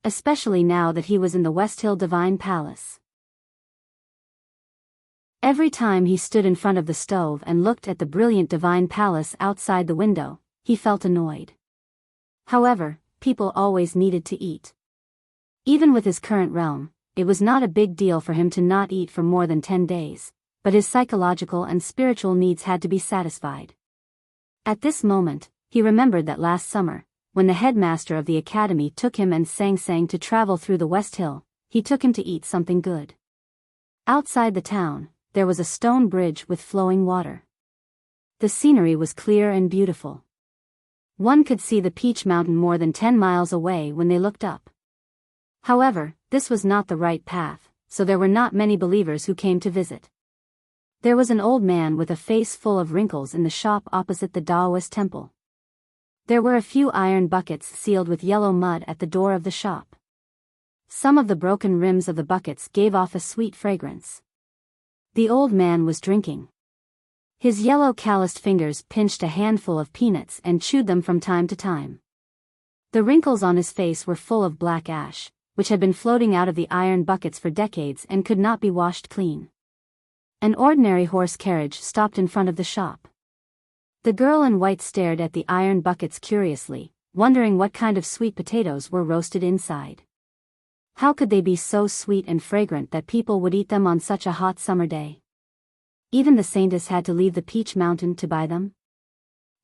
Especially now that he was in the West Hill Divine Palace. Every time he stood in front of the stove and looked at the brilliant Divine Palace outside the window, he felt annoyed. However, people always needed to eat. Even with his current realm, it was not a big deal for him to not eat for more than 10 days, but his psychological and spiritual needs had to be satisfied. At this moment, he remembered that last summer, when the headmaster of the academy took him and Sang Sang to travel through the West Hill, he took him to eat something good. Outside the town, there was a stone bridge with flowing water. The scenery was clear and beautiful. One could see the Peach Mountain more than 10 miles away when they looked up. However, this was not the right path, so there were not many believers who came to visit. There was an old man with a face full of wrinkles in the shop opposite the Taoist temple. There were a few iron buckets sealed with yellow mud at the door of the shop. Some of the broken rims of the buckets gave off a sweet fragrance. The old man was drinking. His yellow calloused fingers pinched a handful of peanuts and chewed them from time to time. The wrinkles on his face were full of black ash, which had been floating out of the iron buckets for decades and could not be washed clean. An ordinary horse carriage stopped in front of the shop. The girl in white stared at the iron buckets curiously, wondering what kind of sweet potatoes were roasted inside. How could they be so sweet and fragrant that people would eat them on such a hot summer day? Even the saintess had to leave the Peach Mountain to buy them.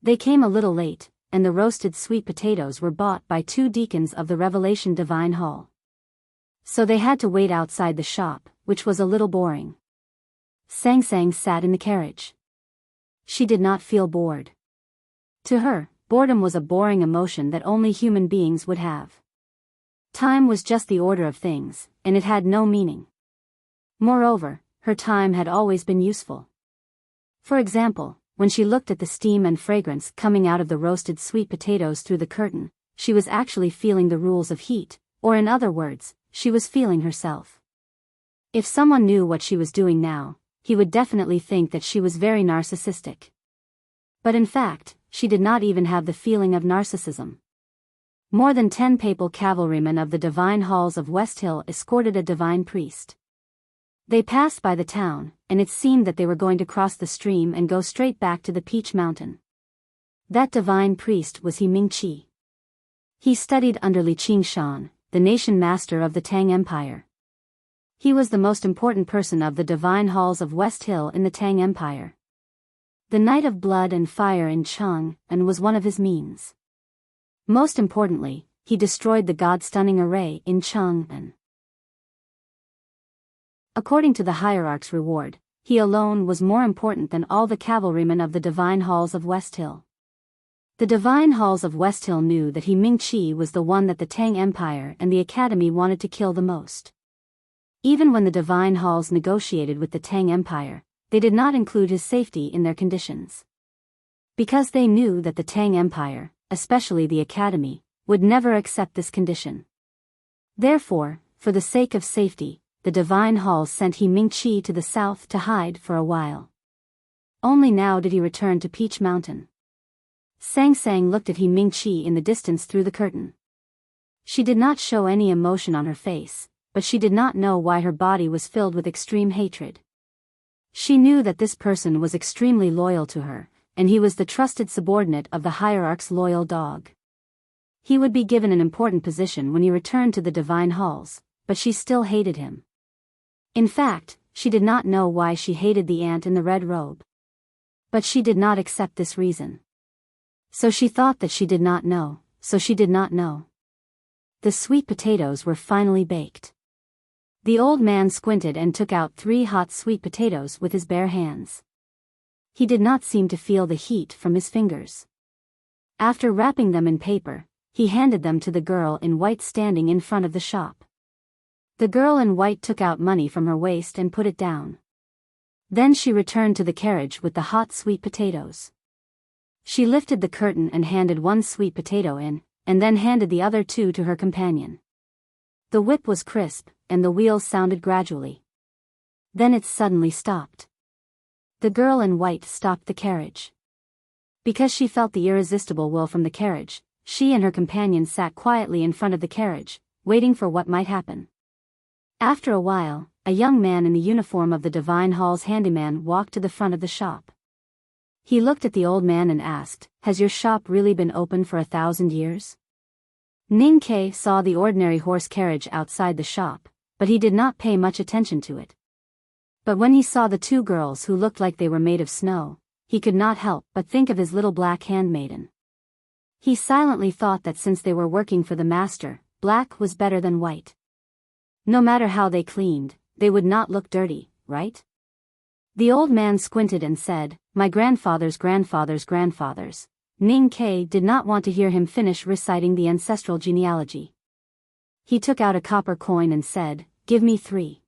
They came a little late, and the roasted sweet potatoes were bought by 2 deacons of the Revelation Divine Hall. So they had to wait outside the shop, which was a little boring. Sang Sang sat in the carriage. She did not feel bored. To her, boredom was a boring emotion that only human beings would have. Time was just the order of things, and it had no meaning. Moreover, her time had always been useful. For example, when she looked at the steam and fragrance coming out of the roasted sweet potatoes through the curtain, she was actually feeling the rules of heat, or in other words, she was feeling herself. If someone knew what she was doing now, he would definitely think that she was very narcissistic. But in fact, she did not even have the feeling of narcissism. More than 10 papal cavalrymen of the Divine Halls of West Hill escorted a divine priest. They passed by the town, and it seemed that they were going to cross the stream and go straight back to the Peach Mountain. That divine priest was He Ming-chi. He studied under Li Qingshan, the nation master of the Tang Empire. He was the most important person of the Divine Halls of West Hill in the Tang Empire. The Knight of Blood and Fire in Cheng, and was one of his means. Most importantly, he destroyed the God-stunning array in Cheng and. According to the hierarch's reward, he alone was more important than all the cavalrymen of the Divine Halls of West Hill. The Divine Halls of West Hill knew that He Ming-chi was the one that the Tang Empire and the Academy wanted to kill the most. Even when the Divine Halls negotiated with the Tang Empire, they did not include his safety in their conditions. Because they knew that the Tang Empire, especially the Academy, would never accept this condition. Therefore, for the sake of safety, the Divine Halls sent He Ming-chi to the south to hide for a while. Only now did he return to Peach Mountain. Sang Sang looked at He Ming-chi in the distance through the curtain. She did not show any emotion on her face, but she did not know why her body was filled with extreme hatred. She knew that this person was extremely loyal to her, and he was the trusted subordinate of the hierarch's loyal dog. He would be given an important position when he returned to the Divine Halls, but she still hated him. In fact, she did not know why she hated the ant in the red robe. But she did not accept this reason. So she thought that she did not know, so she did not know. The sweet potatoes were finally baked. The old man squinted and took out 3 hot sweet potatoes with his bare hands. He did not seem to feel the heat from his fingers. After wrapping them in paper, he handed them to the girl in white standing in front of the shop. The girl in white took out money from her waist and put it down. Then she returned to the carriage with the hot sweet potatoes. She lifted the curtain and handed 1 sweet potato in, and then handed the other 2 to her companion. The whip was crisp, and the wheels sounded gradually. Then it suddenly stopped. The girl in white stopped the carriage. Because she felt the irresistible will from the carriage, she and her companion sat quietly in front of the carriage, waiting for what might happen. After a while, a young man in the uniform of the Divine Hall's handyman walked to the front of the shop. He looked at the old man and asked, "Has your shop really been open for 1,000 years?" Ning Ke saw the ordinary horse carriage outside the shop, but he did not pay much attention to it. But when he saw the 2 girls who looked like they were made of snow, he could not help but think of his little black handmaiden. He silently thought that since they were working for the master, black was better than white. No matter how they cleaned, they would not look dirty, right? The old man squinted and said, "My grandfather's grandfather's grandfathers." Ning Ke did not want to hear him finish reciting the ancestral genealogy. He took out a copper coin and said, "Give me 3.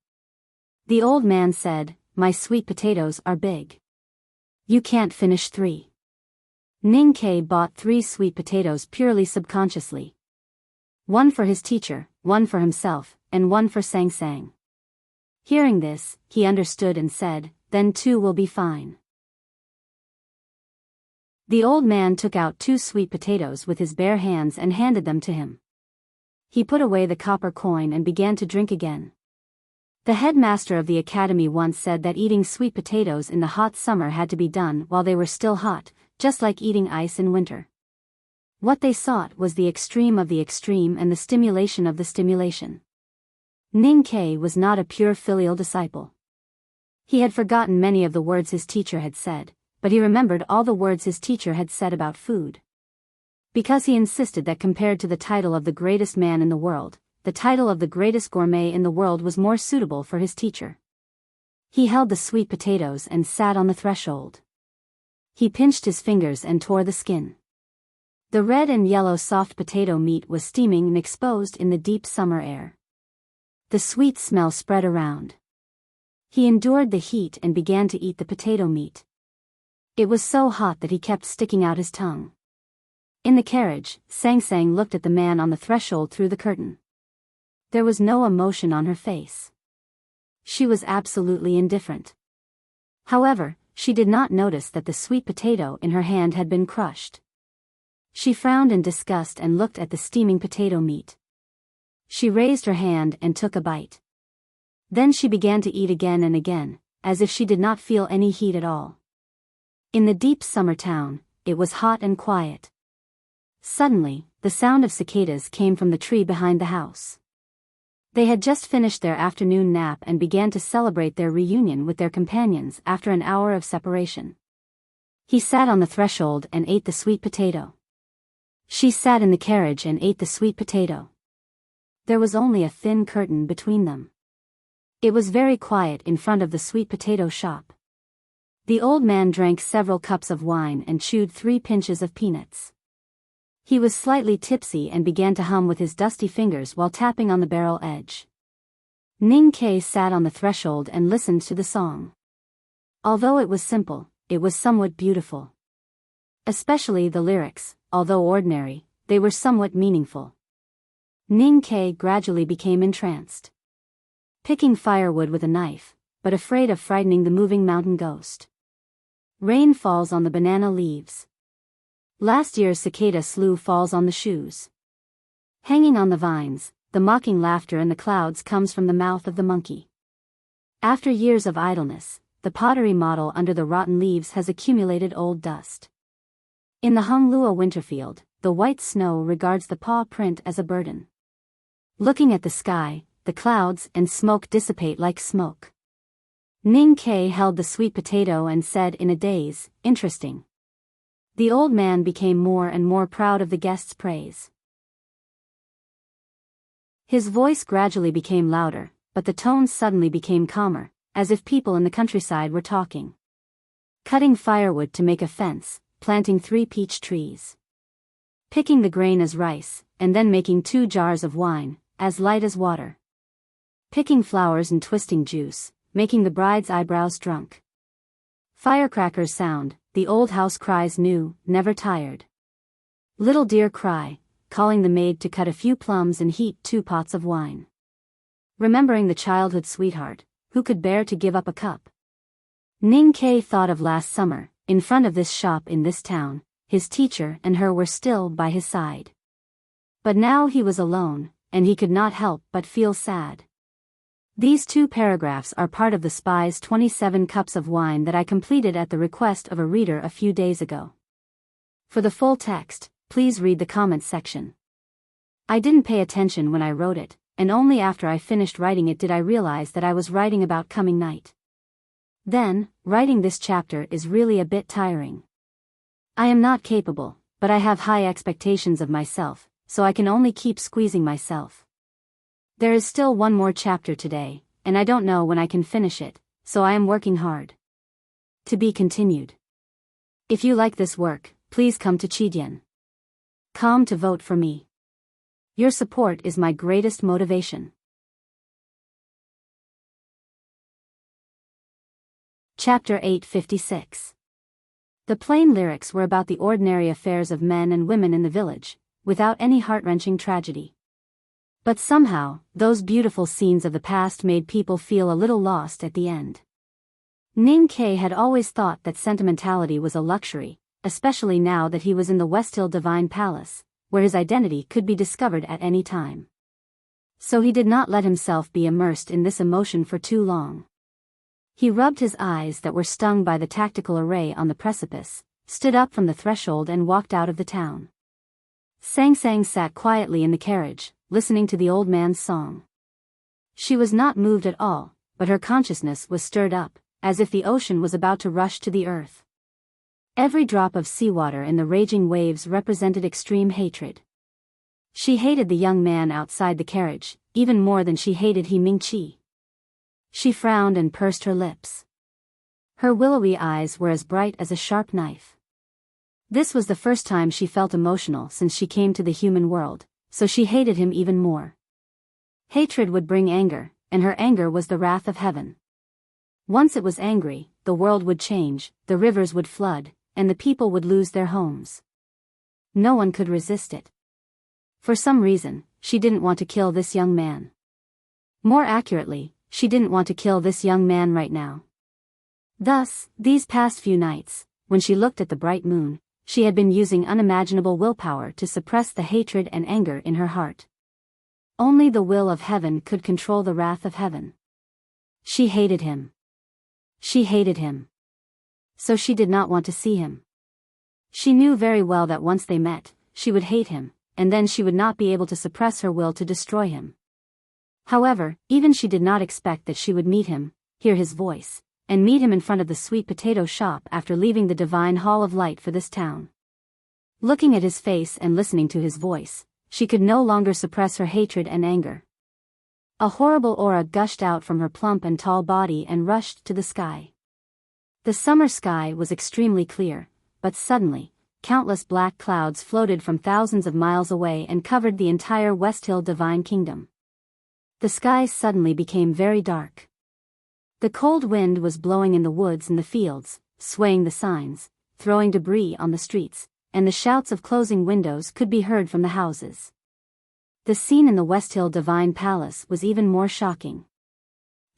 The old man said, "My sweet potatoes are big. You can't finish 3. Ning Ke bought 3 sweet potatoes purely subconsciously. 1 for his teacher, 1 for himself, and 1 for Sang Sang. Hearing this, he understood and said, "Then 2 will be fine." The old man took out 2 sweet potatoes with his bare hands and handed them to him. He put away the copper coin and began to drink again. The headmaster of the academy once said that eating sweet potatoes in the hot summer had to be done while they were still hot, just like eating ice in winter. What they sought was the extreme of the extreme and the stimulation of the stimulation. Ning Ke was not a pure filial disciple. He had forgotten many of the words his teacher had said, but he remembered all the words his teacher had said about food. Because he insisted that compared to the title of the greatest man in the world, the title of the greatest gourmet in the world was more suitable for his teacher. He held the sweet potatoes and sat on the threshold. He pinched his fingers and tore the skin. The red and yellow soft potato meat was steaming and exposed in the deep summer air. The sweet smell spread around. He endured the heat and began to eat the potato meat. It was so hot that he kept sticking out his tongue. In the carriage, Sang Sang looked at the man on the threshold through the curtain. There was no emotion on her face. She was absolutely indifferent. However, she did not notice that the sweet potato in her hand had been crushed. She frowned in disgust and looked at the steaming potato meat. She raised her hand and took a bite. Then she began to eat again and again, as if she did not feel any heat at all. In the deep summer town, it was hot and quiet. Suddenly, the sound of cicadas came from the tree behind the house. They had just finished their afternoon nap and began to celebrate their reunion with their companions after an hour of separation. He sat on the threshold and ate the sweet potato. She sat in the carriage and ate the sweet potato. There was only a thin curtain between them. It was very quiet in front of the sweet potato shop. The old man drank several cups of wine and chewed 3 pinches of peanuts. He was slightly tipsy and began to hum with his dusty fingers while tapping on the barrel edge. Ning Ke sat on the threshold and listened to the song. Although it was simple, it was somewhat beautiful. Especially the lyrics, although ordinary, they were somewhat meaningful. Ning Ke gradually became entranced. Picking firewood with a knife, but afraid of frightening the moving mountain ghost. Rain falls on the banana leaves. Last year's cicada slew falls on the shoes. Hanging on the vines, the mocking laughter in the clouds comes from the mouth of the monkey. After years of idleness, the pottery model under the rotten leaves has accumulated old dust. In the Honglua winterfield, the white snow regards the paw print as a burden. Looking at the sky, the clouds and smoke dissipate like smoke. Ning Ke held the sweet potato and said in a daze, "Interesting." The old man became more and more proud of the guest's praise. His voice gradually became louder, but the tones suddenly became calmer, as if people in the countryside were talking. Cutting firewood to make a fence, planting 3 peach trees. Picking the grain as rice, and then making 2 jars of wine, as light as water. Picking flowers and twisting juice, making the bride's eyebrows drunk. Firecrackers sound, the old house cries new, never tired. Little deer cry, calling the maid to cut a few plums and heat 2 pots of wine. Remembering the childhood sweetheart, who could bear to give up a cup. Ning Ke thought of last summer, in front of this shop in this town, his teacher and her were still by his side. But now he was alone, and he could not help but feel sad. These 2 paragraphs are part of the spy's 27 cups of wine that I completed at the request of a reader a few days ago. For the full text, please read the comments section. I didn't pay attention when I wrote it, and only after I finished writing it did I realize that I was writing about coming night. Then, writing this chapter is really a bit tiring. I am not capable, but I have high expectations of myself, so I can only keep squeezing myself. There is still one more chapter today, and I don't know when I can finish it, so I am working hard. To be continued. If you like this work, please come to Chidian.com to vote for me. Your support is my greatest motivation. Chapter 856. The plain lyrics were about the ordinary affairs of men and women in the village, without any heart-wrenching tragedy. But somehow, those beautiful scenes of the past made people feel a little lost at the end. Ning Ke had always thought that sentimentality was a luxury, especially now that he was in the Westhill Divine Palace, where his identity could be discovered at any time. So he did not let himself be immersed in this emotion for too long. He rubbed his eyes that were stung by the tactical array on the precipice, stood up from the threshold and walked out of the town. Sang Sang sat quietly in the carriage, listening to the old man's song. She was not moved at all, but her consciousness was stirred up, as if the ocean was about to rush to the earth. Every drop of seawater in the raging waves represented extreme hatred. She hated the young man outside the carriage, even more than she hated He Mingqi. She frowned and pursed her lips. Her willowy eyes were as bright as a sharp knife. This was the first time she felt emotional since she came to the human world, so she hated him even more. Hatred would bring anger, and her anger was the wrath of heaven. Once it was angry, the world would change, the rivers would flood, and the people would lose their homes. No one could resist it. For some reason, she didn't want to kill this young man. More accurately, she didn't want to kill this young man right now. Thus, these past few nights, when she looked at the bright moon, she had been using unimaginable willpower to suppress the hatred and anger in her heart. Only the will of heaven could control the wrath of heaven. She hated him. She hated him. So she did not want to see him. She knew very well that once they met, she would hate him, and then she would not be able to suppress her will to destroy him. However, even she did not expect that she would meet him, hear his voice, and meet him in front of the sweet potato shop after leaving the divine hall of light for this town. Looking at his face and listening to his voice, she could no longer suppress her hatred and anger. A horrible aura gushed out from her plump and tall body and rushed to the sky. The summer sky was extremely clear, but suddenly, countless black clouds floated from thousands of miles away and covered the entire Westhill Divine Kingdom. The sky suddenly became very dark. The cold wind was blowing in the woods and the fields, swaying the signs, throwing debris on the streets, and the shouts of closing windows could be heard from the houses. The scene in the Westhill Divine Palace was even more shocking.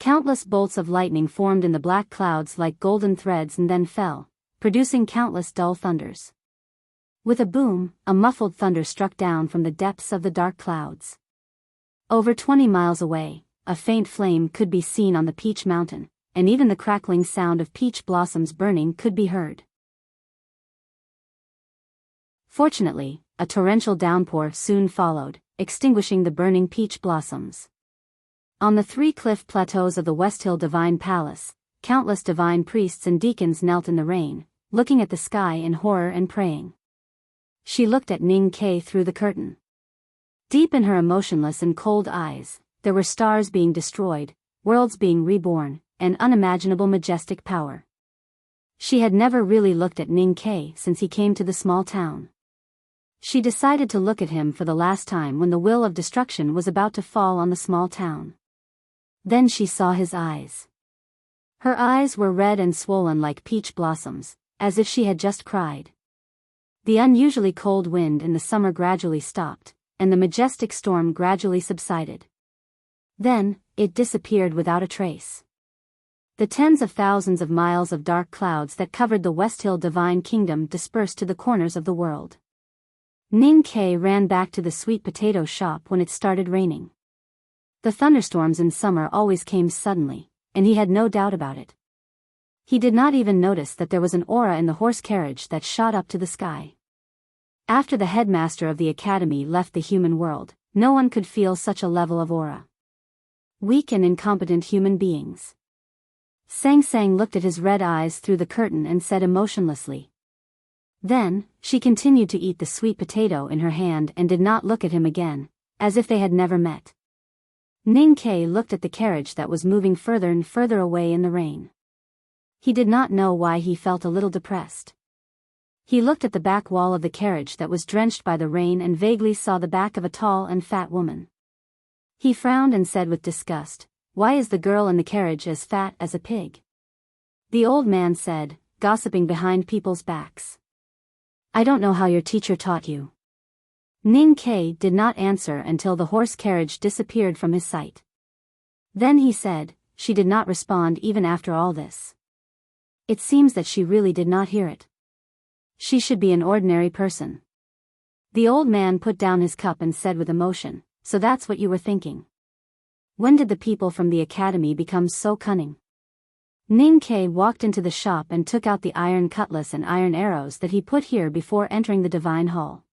Countless bolts of lightning formed in the black clouds like golden threads and then fell, producing countless dull thunders. With a boom, a muffled thunder struck down from the depths of the dark clouds. Over 20 miles away, a faint flame could be seen on the Peach Mountain, and even the crackling sound of peach blossoms burning could be heard. Fortunately, a torrential downpour soon followed, extinguishing the burning peach blossoms. On the 3 cliff plateaus of the Westhill Divine Palace, countless divine priests and deacons knelt in the rain, looking at the sky in horror and praying. She looked at Ning Ke through the curtain. Deep in her emotionless and cold eyes, there were stars being destroyed, worlds being reborn, and unimaginable majestic power. She had never really looked at Ning Ke since he came to the small town. She decided to look at him for the last time when the will of destruction was about to fall on the small town. Then she saw his eyes. Her eyes were red and swollen like peach blossoms, as if she had just cried. The unusually cold wind in the summer gradually stopped, and the majestic storm gradually subsided. Then, it disappeared without a trace. The tens of thousands of miles of dark clouds that covered the West Hill Divine Kingdom dispersed to the corners of the world. Ning Ke ran back to the sweet potato shop when it started raining. The thunderstorms in summer always came suddenly, and he had no doubt about it. He did not even notice that there was an aura in the horse carriage that shot up to the sky. After the headmaster of the academy left the human world, no one could feel such a level of aura. Weak and incompetent human beings. Sang Sang looked at his red eyes through the curtain and said emotionlessly. Then, she continued to eat the sweet potato in her hand and did not look at him again, as if they had never met. Ning Ke looked at the carriage that was moving further and further away in the rain. He did not know why he felt a little depressed. He looked at the back wall of the carriage that was drenched by the rain and vaguely saw the back of a tall and fat woman. He frowned and said with disgust, "Why is the girl in the carriage as fat as a pig?" The old man said, gossiping behind people's backs. "I don't know how your teacher taught you." Ning Ke did not answer until the horse carriage disappeared from his sight. Then he said, "She did not respond even after all this. It seems that she really did not hear it. She should be an ordinary person." The old man put down his cup and said with emotion, "So that's what you were thinking. When did the people from the academy become so cunning?" Ning Ke walked into the shop and took out the iron cutlass and iron arrows that he put here before entering the divine hall.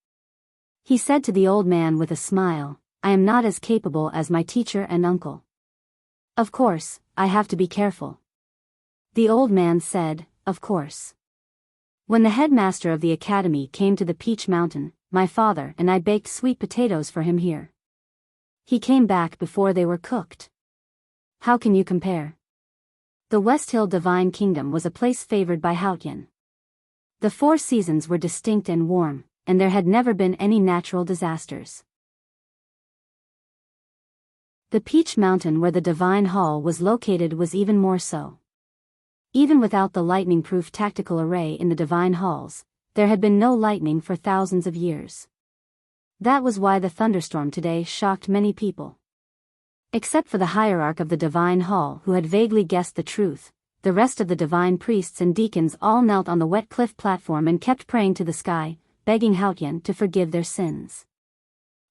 He said to the old man with a smile, "I am not as capable as my teacher and uncle. Of course, I have to be careful." The old man said, "Of course. When the headmaster of the academy came to the Peach Mountain, my father and I baked sweet potatoes for him here. He came back before they were cooked. How can you compare?" The West Hill Divine Kingdom was a place favored by Haotian. The 4 seasons were distinct and warm, and there had never been any natural disasters. The Peach Mountain where the Divine Hall was located was even more so. Even without the lightning-proof tactical array in the Divine Halls, there had been no lightning for thousands of years. That was why the thunderstorm today shocked many people. Except for the hierarch of the Divine Hall who had vaguely guessed the truth, the rest of the divine priests and deacons all knelt on the wet cliff platform and kept praying to the sky, begging Haotian to forgive their sins.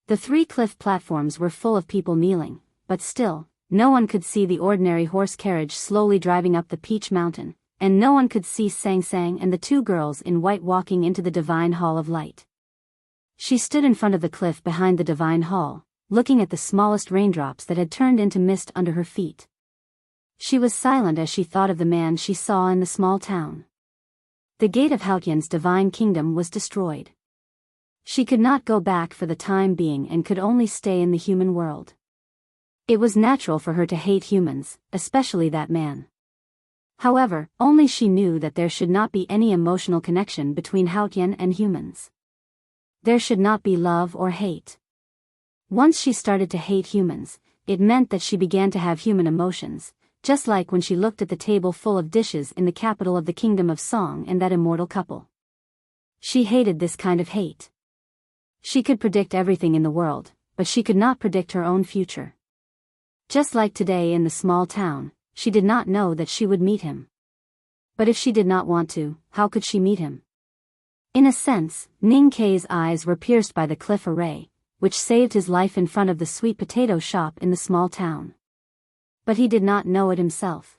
The 3 cliff platforms were full of people kneeling, but still, no one could see the ordinary horse carriage slowly driving up the Peach Mountain, and no one could see Sang Sang and the 2 girls in white walking into the Divine Hall of Light. She stood in front of the cliff behind the Divine Hall, looking at the smallest raindrops that had turned into mist under her feet. She was silent as she thought of the man she saw in the small town. The gate of Haotian's divine kingdom was destroyed. She could not go back for the time being and could only stay in the human world. It was natural for her to hate humans, especially that man. However, only she knew that there should not be any emotional connection between Haotian and humans. There should not be love or hate. Once she started to hate humans, it meant that she began to have human emotions, just like when she looked at the table full of dishes in the capital of the Kingdom of Song and that immortal couple. She hated this kind of hate. She could predict everything in the world, but she could not predict her own future. Just like today in the small town, she did not know that she would meet him. But if she did not want to, how could she meet him? In a sense, Ning Ke's eyes were pierced by the cliff array, which saved his life in front of the sweet potato shop in the small town. But he did not know it himself.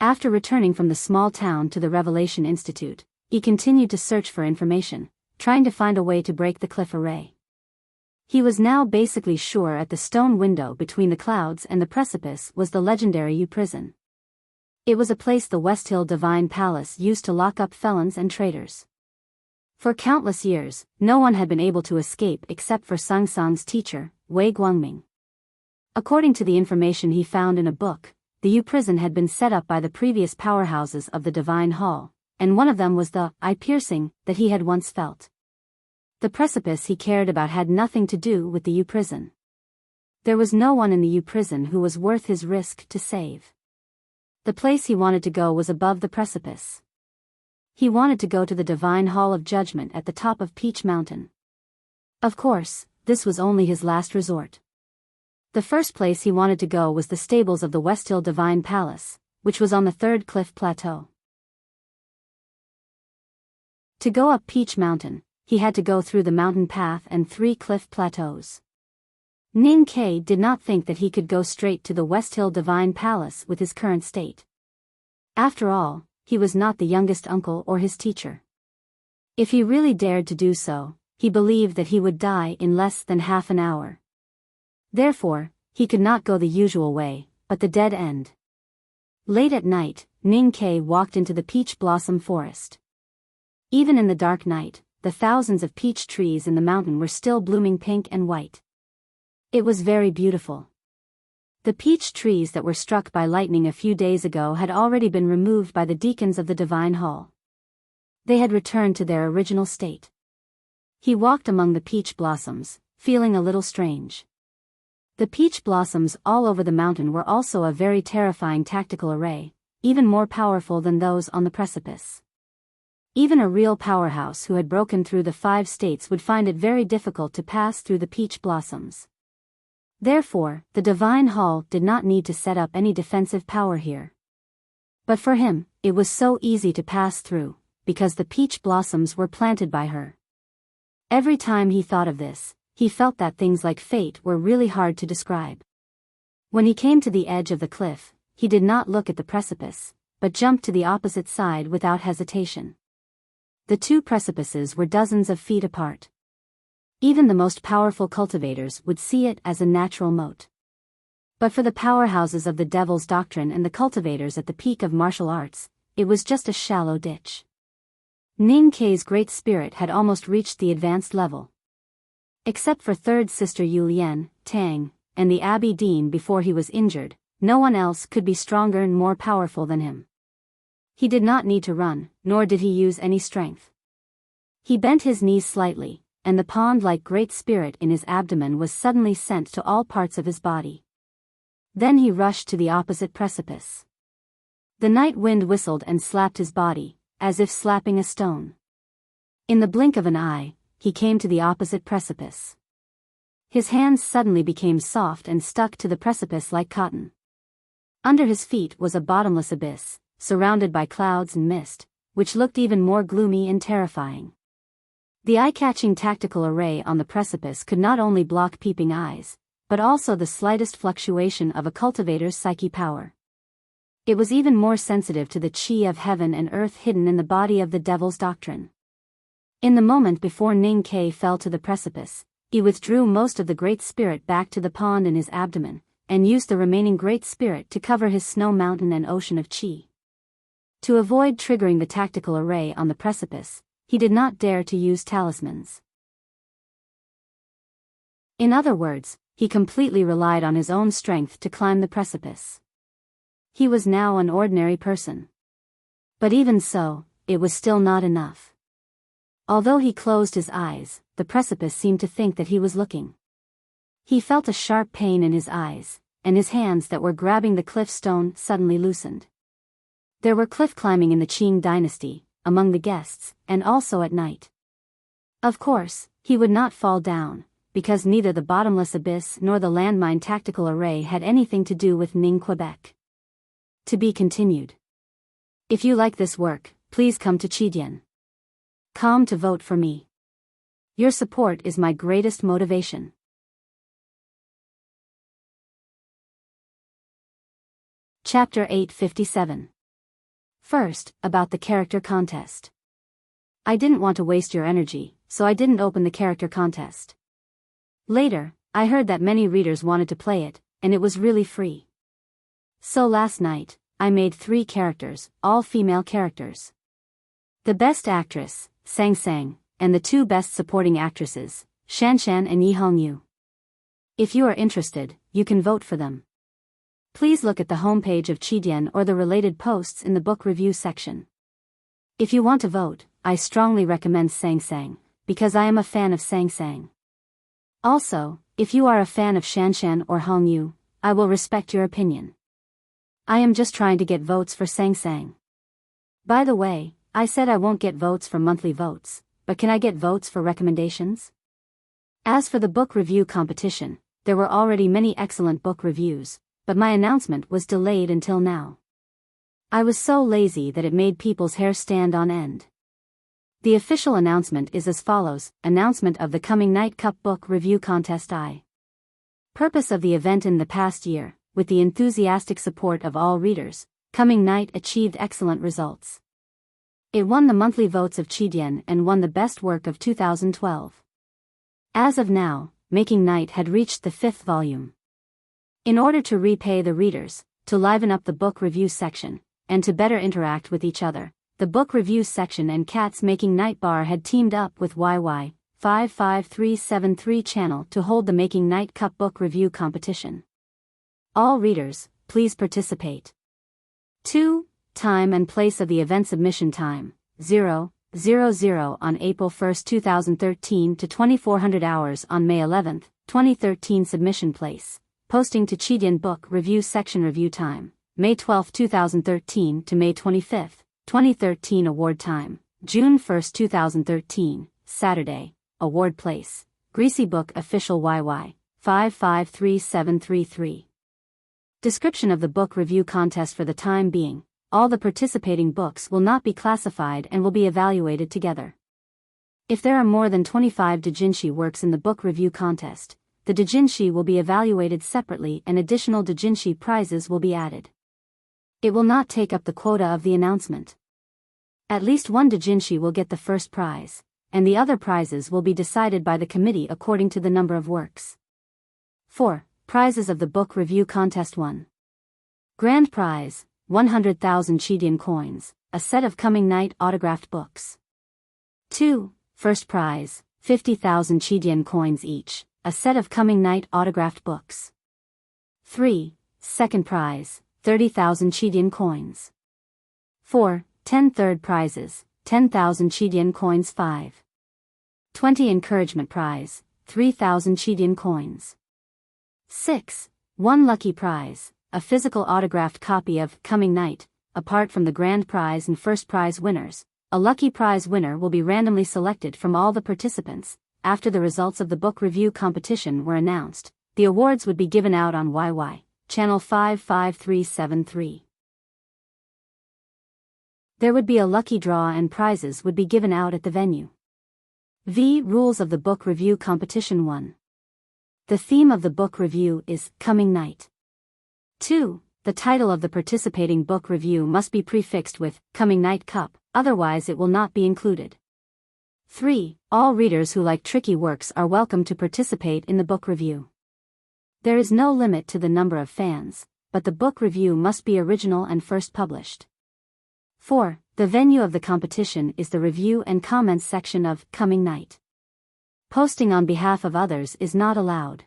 After returning from the small town to the Revelation Institute, he continued to search for information, trying to find a way to break the cliff array. He was now basically sure at the stone window between the clouds and the precipice was the legendary U prison. It was a place the West Hill Divine Palace used to lock up felons and traitors. For countless years, no one had been able to escape except for Sang Sang's teacher, Wei Guangming. According to the information he found in a book, the U prison had been set up by the previous powerhouses of the Divine Hall, and one of them was the eye-piercing that he had once felt. The precipice he cared about had nothing to do with the U prison. There was no one in the U prison who was worth his risk to save. The place he wanted to go was above the precipice. He wanted to go to the Divine Hall of Judgment at the top of Peach Mountain. Of course, this was only his last resort. The first place he wanted to go was the stables of the West Hill Divine Palace, which was on the third cliff plateau. To go up Peach Mountain, he had to go through the mountain path and 3 cliff plateaus. Ning Ke did not think that he could go straight to the West Hill Divine Palace with his current state. After all, he was not the youngest uncle or his teacher. If he really dared to do so, he believed that he would die in less than half an hour. Therefore, he could not go the usual way, but the dead end. Late at night, Ning Ke walked into the peach blossom forest. Even in the dark night, the thousands of peach trees in the mountain were still blooming pink and white. It was very beautiful. The peach trees that were struck by lightning a few days ago had already been removed by the deacons of the Divine Hall. They had returned to their original state. He walked among the peach blossoms, feeling a little strange. The peach blossoms all over the mountain were also a very terrifying tactical array, even more powerful than those on the precipice. Even a real powerhouse who had broken through the 5 states would find it very difficult to pass through the peach blossoms. Therefore, the Divine Hall did not need to set up any defensive power here. But for him, it was so easy to pass through, because the peach blossoms were planted by her. Every time he thought of this, he felt that things like fate were really hard to describe. When he came to the edge of the cliff, he did not look at the precipice, but jumped to the opposite side without hesitation. The 2 precipices were dozens of feet apart. Even the most powerful cultivators would see it as a natural moat. But for the powerhouses of the Devil's Doctrine and the cultivators at the peak of martial arts, it was just a shallow ditch. Ning Ke's great spirit had almost reached the advanced level. Except for third sister Yu Lian, Tang, and the Abbey Dean before he was injured, no one else could be stronger and more powerful than him. He did not need to run, nor did he use any strength. He bent his knees slightly, and the pond-like great spirit in his abdomen was suddenly sent to all parts of his body. Then he rushed to the opposite precipice. The night wind whistled and slapped his body, as if slapping a stone. In the blink of an eye, he came to the opposite precipice. His hands suddenly became soft and stuck to the precipice like cotton. Under his feet was a bottomless abyss, surrounded by clouds and mist, which looked even more gloomy and terrifying. The eye-catching tactical array on the precipice could not only block peeping eyes, but also the slightest fluctuation of a cultivator's psyche power. It was even more sensitive to the chi of heaven and earth hidden in the body of the Devil's Doctrine. In the moment before Ning Ke fell to the precipice, he withdrew most of the Great Spirit back to the pond in his abdomen, and used the remaining Great Spirit to cover his snow mountain and ocean of chi. To avoid triggering the tactical array on the precipice, he did not dare to use talismans. In other words, he completely relied on his own strength to climb the precipice. He was now an ordinary person. But even so, it was still not enough. Although he closed his eyes, the precipice seemed to think that he was looking. He felt a sharp pain in his eyes, and his hands that were grabbing the cliff stone suddenly loosened. There were cliff climbing in the Qing dynasty, among the guests, and also at night. Of course, he would not fall down, because neither the bottomless abyss nor the landmine tactical array had anything to do with Ning Quebec. To be continued. If you like this work, please come to Chidian.com to vote for me. Your support is my greatest motivation. Chapter 857. First, about the character contest. I didn't want to waste your energy, so I didn't open the character contest. Later, I heard that many readers wanted to play it, and it was really free. So last night, I made 3 characters, all female characters. The best actress, Sang Sang, and the 2 best supporting actresses, Shan Shan and Yi Hongyu. If you are interested, you can vote for them. Please look at the homepage of Chidian or the related posts in the book review section. If you want to vote, I strongly recommend Sang Sang, because I am a fan of Sang Sang. Also, if you are a fan of Shanshan or Hongyu, I will respect your opinion. I am just trying to get votes for Sang Sang. By the way, I said I won't get votes for monthly votes, but can I get votes for recommendations? As for the book review competition, there were already many excellent book reviews, but my announcement was delayed until now. I was so lazy that it made people's hair stand on end. The official announcement is as follows: announcement of the coming Night Cup Book Review Contest. Purpose of the event: in the past year, with the enthusiastic support of all readers, Coming Night achieved excellent results. It won the monthly votes of Chidian and won the best work of 2012. As of now, Making Night had reached the 5th volume. In order to repay the readers, to liven up the book review section, and to better interact with each other, the book review section and Cats Making Night Bar had teamed up with YY 55373 channel to hold the Making Night Cup Book Review competition. All readers, please participate. 2. Time and place of the event: submission time, 0:00 on April 1, 2013 to 2400 hours on May 11, 2013. Submission place: posting to Chidian Book Review section. Review time, May 12, 2013 to May 25, 2013. Award time, June 1, 2013, Saturday. Award place: Greasy Book Official YY 553733. Description of the book review contest: for the time being, all the participating books will not be classified and will be evaluated together. If there are more than 25 doujinshi works in the book review contest, the doujinshi will be evaluated separately and additional doujinshi prizes will be added. It will not take up the quota of the announcement. At least one doujinshi will get the first prize, and the other prizes will be decided by the committee according to the number of works. 4. Prizes of the book review contest: 1. Grand prize, 100,000 Chidian coins, a set of Coming Night autographed books. 2. First prize, 50,000 Chidian coins each, a set of Coming Night autographed books. 3. Second prize, 30,000 Chidian coins. 4. 10 third prizes, 10,000 Chidian coins. 5. 20 encouragement prize, 3,000 Chidian coins. 6. 1 lucky prize, a physical autographed copy of Coming Night. Apart from the grand prize and first prize winners, a lucky prize winner will be randomly selected from all the participants. After the results of the book review competition were announced, the awards would be given out on YY channel 55373. There would be a lucky draw and prizes would be given out at the venue. Rules of the book review competition: 1. The theme of the book review is Coming Night. 2. The title of the participating book review must be prefixed with Coming Night Cup, otherwise it will not be included. 3. All readers who like tricky works are welcome to participate in the book review. There is no limit to the number of fans, but the book review must be original and first published. 4. The venue of the competition is the review and comments section of Coming Night. Posting on behalf of others is not allowed.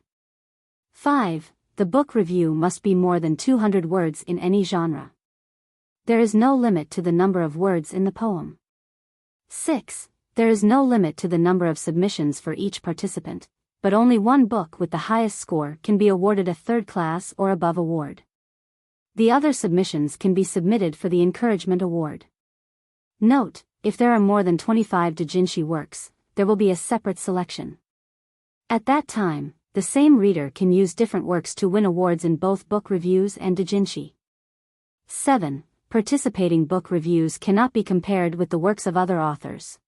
5. The book review must be more than 200 words in any genre. There is no limit to the number of words in the poem. 6. There is no limit to the number of submissions for each participant, but only one book with the highest score can be awarded a third class or above award. The other submissions can be submitted for the encouragement award. Note: if there are more than 25 doujinshi works, there will be a separate selection. At that time, the same reader can use different works to win awards in both book reviews and doujinshi. 7. Participating book reviews cannot be compared with the works of other authors.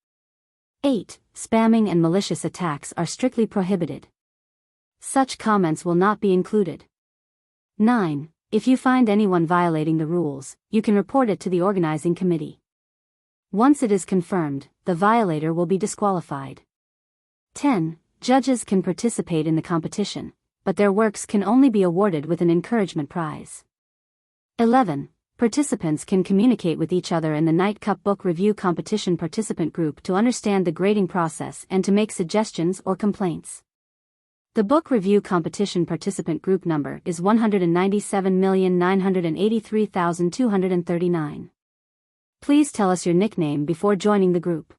8. Spamming and malicious attacks are strictly prohibited. Such comments will not be included. 9. If you find anyone violating the rules, you can report it to the organizing committee. Once it is confirmed, the violator will be disqualified. 10. Judges can participate in the competition, but their works can only be awarded with an encouragement prize. 11. Participants can communicate with each other in the Night Cup Book Review Competition participant group to understand the grading process and to make suggestions or complaints. The book review competition participant group number is 197,983,239. Please tell us your nickname before joining the group.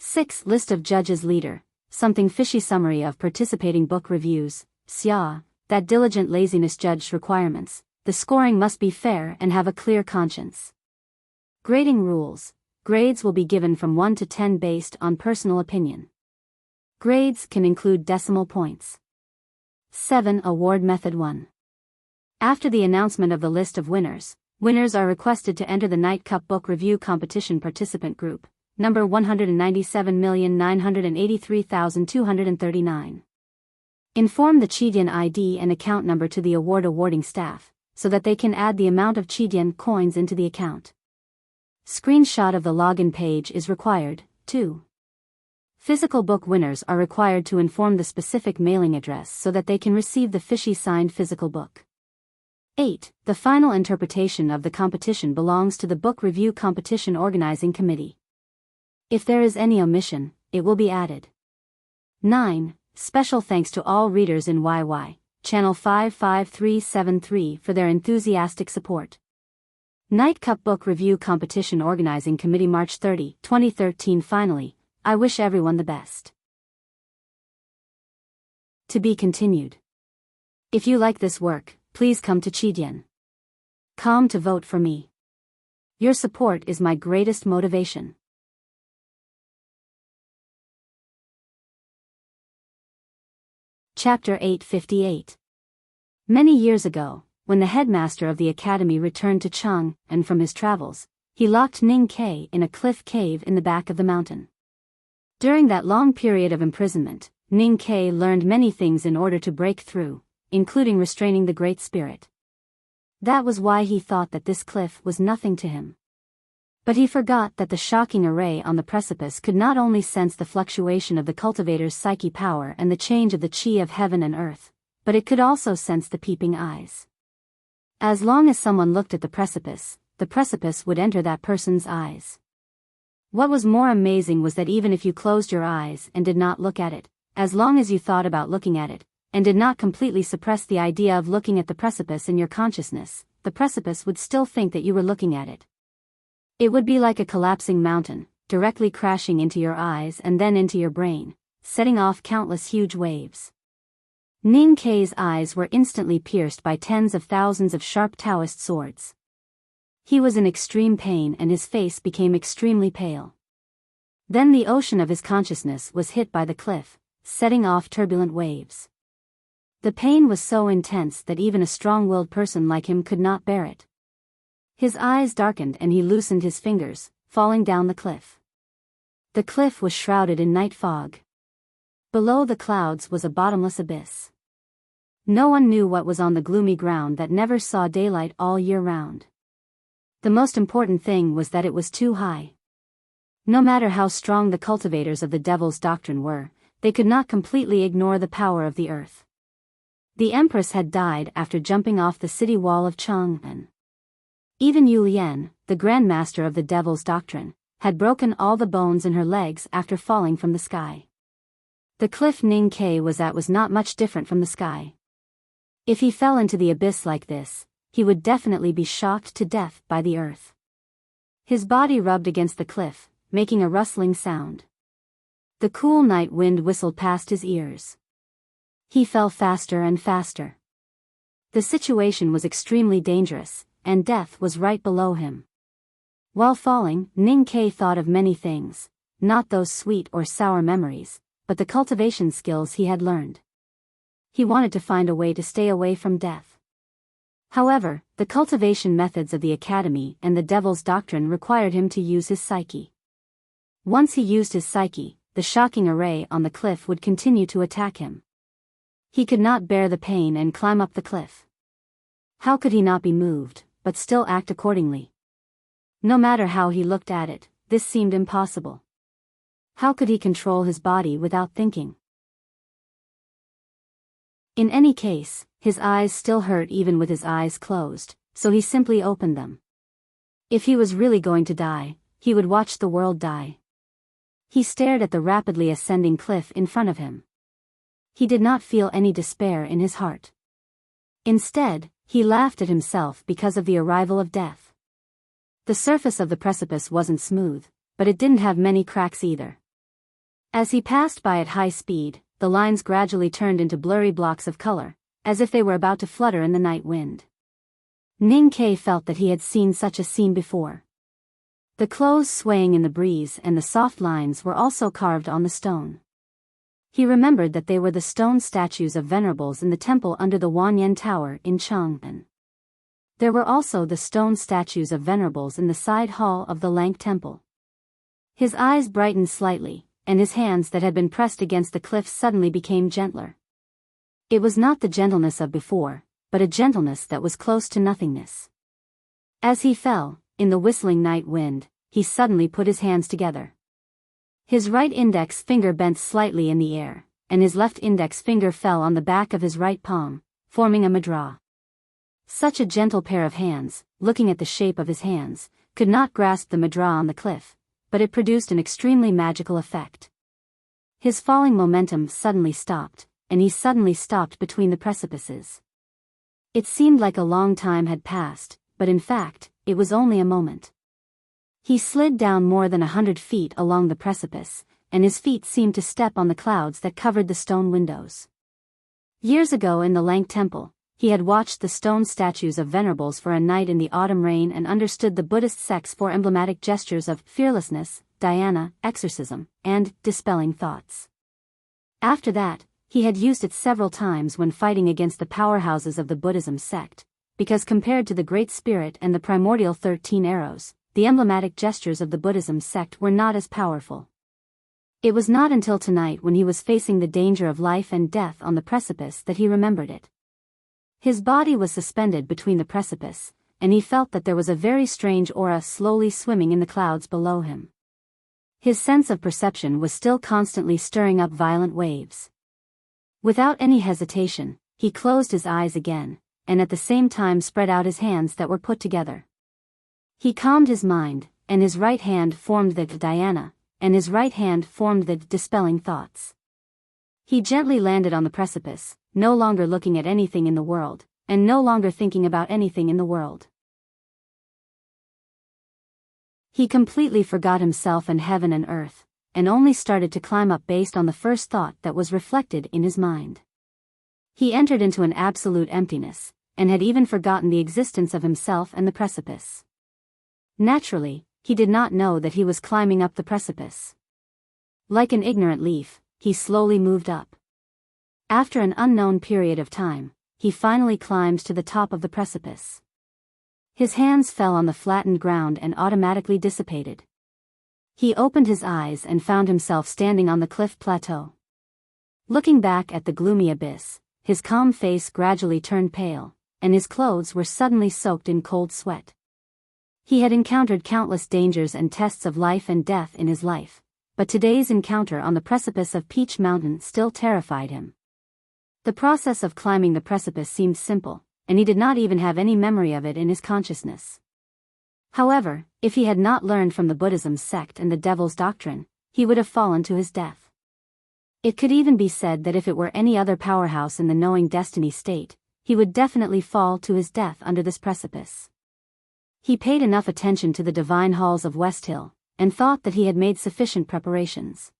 6. List of judges. Leader. Something fishy. Summary of participating book reviews. Xia, that diligent laziness judged requirements. The scoring must be fair and have a clear conscience. Grading rules. Grades will be given from 1 to 10 based on personal opinion. Grades can include decimal points. 7. Award method. 1. After the announcement of the list of winners, winners are requested to enter the Night Cup Book Review Competition participant group, number 197,983,239. Inform the Chidian ID and account number to the awarding staff, so that they can add the amount of Chidian coins into the account. Screenshot of the login page is required. 2. Physical book winners are required to inform the specific mailing address so that they can receive the fishy signed physical book. 8. The final interpretation of the competition belongs to the Book Review Competition Organizing Committee. If there is any omission, it will be added. 9. Special thanks to all readers in YY, channel 55373 for their enthusiastic support. Night Cup Book Review Competition Organizing Committee, March 30, 2013. Finally, I wish everyone the best. To be continued. If you like this work, please come to Chidian.com to vote for me. Your support is my greatest motivation. Chapter 858. Many years ago, when the headmaster of the academy returned to Cheng, and from his travels, he locked Ning Ke in a cliff cave in the back of the mountain. During that long period of imprisonment, Ning Ke learned many things in order to break through, including restraining the Great Spirit. That was why he thought that this cliff was nothing to him. But he forgot that the shocking array on the precipice could not only sense the fluctuation of the cultivator's psyche power and the change of the chi of heaven and earth, but it could also sense the peeping eyes. As long as someone looked at the precipice would enter that person's eyes. What was more amazing was that even if you closed your eyes and did not look at it, as long as you thought about looking at it, and did not completely suppress the idea of looking at the precipice in your consciousness, the precipice would still think that you were looking at it. It would be like a collapsing mountain, directly crashing into your eyes and then into your brain, setting off countless huge waves. Ning Ke's eyes were instantly pierced by tens of thousands of sharp Taoist swords. He was in extreme pain and his face became extremely pale. Then the ocean of his consciousness was hit by the cliff, setting off turbulent waves. The pain was so intense that even a strong-willed person like him could not bear it. His eyes darkened and he loosened his fingers, falling down the cliff. The cliff was shrouded in night fog. Below the clouds was a bottomless abyss. No one knew what was on the gloomy ground that never saw daylight all year round. The most important thing was that it was too high. No matter how strong the cultivators of the devil's doctrine were, they could not completely ignore the power of the earth. The empress had died after jumping off the city wall of Chang'an. Even Yu Lian, the grandmaster of the devil's doctrine, had broken all the bones in her legs after falling from the sky. The cliff Ning Ke was at was not much different from the sky. If he fell into the abyss like this, he would definitely be shocked to death by the earth. His body rubbed against the cliff, making a rustling sound. The cool night wind whistled past his ears. He fell faster and faster. The situation was extremely dangerous, and death was right below him. While falling, Ning Ke thought of many things, not those sweet or sour memories, but the cultivation skills he had learned. He wanted to find a way to stay away from death. However, the cultivation methods of the academy and the devil's doctrine required him to use his psyche. Once he used his psyche, the shocking array on the cliff would continue to attack him. He could not bear the pain and climb up the cliff. How could he not be moved, but still act accordingly? No matter how he looked at it, this seemed impossible. How could he control his body without thinking? In any case, his eyes still hurt even with his eyes closed, so he simply opened them. If he was really going to die, he would watch the world die. He stared at the rapidly ascending cliff in front of him. He did not feel any despair in his heart. Instead, he laughed at himself because of the arrival of death. The surface of the precipice wasn't smooth, but it didn't have many cracks either. As he passed by at high speed, the lines gradually turned into blurry blocks of color, as if they were about to flutter in the night wind. Ning Ke felt that he had seen such a scene before. The clothes swaying in the breeze and the soft lines were also carved on the stone. He remembered that they were the stone statues of venerables in the temple under the Wanyan Tower in Chang'an. There were also the stone statues of venerables in the side hall of the Lank Temple. His eyes brightened slightly, and his hands that had been pressed against the cliffs suddenly became gentler. It was not the gentleness of before, but a gentleness that was close to nothingness. As he fell, in the whistling night wind, he suddenly put his hands together. His right index finger bent slightly in the air, and his left index finger fell on the back of his right palm, forming a mudra. Such a gentle pair of hands, looking at the shape of his hands, could not grasp the mudra on the cliff, but it produced an extremely magical effect. His falling momentum suddenly stopped, and he suddenly stopped between the precipices. It seemed like a long time had passed, but in fact, it was only a moment. He slid down more than 100 feet along the precipice, and his feet seemed to step on the clouds that covered the stone windows. Years ago in the Lank Temple, he had watched the stone statues of venerables for a night in the autumn rain and understood the Buddhist sect's four emblematic gestures of fearlessness, dhyana, exorcism, and dispelling thoughts. After that, he had used it several times when fighting against the powerhouses of the Buddhism sect, because compared to the Great Spirit and the primordial 13 arrows, the emblematic gestures of the Buddhism sect were not as powerful. It was not until tonight when he was facing the danger of life and death on the precipice that he remembered it. His body was suspended between the precipice, and he felt that there was a very strange aura slowly swimming in the clouds below him. His sense of perception was still constantly stirring up violent waves. Without any hesitation, he closed his eyes again, and at the same time spread out his hands that were put together. He calmed his mind, and his right hand formed the dhyana, and his right hand formed the dispelling thoughts. He gently landed on the precipice, no longer looking at anything in the world, and no longer thinking about anything in the world. He completely forgot himself and heaven and earth, and only started to climb up based on the first thought that was reflected in his mind. He entered into an absolute emptiness, and had even forgotten the existence of himself and the precipice. Naturally, he did not know that he was climbing up the precipice. Like an ignorant leaf, he slowly moved up. After an unknown period of time, he finally climbed to the top of the precipice. His hands fell on the flattened ground and automatically dissipated. He opened his eyes and found himself standing on the cliff plateau. Looking back at the gloomy abyss, his calm face gradually turned pale, and his clothes were suddenly soaked in cold sweat. He had encountered countless dangers and tests of life and death in his life, but today's encounter on the precipice of Peach Mountain still terrified him. The process of climbing the precipice seemed simple, and he did not even have any memory of it in his consciousness. However, if he had not learned from the Buddhism sect and the devil's doctrine, he would have fallen to his death. It could even be said that if it were any other powerhouse in the knowing destiny state, he would definitely fall to his death under this precipice. He paid enough attention to the divine halls of West Hill, and thought that he had made sufficient preparations.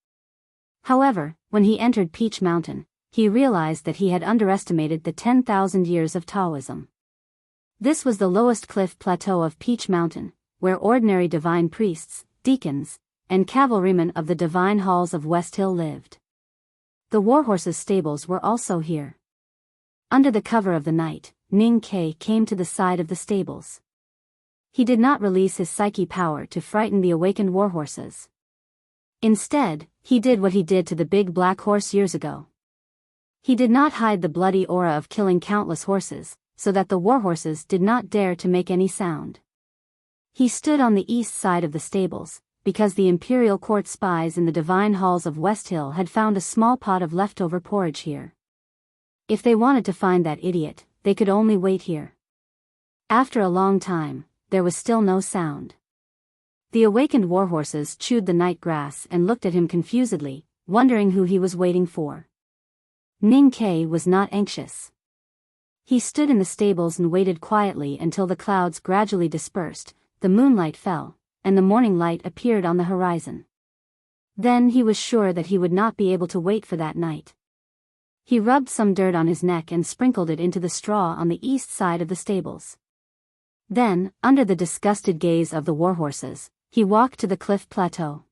However, when he entered Peach Mountain, he realized that he had underestimated the 10,000 years of Taoism. This was the lowest cliff plateau of Peach Mountain, where ordinary divine priests, deacons, and cavalrymen of the divine halls of West Hill lived. The warhorses' stables were also here. Under the cover of the night, Ning Ke came to the side of the stables. He did not release his psyche power to frighten the awakened warhorses. Instead, he did what he did to the big black horse years ago. He did not hide the bloody aura of killing countless horses, so that the warhorses did not dare to make any sound. He stood on the east side of the stables, because the imperial court spies in the divine halls of West Hill had found a small pot of leftover porridge here. If they wanted to find that idiot, they could only wait here. After a long time, there was still no sound. The awakened warhorses chewed the night grass and looked at him confusedly, wondering who he was waiting for. Ninkei was not anxious. He stood in the stables and waited quietly until the clouds gradually dispersed, the moonlight fell, and the morning light appeared on the horizon. Then he was sure that he would not be able to wait for that night. He rubbed some dirt on his neck and sprinkled it into the straw on the east side of the stables. Then, under the disgusted gaze of the warhorses, he walked to the cliff plateau.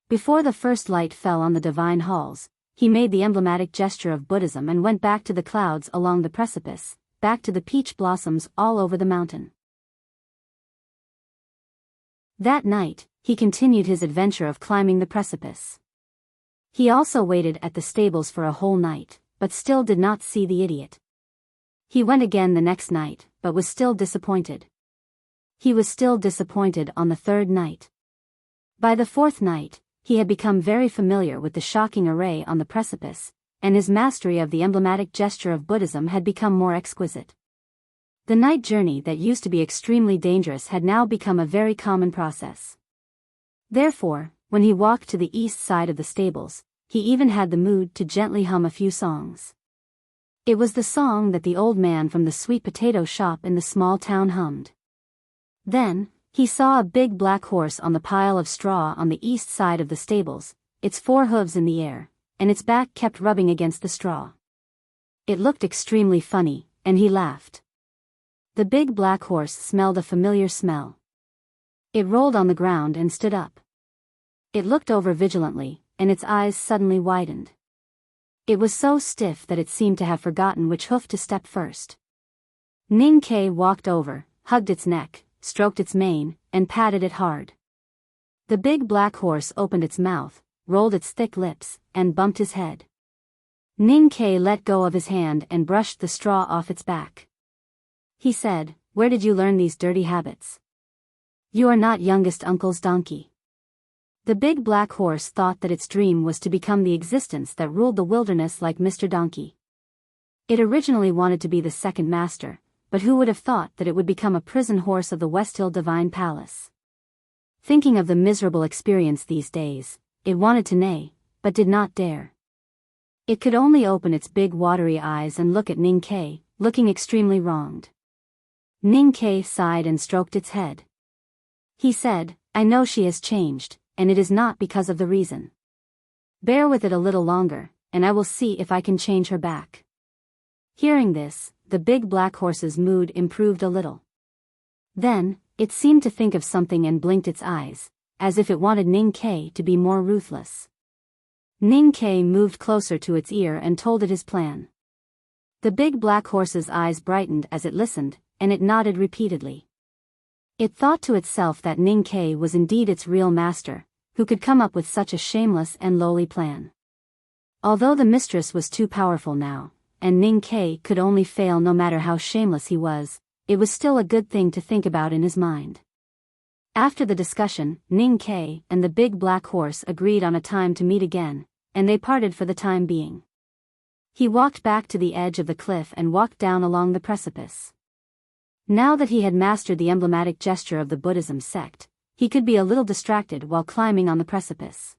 Before the first light fell on the divine halls, he made the emblematic gesture of Buddhism and went back to the clouds along the precipice, back to the peach blossoms all over the mountain. That night, he continued his adventure of climbing the precipice. He also waited at the stables for a whole night, but still did not see the idiot. He went again the next night, but was still disappointed. He was still disappointed on the third night. By the fourth night, he had become very familiar with the shocking array on the precipice, and his mastery of the emblematic gesture of Buddhism had become more exquisite. The night journey that used to be extremely dangerous had now become a very common process. Therefore, when he walked to the east side of the stables, he even had the mood to gently hum a few songs. It was the song that the old man from the sweet potato shop in the small town hummed. Then, he saw a big black horse on the pile of straw on the east side of the stables, its four hooves in the air, and its back kept rubbing against the straw. It looked extremely funny, and he laughed. The big black horse smelled a familiar smell. It rolled on the ground and stood up. It looked over vigilantly, and its eyes suddenly widened. It was so stiff that it seemed to have forgotten which hoof to step first. Ninkei walked over, hugged its neck, stroked its mane, and patted it hard. The big black horse opened its mouth, rolled its thick lips, and bumped his head. Ninkei let go of his hand and brushed the straw off its back. He said, "Where did you learn these dirty habits? You are not youngest uncle's donkey." The big black horse thought that its dream was to become the existence that ruled the wilderness like Mr. Donkey. It originally wanted to be the second master, but who would have thought that it would become a prison horse of the Westhill Divine Palace? Thinking of the miserable experience these days, it wanted to neigh, but did not dare. It could only open its big watery eyes and look at Ninkei, looking extremely wronged. Ninkei sighed and stroked its head. He said, "I know she has changed, and it is not because of the reason. Bear with it a little longer, and I will see if I can change her back." Hearing this, the big black horse's mood improved a little. Then, it seemed to think of something and blinked its eyes, as if it wanted Ninkei to be more ruthless. Ninkei moved closer to its ear and told it his plan. The big black horse's eyes brightened as it listened, and it nodded repeatedly. It thought to itself that Ninkei was indeed its real master, who could come up with such a shameless and lowly plan. Although the mistress was too powerful now, and Ninkei could only fail no matter how shameless he was, it was still a good thing to think about in his mind. After the discussion, Ninkei and the big black horse agreed on a time to meet again, and they parted for the time being. He walked back to the edge of the cliff and walked down along the precipice. Now that he had mastered the emblematic gesture of the Buddhism sect, he could be a little distracted while climbing on the precipice.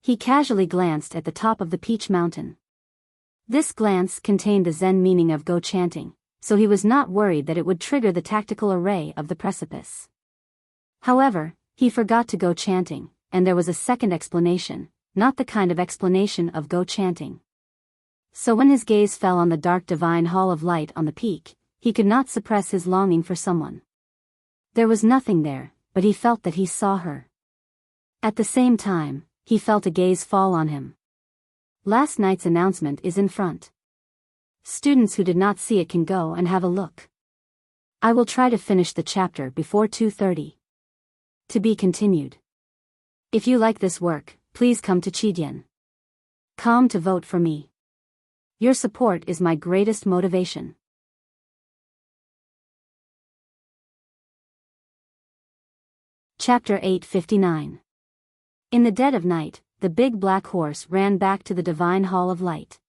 He casually glanced at the top of the Peach Mountain. This glance contained the Zen meaning of go chanting, so he was not worried that it would trigger the tactical array of the precipice. However, he forgot to go chanting, and there was a second explanation, not the kind of explanation of go chanting. So when his gaze fell on the dark divine hall of light on the peak, he could not suppress his longing for someone. There was nothing there, but he felt that he saw her. At the same time, he felt a gaze fall on him. Last night's announcement is in front. Students who did not see it can go and have a look. I will try to finish the chapter before 2:30. To be continued. If you like this work, please come to Chidien.com to vote for me. Your support is my greatest motivation. Chapter 859. In the dead of night, the big black horse ran back to the divine hall of light.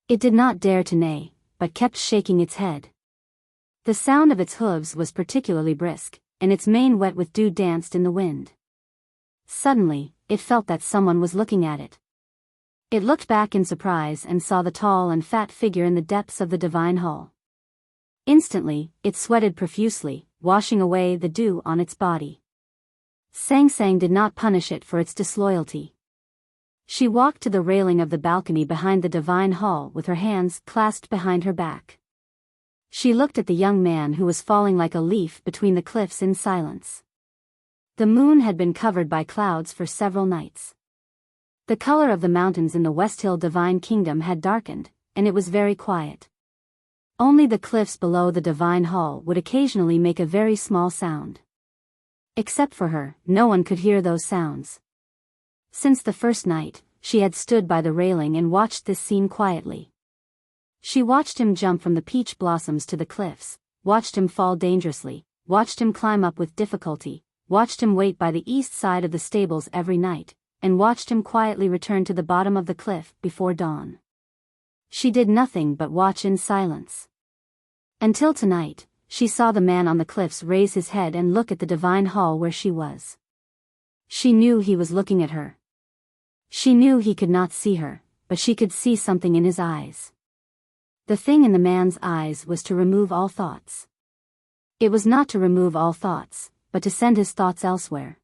It did not dare to neigh, but kept shaking its head. The sound of its hooves was particularly brisk, and its mane wet with dew danced in the wind. Suddenly, it felt that someone was looking at it. It looked back in surprise and saw the tall and fat figure in the depths of the divine hall. Instantly, it sweated profusely, washing away the dew on its body. Sang Sang did not punish it for its disloyalty. She walked to the railing of the balcony behind the divine hall with her hands clasped behind her back. She looked at the young man who was falling like a leaf between the cliffs in silence. The moon had been covered by clouds for several nights. The color of the mountains in the West Hill Divine Kingdom had darkened, and it was very quiet. Only the cliffs below the divine hall would occasionally make a very small sound. Except for her, no one could hear those sounds. Since the first night, she had stood by the railing and watched this scene quietly. She watched him jump from the peach blossoms to the cliffs, watched him fall dangerously, watched him climb up with difficulty, watched him wait by the east side of the stables every night, and watched him quietly return to the bottom of the cliff before dawn. She did nothing but watch in silence. Until tonight, she saw the man on the cliffs raise his head and look at the divine hall where she was. She knew he was looking at her. She knew he could not see her, but she could see something in his eyes. The thing in the man's eyes was to remove all thoughts. It was not to remove all thoughts, but to send his thoughts elsewhere.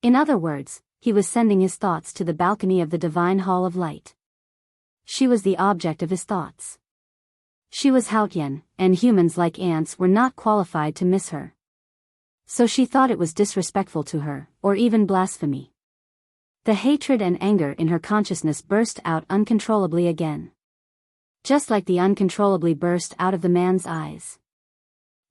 In other words, he was sending his thoughts to the balcony of the divine hall of light. She was the object of his thoughts. She was Haotian, and humans like ants were not qualified to miss her. So she thought it was disrespectful to her, or even blasphemy. The hatred and anger in her consciousness burst out uncontrollably again. Just like the uncontrollably burst out of the man's eyes.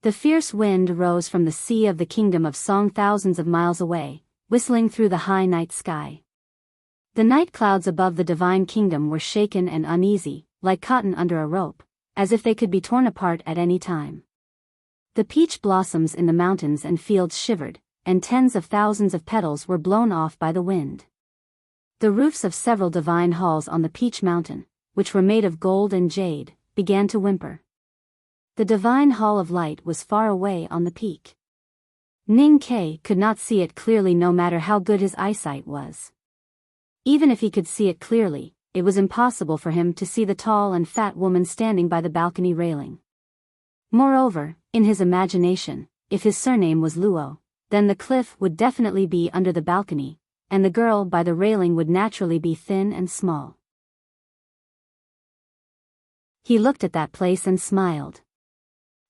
The fierce wind rose from the sea of the kingdom of song thousands of miles away, whistling through the high night sky. The night clouds above the divine kingdom were shaken and uneasy, like cotton under a rope, as if they could be torn apart at any time. The peach blossoms in the mountains and fields shivered, and tens of thousands of petals were blown off by the wind. The roofs of several divine halls on the Peach Mountain, which were made of gold and jade, began to whimper. The divine hall of light was far away on the peak. Ning Ke could not see it clearly no matter how good his eyesight was. Even if he could see it clearly, it was impossible for him to see the tall and fat woman standing by the balcony railing. Moreover, in his imagination, if his surname was Luo, then the cliff would definitely be under the balcony, and the girl by the railing would naturally be thin and small. He looked at that place and smiled.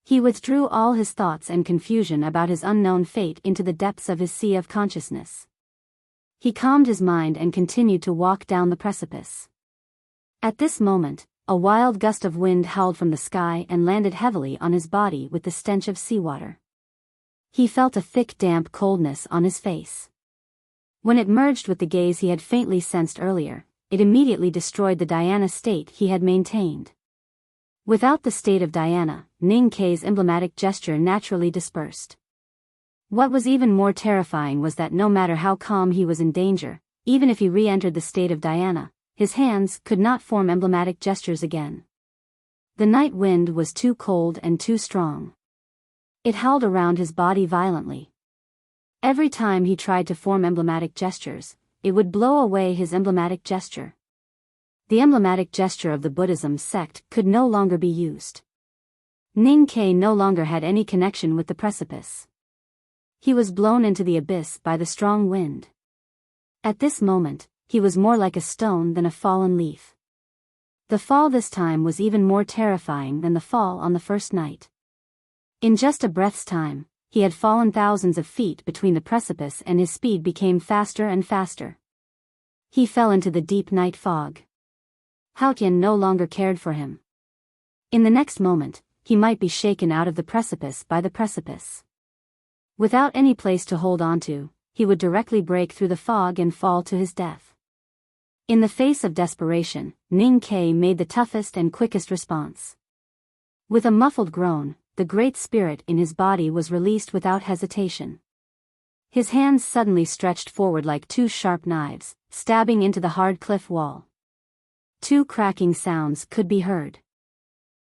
He withdrew all his thoughts and confusion about his unknown fate into the depths of his sea of consciousness. He calmed his mind and continued to walk down the precipice. At this moment, a wild gust of wind howled from the sky and landed heavily on his body with the stench of seawater. He felt a thick damp coldness on his face. When it merged with the gaze he had faintly sensed earlier, it immediately destroyed the Diana state he had maintained. Without the state of Diana, Ning Ke's emblematic gesture naturally dispersed. What was even more terrifying was that no matter how calm he was in danger, even if he re-entered the state of Diana, his hands could not form emblematic gestures again. The night wind was too cold and too strong. It howled around his body violently. Every time he tried to form emblematic gestures, it would blow away his emblematic gesture. The emblematic gesture of the Buddhism sect could no longer be used. Ning Ke no longer had any connection with the precipice. He was blown into the abyss by the strong wind. At this moment, he was more like a stone than a fallen leaf. The fall this time was even more terrifying than the fall on the first night. In just a breath's time, he had fallen thousands of feet between the precipice and his speed became faster and faster. He fell into the deep night fog. Haotian no longer cared for him. In the next moment, he might be shaken out of the precipice by the precipice. Without any place to hold on to, he would directly break through the fog and fall to his death. In the face of desperation, Ning Ke made the toughest and quickest response. With a muffled groan, the great spirit in his body was released without hesitation. His hands suddenly stretched forward like two sharp knives, stabbing into the hard cliff wall. Two cracking sounds could be heard.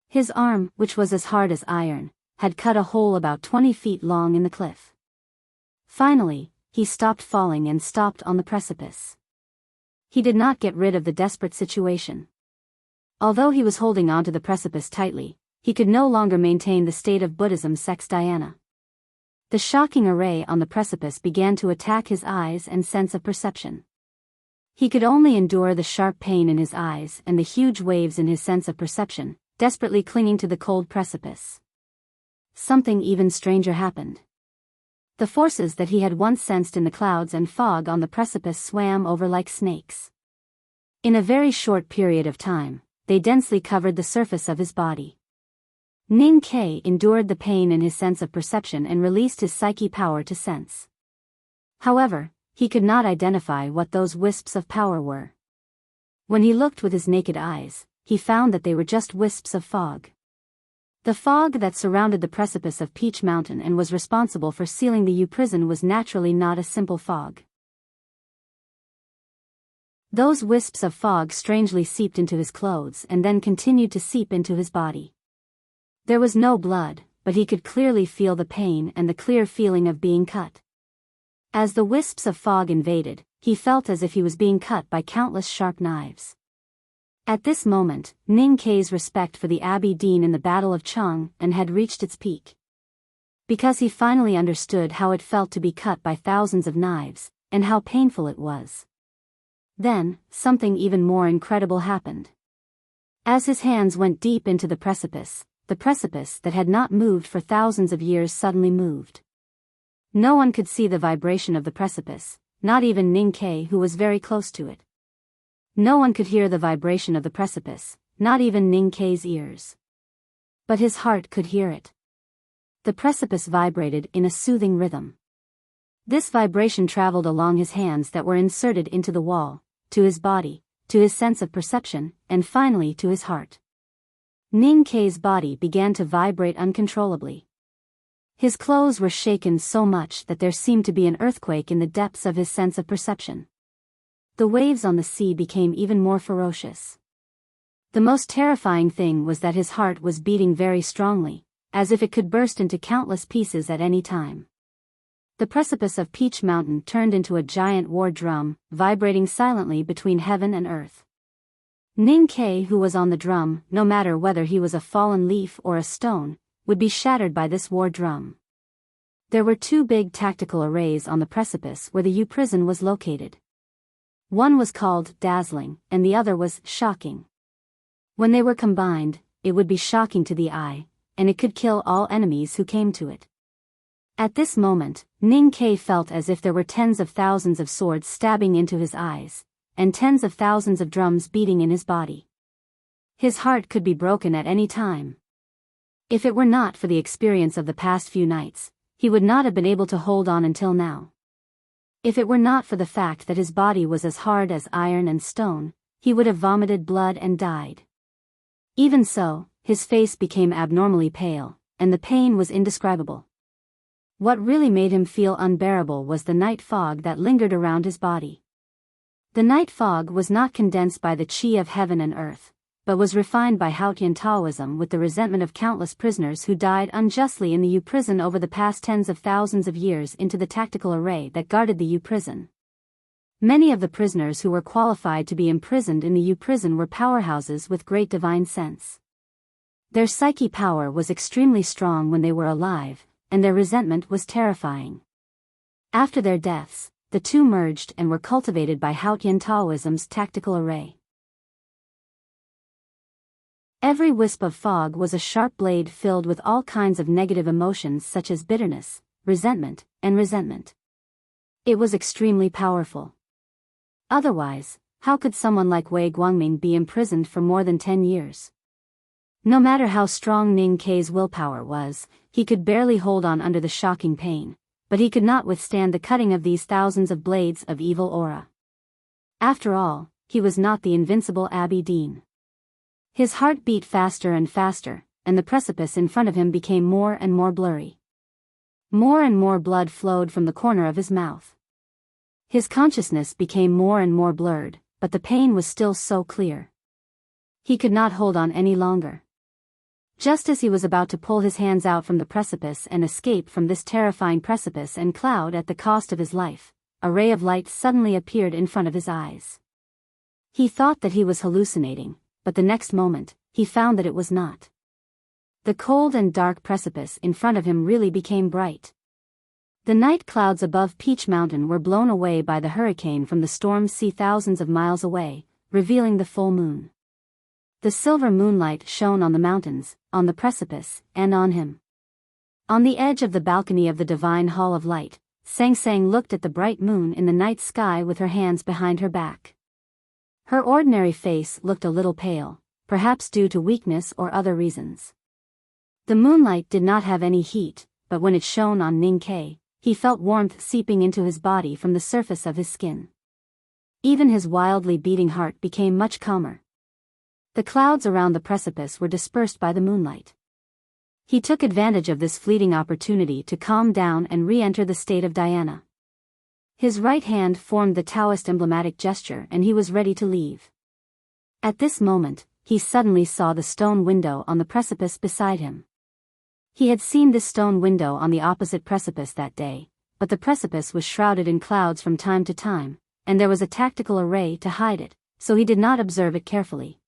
His arm, which was as hard as iron, had cut a hole about 20 feet long in the cliff. Finally, he stopped falling and stopped on the precipice. he did not get rid of the desperate situation. Although he was holding onto the precipice tightly, he could no longer maintain the state of Buddhism sex dhyana. The shocking array on the precipice began to attack his eyes and sense of perception. He could only endure the sharp pain in his eyes and the huge waves in his sense of perception, desperately clinging to the cold precipice. Something even stranger happened. The forces that he had once sensed in the clouds and fog on the precipice swam over like snakes. In a very short period of time, they densely covered the surface of his body. Ning Ke endured the pain in his sense of perception and released his psyche power to sense. However, he could not identify what those wisps of power were. When he looked with his naked eyes, he found that they were just wisps of fog. The fog that surrounded the precipice of Peach Mountain and was responsible for sealing the U-prison was naturally not a simple fog. Those wisps of fog strangely seeped into his clothes and then continued to seep into his body. There was no blood, but he could clearly feel the pain and the clear feeling of being cut. As the wisps of fog invaded, he felt as if he was being cut by countless sharp knives. At this moment, Ning Ke's respect for the Abbey Dean in the Battle of Chang and had reached its peak. Because he finally understood how it felt to be cut by thousands of knives, and how painful it was. Then, something even more incredible happened. As his hands went deep into the precipice that had not moved for thousands of years suddenly moved. No one could see the vibration of the precipice, not even Ning Ke, who was very close to it. No one could hear the vibration of the precipice, not even Ning Ke's ears. But his heart could hear it. The precipice vibrated in a soothing rhythm. This vibration traveled along his hands that were inserted into the wall, to his body, to his sense of perception, and finally to his heart. Ning Ke's body began to vibrate uncontrollably. His clothes were shaken so much that there seemed to be an earthquake in the depths of his sense of perception. The waves on the sea became even more ferocious. The most terrifying thing was that his heart was beating very strongly, as if it could burst into countless pieces at any time. The precipice of Peach Mountain turned into a giant war drum, vibrating silently between heaven and earth. Ning Ke, who was on the drum, no matter whether he was a fallen leaf or a stone, would be shattered by this war drum. There were two big tactical arrays on the precipice where the U-prison was located. One was called dazzling, and the other was shocking. When they were combined, it would be shocking to the eye, and it could kill all enemies who came to it. At this moment, Ning Ke felt as if there were tens of thousands of swords stabbing into his eyes, and tens of thousands of drums beating in his body. His heart could be broken at any time. If it were not for the experience of the past few nights, he would not have been able to hold on until now. If it were not for the fact that his body was as hard as iron and stone, he would have vomited blood and died. Even so, his face became abnormally pale, and the pain was indescribable. What really made him feel unbearable was the night fog that lingered around his body. The night fog was not condensed by the qi of heaven and earth, but was refined by Haotian Taoism with the resentment of countless prisoners who died unjustly in the U-prison over the past tens of thousands of years into the tactical array that guarded the U-prison. Many of the prisoners who were qualified to be imprisoned in the U-prison were powerhouses with great divine sense. Their psyche power was extremely strong when they were alive, and their resentment was terrifying. After their deaths, the two merged and were cultivated by Haotian Taoism's tactical array. Every wisp of fog was a sharp blade filled with all kinds of negative emotions such as bitterness, resentment, and resentment. It was extremely powerful. Otherwise, how could someone like Wei Guangming be imprisoned for more than 10 years? No matter how strong Ning Ke's willpower was, he could barely hold on under the shocking pain, but he could not withstand the cutting of these thousands of blades of evil aura. After all, he was not the invincible Abbey Dean. His heart beat faster and faster, and the precipice in front of him became more and more blurry. More and more blood flowed from the corner of his mouth. His consciousness became more and more blurred, but the pain was still so clear. He could not hold on any longer. Just as he was about to pull his hands out from the precipice and escape from this terrifying precipice and cloud at the cost of his life, a ray of light suddenly appeared in front of his eyes. He thought that he was hallucinating, but the next moment, he found that it was not. The cold and dark precipice in front of him really became bright. The night clouds above Peach Mountain were blown away by the hurricane from the storm's sea thousands of miles away, revealing the full moon. The silver moonlight shone on the mountains, on the precipice, and on him. On the edge of the balcony of the divine hall of light, Sang Sang looked at the bright moon in the night sky with her hands behind her back. Her ordinary face looked a little pale, perhaps due to weakness or other reasons. The moonlight did not have any heat, but when it shone on Ning Ke, he felt warmth seeping into his body from the surface of his skin. Even his wildly beating heart became much calmer. The clouds around the precipice were dispersed by the moonlight. He took advantage of this fleeting opportunity to calm down and re-enter the state of dhyana. His right hand formed the Taoist emblematic gesture and he was ready to leave. At this moment, he suddenly saw the stone window on the precipice beside him. He had seen this stone window on the opposite precipice that day, but the precipice was shrouded in clouds from time to time, and there was a tactical array to hide it, so he did not observe it carefully.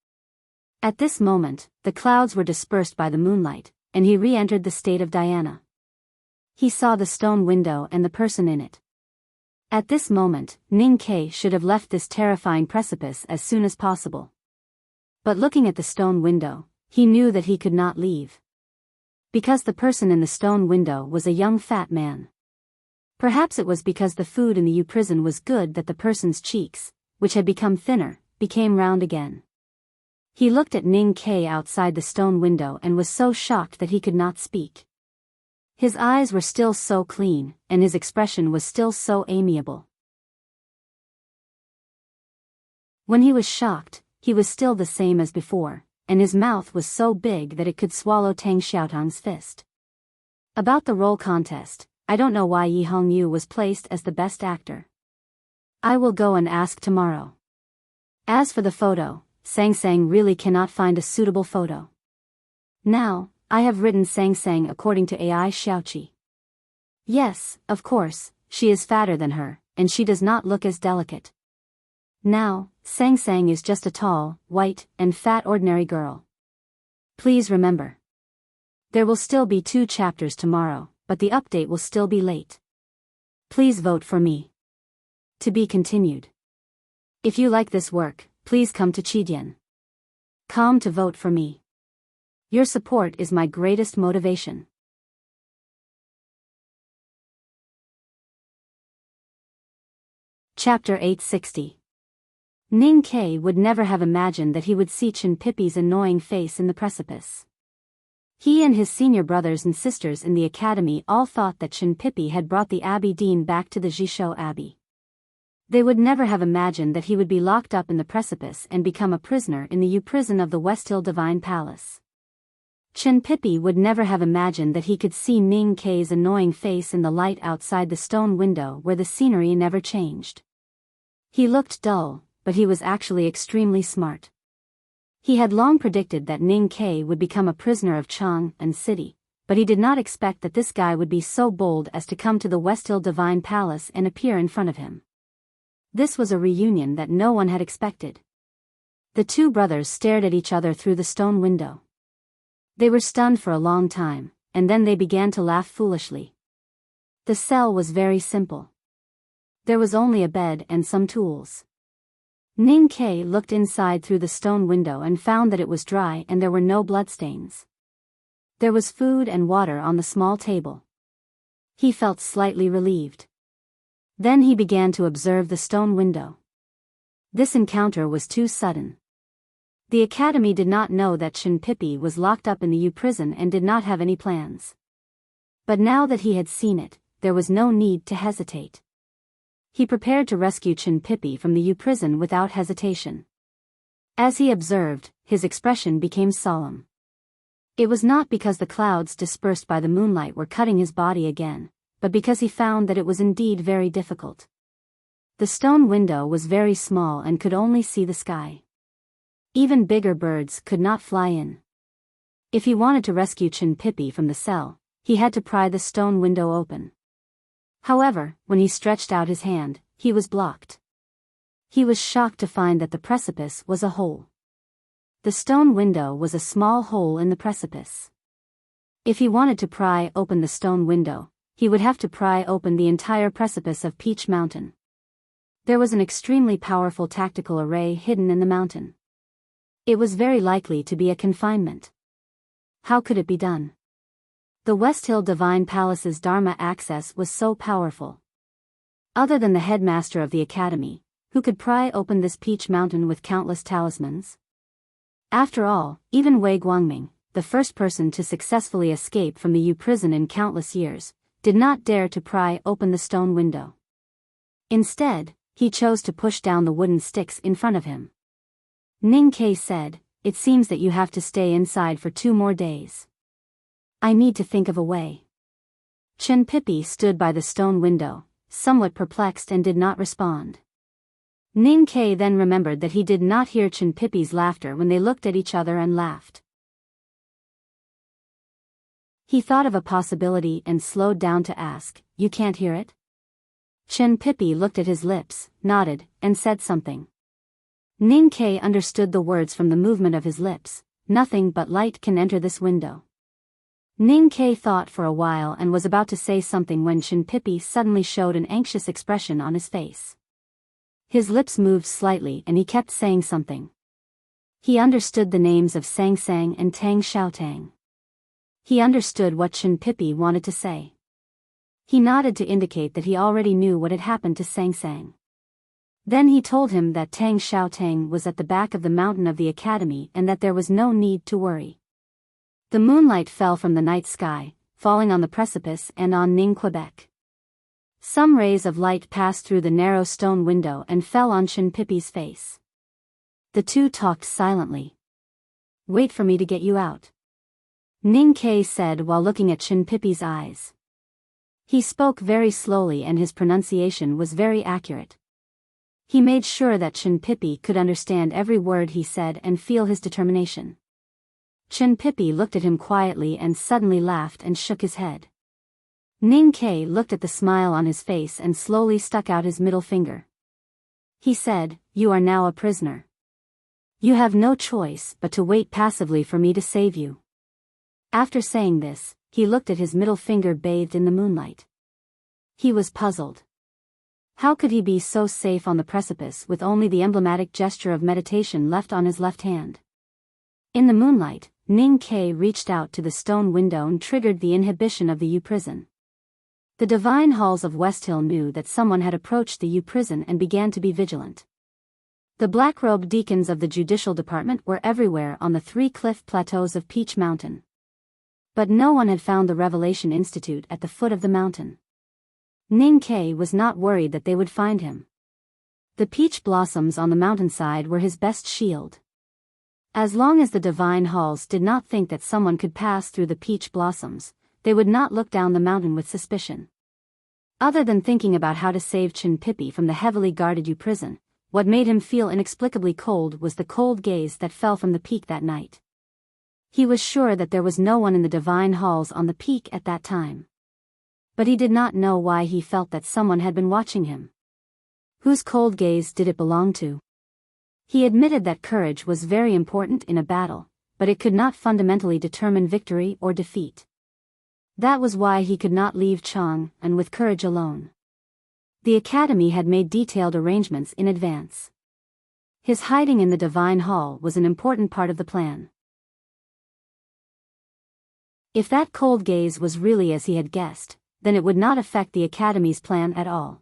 At this moment, the clouds were dispersed by the moonlight, and he re-entered the state of dhyana. He saw the stone window and the person in it. At this moment, Ning Ke should have left this terrifying precipice as soon as possible. But looking at the stone window, he knew that he could not leave. Because the person in the stone window was a young fat man. Perhaps it was because the food in the U prison was good that the person's cheeks, which had become thinner, became round again. He looked at Ning Ke outside the stone window and was so shocked that he could not speak. His eyes were still so clean, and his expression was still so amiable. When he was shocked, he was still the same as before, and his mouth was so big that it could swallow Tang Xiaotang's fist. About the role contest, I don't know why Yi Hongyu was placed as the best actor. I will go and ask tomorrow. As for the photo, Sang Sang really cannot find a suitable photo. Now, I have written Sang Sang according to AI Xiaoqi. Yes, of course, she is fatter than her, and she does not look as delicate. Now, Sang Sang is just a tall, white, and fat ordinary girl. Please remember. There will still be 2 chapters tomorrow, but the update will still be late. Please vote for me. To be continued. If you like this work, please come to Chidian. Come to vote for me. Your support is my greatest motivation. Chapter 860. Ning Ke would never have imagined that he would see Chen Pippi's annoying face in the precipice. He and his senior brothers and sisters in the academy all thought that Chen Pippi had brought the Abbey Dean back to the Jishou Abbey. They would never have imagined that he would be locked up in the precipice and become a prisoner in the U prison of the West Hill Divine Palace. Chen Pippi would never have imagined that he could see Ning Ke's annoying face in the light outside the stone window where the scenery never changed. He looked dull, but he was actually extremely smart. He had long predicted that Ning Ke would become a prisoner of Chang and City, but he did not expect that this guy would be so bold as to come to the West Hill Divine Palace and appear in front of him. This was a reunion that no one had expected. The 2 brothers stared at each other through the stone window. They were stunned for a long time, and then they began to laugh foolishly. The cell was very simple. There was only a bed and some tools. Ning Ke looked inside through the stone window and found that it was dry and there were no bloodstains. There was food and water on the small table. He felt slightly relieved. Then he began to observe the stone window. This encounter was too sudden. The academy did not know that Chen Pippi was locked up in the U prison and did not have any plans. But now that he had seen it, there was no need to hesitate. He prepared to rescue Chen Pippi from the U prison without hesitation. As he observed, his expression became solemn. It was not because the clouds dispersed by the moonlight were cutting his body again, but because he found that it was indeed very difficult. The stone window was very small and could only see the sky. Even bigger birds could not fly in. If he wanted to rescue Chen Pippi from the cell, he had to pry the stone window open. However, when he stretched out his hand, he was blocked. He was shocked to find that the precipice was a hole. The stone window was a small hole in the precipice. If he wanted to pry open the stone window, he would have to pry open the entire precipice of Peach Mountain. There was an extremely powerful tactical array hidden in the mountain. It was very likely to be a confinement. How could it be done? The West Hill Divine Palace's Dharma access was so powerful. Other than the headmaster of the academy, who could pry open this Peach Mountain with countless talismans? After all, even Wei Guangming, the first person to successfully escape from the Yu prison in countless years, did not dare to pry open the stone window. Instead, he chose to push down the wooden sticks in front of him. Ning Ke said, "It seems that you have to stay inside for 2 more days. I need to think of a way." Chen Pipi stood by the stone window, somewhat perplexed, and did not respond. Ning Ke then remembered that he did not hear Chen Pipi's laughter when they looked at each other and laughed. He thought of a possibility and slowed down to ask, "You can't hear it?" Chen Pipi looked at his lips, nodded, and said something. Ning Ke understood the words from the movement of his lips. "Nothing but light can enter this window." Ning Ke thought for a while and was about to say something when Chen Pipi suddenly showed an anxious expression on his face. His lips moved slightly and he kept saying something. He understood the names of Sang Sang and Tang Xiaotang. He understood what Chen Pipi wanted to say. He nodded to indicate that he already knew what had happened to Sang Sang. Then he told him that Tang Xiaotang was at the back of the mountain of the academy and that there was no need to worry. The moonlight fell from the night sky, falling on the precipice and on Ning Quebec. Some rays of light passed through the narrow stone window and fell on Chen Pipi's face. The two talked silently. "Wait for me to get you out," Ning Ke said while looking at Chen Pipi's eyes. He spoke very slowly and his pronunciation was very accurate. He made sure that Chen Pipi could understand every word he said and feel his determination. Chen Pipi looked at him quietly and suddenly laughed and shook his head. Ning Ke looked at the smile on his face and slowly stuck out his middle finger. He said, "You are now a prisoner. You have no choice but to wait passively for me to save you." After saying this, he looked at his middle finger bathed in the moonlight. He was puzzled. How could he be so safe on the precipice with only the emblematic gesture of meditation left on his left hand? In the moonlight, Ning Ke reached out to the stone window and triggered the inhibition of the Yu prison. The divine halls of West Hill knew that someone had approached the Yu prison and began to be vigilant. The black-robed deacons of the judicial department were everywhere on the 3 cliff plateaus of Peach Mountain. But no one had found the Revelation Institute at the foot of the mountain. Ning Ke was not worried that they would find him. The peach blossoms on the mountainside were his best shield. As long as the divine halls did not think that someone could pass through the peach blossoms, they would not look down the mountain with suspicion. Other than thinking about how to save Chen Pipi from the heavily guarded Yu prison, what made him feel inexplicably cold was the cold gaze that fell from the peak that night. He was sure that there was no one in the divine halls on the peak at that time. But he did not know why he felt that someone had been watching him. Whose cold gaze did it belong to? He admitted that courage was very important in a battle, but it could not fundamentally determine victory or defeat. That was why he could not leave Chang and with courage alone. The academy had made detailed arrangements in advance. His hiding in the divine hall was an important part of the plan. If that cold gaze was really as he had guessed, then it would not affect the academy's plan at all.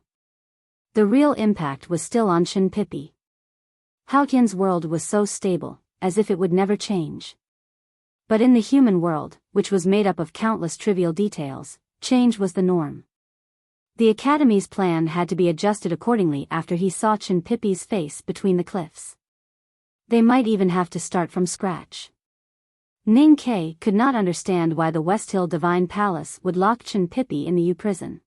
The real impact was still on Chen Pipi. Hao Qian's world was so stable, as if it would never change. But in the human world, which was made up of countless trivial details, change was the norm. The academy's plan had to be adjusted accordingly after he saw Chen Pipi's face between the cliffs. They might even have to start from scratch. Ning Ke could not understand why the West Hill Divine Palace would lock Chen Pipi in the Yu prison.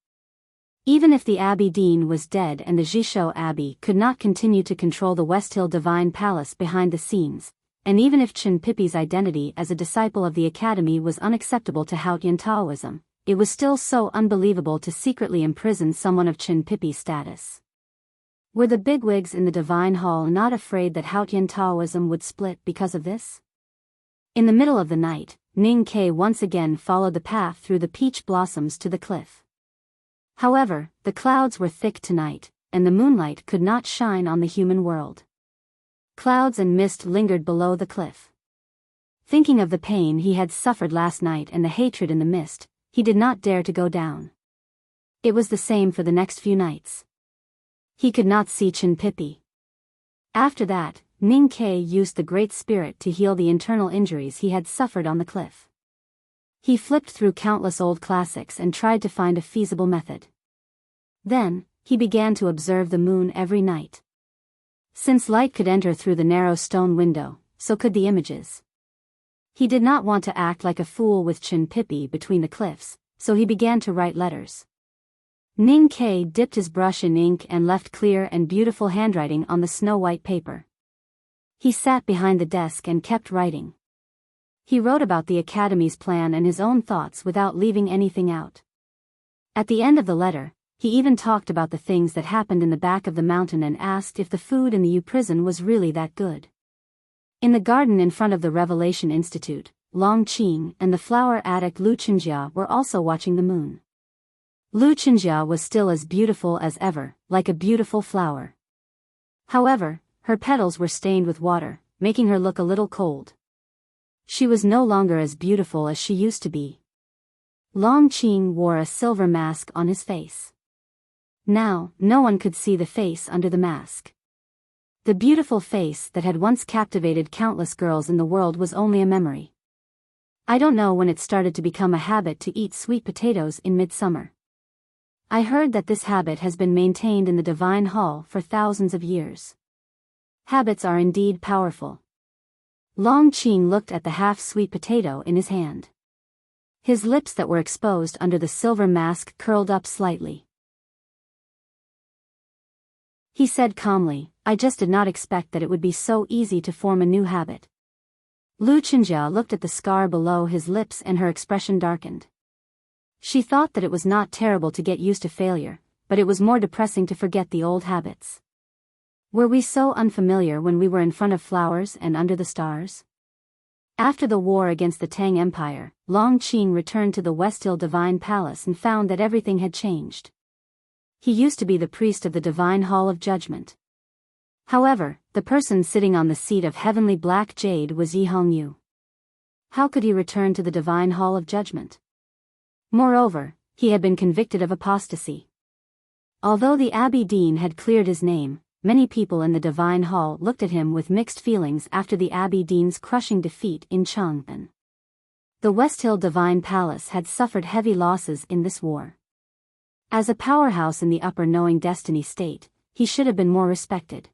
Even if the Abbey Dean was dead and the Jishou Abbey could not continue to control the West Hill Divine Palace behind the scenes, and even if Chen Pipi's identity as a disciple of the academy was unacceptable to Haotian Taoism, it was still so unbelievable to secretly imprison someone of Chen Pipi's status. Were the bigwigs in the Divine Hall not afraid that Haotian Taoism would split because of this? In the middle of the night, Ning Ke once again followed the path through the peach blossoms to the cliff. However, the clouds were thick tonight, and the moonlight could not shine on the human world. Clouds and mist lingered below the cliff. Thinking of the pain he had suffered last night and the hatred in the mist, he did not dare to go down. It was the same for the next few nights. He could not see Chin Pipi. After that, Ning Ke used the Great Spirit to heal the internal injuries he had suffered on the cliff. He flipped through countless old classics and tried to find a feasible method. Then, he began to observe the moon every night. Since light could enter through the narrow stone window, so could the images. He did not want to act like a fool with Chin Pipi between the cliffs, so he began to write letters. Ning Ke dipped his brush in ink and left clear and beautiful handwriting on the snow-white paper. He sat behind the desk and kept writing. He wrote about the Academy's plan and his own thoughts without leaving anything out. At the end of the letter, he even talked about the things that happened in the back of the mountain and asked if the food in the U prison was really that good. In the garden in front of the Revelation Institute, Long Qing and the flower addict Lu Chenjia were also watching the moon. Lu Chenjia was still as beautiful as ever, like a beautiful flower. However, her petals were stained with water, making her look a little cold. She was no longer as beautiful as she used to be. Long Qing wore a silver mask on his face. Now, no one could see the face under the mask. The beautiful face that had once captivated countless girls in the world was only a memory. I don't know when it started to become a habit to eat sweet potatoes in midsummer. I heard that this habit has been maintained in the Divine Hall for thousands of years. Habits are indeed powerful. Long Qing looked at the half-sweet potato in his hand. His lips that were exposed under the silver mask curled up slightly. He said calmly, "I just did not expect that it would be so easy to form a new habit." Lu Chenjia looked at the scar below his lips and her expression darkened. She thought that it was not terrible to get used to failure, but it was more depressing to forget the old habits. Were we so unfamiliar when we were in front of flowers and under the stars? After the war against the Tang Empire, Long Qing returned to the Westhill Divine Palace and found that everything had changed. He used to be the priest of the Divine Hall of Judgment. However, the person sitting on the seat of heavenly black jade was Yi Hongyu. How could he return to the Divine Hall of Judgment? Moreover, he had been convicted of apostasy. Although the Abbey Dean had cleared his name, many people in the Divine Hall looked at him with mixed feelings after the Abbey Dean's crushing defeat in Chang'an. The Westhill Divine Palace had suffered heavy losses in this war. As a powerhouse in the Upper Knowing Destiny state, he should have been more respected.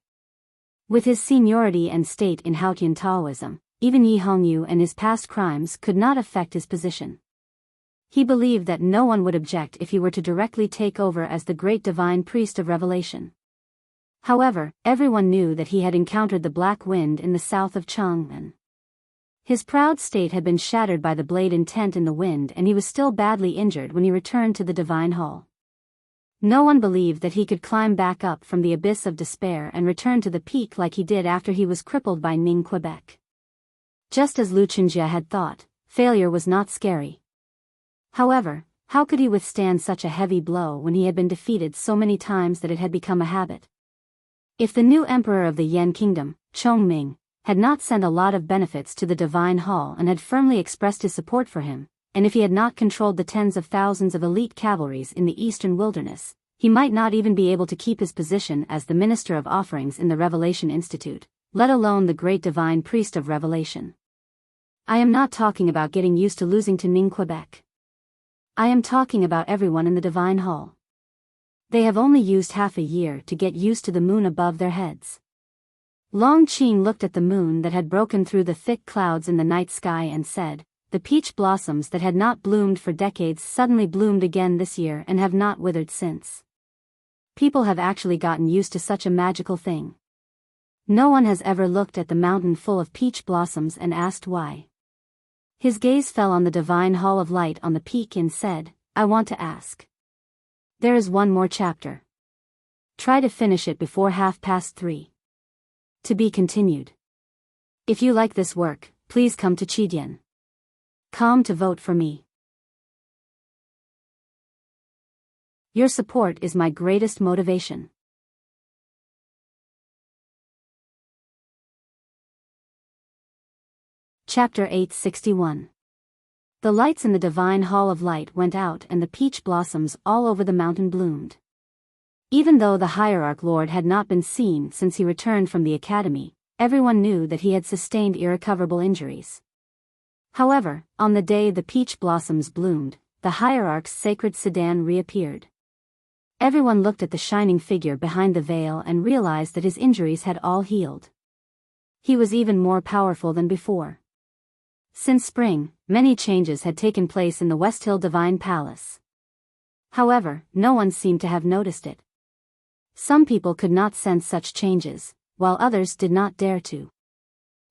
With his seniority and state in Haotian Taoism, even Yi Hongyu and his past crimes could not affect his position. He believed that no one would object if he were to directly take over as the great divine priest of revelation. However, everyone knew that he had encountered the black wind in the south of Chang'an. His proud state had been shattered by the blade intent in the wind, and he was still badly injured when he returned to the Divine Hall. No one believed that he could climb back up from the abyss of despair and return to the peak like he did after he was crippled by Ning Quebec. Just as Lu Chenjia had thought, failure was not scary. However, how could he withstand such a heavy blow when he had been defeated so many times that it had become a habit? If the new emperor of the Yan Kingdom, Chongming, had not sent a lot of benefits to the Divine Hall and had firmly expressed his support for him, and if he had not controlled the tens of thousands of elite cavalries in the eastern wilderness, he might not even be able to keep his position as the Minister of Offerings in the Revelation Institute, let alone the Great Divine Priest of Revelation. I am not talking about getting used to losing to Ning Quebec. I am talking about everyone in the Divine Hall. They have only used half a year to get used to the moon above their heads. Long Qing looked at the moon that had broken through the thick clouds in the night sky and said, "The peach blossoms that had not bloomed for decades suddenly bloomed again this year and have not withered since. People have actually gotten used to such a magical thing. No one has ever looked at the mountain full of peach blossoms and asked why." His gaze fell on the Divine Hall of Light on the peak and said, "I want to ask. There is one more chapter. Try to finish it before 3:30. To be continued. If you like this work, please come to Chidian.com to vote for me. Your support is my greatest motivation. Chapter 861. The lights in the divine hall of light went out and the peach blossoms all over the mountain bloomed. Even though the hierarch lord had not been seen since he returned from the academy, everyone knew that he had sustained irrecoverable injuries. However, on the day the peach blossoms bloomed, the hierarch's sacred sedan reappeared. Everyone looked at the shining figure behind the veil and realized that his injuries had all healed. He was even more powerful than before. Since spring, many changes had taken place in the West Hill Divine Palace. However, no one seemed to have noticed it. Some people could not sense such changes, while others did not dare to.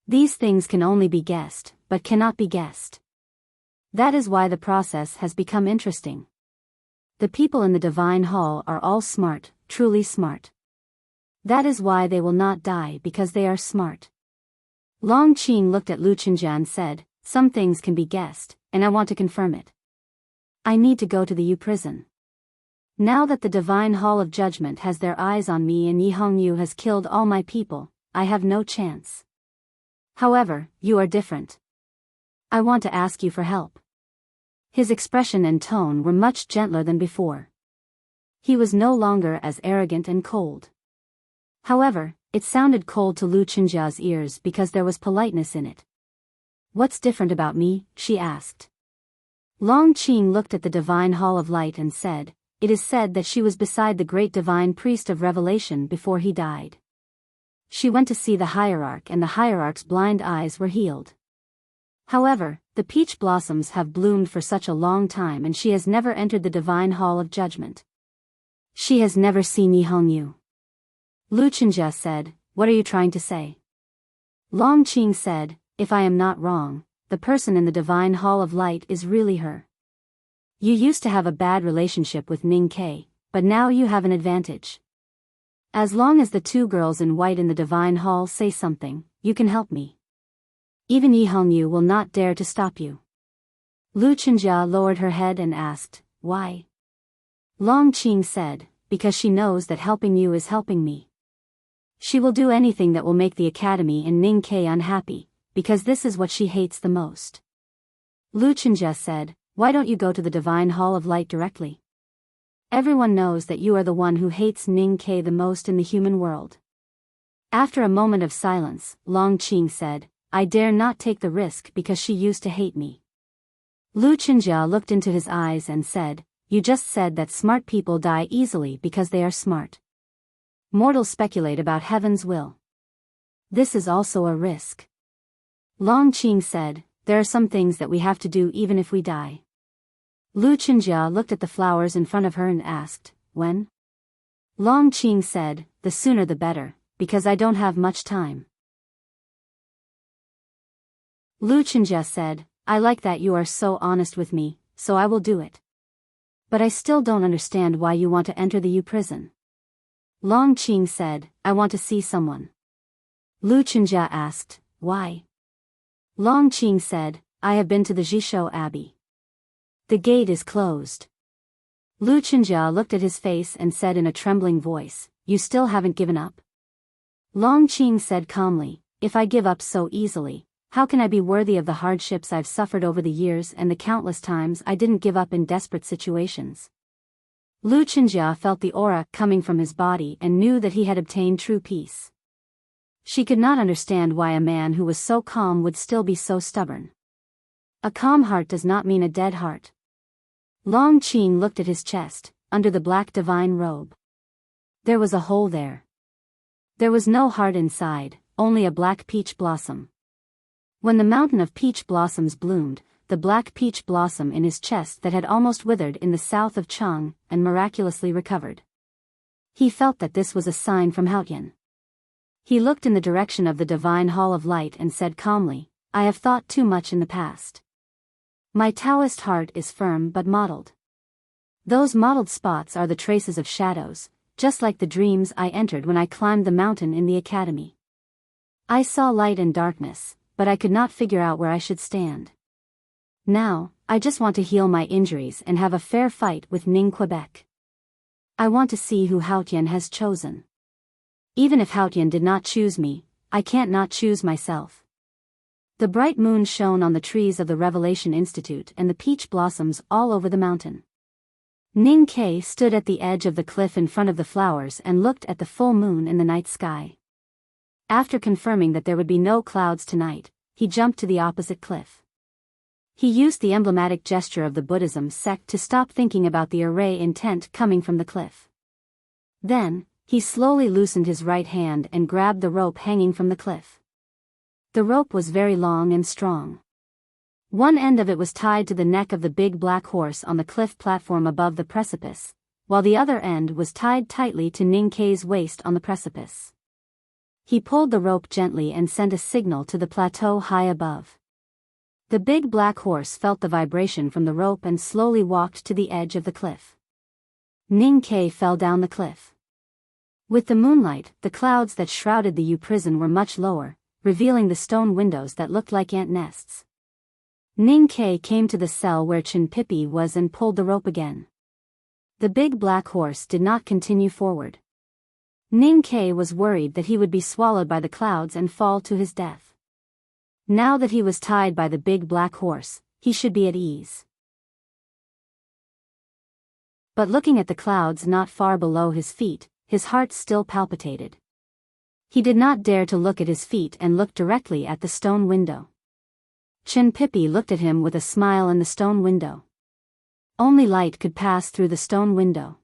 These things can only be guessed, but cannot be guessed. That is why the process has become interesting. The people in the divine hall are all smart, truly smart. That is why they will not die, because they are smart. Long Qing looked at Lu Qinjia and said, "Some things can be guessed, and I want to confirm it. I need to go to the U prison. Now that the divine hall of judgment has their eyes on me and Yi Hongyu has killed all my people, I have no chance. However, you are different. I want to ask you for help." His expression and tone were much gentler than before. He was no longer as arrogant and cold. However, it sounded cold to Lu Qinjia's ears because there was politeness in it. "What's different about me?" she asked. Long Qing looked at the divine hall of light and said, "It is said that she was beside the great divine priest of revelation before he died. She went to see the hierarch and the hierarch's blind eyes were healed. However, the peach blossoms have bloomed for such a long time and she has never entered the divine hall of judgment. She has never seen Yi Hongyu." Lu Qinjia said, "What are you trying to say?" Long Qing said, "If I am not wrong, the person in the divine hall of light is really her. You used to have a bad relationship with Ning Ke, but now you have an advantage. As long as the two girls in white in the divine hall say something, you can help me. Even Yi Hongyu will not dare to stop you." Lu Qinjia lowered her head and asked, "Why?" Long Qing said, "Because she knows that helping you is helping me. She will do anything that will make the academy and Ning Ke unhappy, because this is what she hates the most." Lu Qinjia said, "Why don't you go to the divine hall of light directly? Everyone knows that you are the one who hates Ning Ke the most in the human world." After a moment of silence, Long Qing said, "I dare not take the risk because she used to hate me." Lu Qinjia looked into his eyes and said, "You just said that smart people die easily because they are smart. Mortals speculate about heaven's will. This is also a risk." Long Qing said, "There are some things that we have to do even if we die." Lu Qinjia looked at the flowers in front of her and asked, "When?" Long Qing said, "The sooner the better, because I don't have much time." Lu Qinjia said, "I like that you are so honest with me, so I will do it. But I still don't understand why you want to enter the U prison." Long Qing said, "I want to see someone." Lu Qinjia asked, "Why?" Long Qing said, "I have been to the Jishou Abbey. The gate is closed." Lu Qinjia looked at his face and said in a trembling voice, "You still haven't given up?" Long Qing said calmly, "If I give up so easily, how can I be worthy of the hardships I've suffered over the years and the countless times I didn't give up in desperate situations?" Lu Qinjia felt the aura coming from his body and knew that he had obtained true peace. She could not understand why a man who was so calm would still be so stubborn. A calm heart does not mean a dead heart. Long Qing looked at his chest, under the black divine robe. There was a hole there. There was no heart inside, only a black peach blossom. When the mountain of peach blossoms bloomed, the black peach blossom in his chest that had almost withered in the south of Chang and miraculously recovered. He felt that this was a sign from Haotian. He looked in the direction of the divine hall of light and said calmly, "I have thought too much in the past. My Taoist heart is firm but mottled. Those mottled spots are the traces of shadows, just like the dreams I entered when I climbed the mountain in the academy. I saw light and darkness, but I could not figure out where I should stand. Now, I just want to heal my injuries and have a fair fight with Ning Quebec. I want to see who Haotian has chosen. Even if Haotian did not choose me, I can't not choose myself. The bright moon shone on the trees of the Revelation Institute and the peach blossoms all over the mountain. Ning Ke stood at the edge of the cliff in front of the flowers and looked at the full moon in the night sky. After confirming that there would be no clouds tonight, he jumped to the opposite cliff. He used the emblematic gesture of the Buddhism sect to stop thinking about the array intent coming from the cliff. Then, he slowly loosened his right hand and grabbed the rope hanging from the cliff. The rope was very long and strong. One end of it was tied to the neck of the big black horse on the cliff platform above the precipice, while the other end was tied tightly to Ning Ke's waist on the precipice. He pulled the rope gently and sent a signal to the plateau high above. The big black horse felt the vibration from the rope and slowly walked to the edge of the cliff. Ning Ke fell down the cliff. With the moonlight, the clouds that shrouded the U prison were much lower, revealing the stone windows that looked like ant nests. Ning Ke came to the cell where Chin Pipi was and pulled the rope again. The big black horse did not continue forward. Ning Ke was worried that he would be swallowed by the clouds and fall to his death. Now that he was tied by the big black horse, he should be at ease. But looking at the clouds not far below his feet, his heart still palpitated. He did not dare to look at his feet and looked directly at the stone window. Chin Pipi looked at him with a smile in the stone window. Only light could pass through the stone window.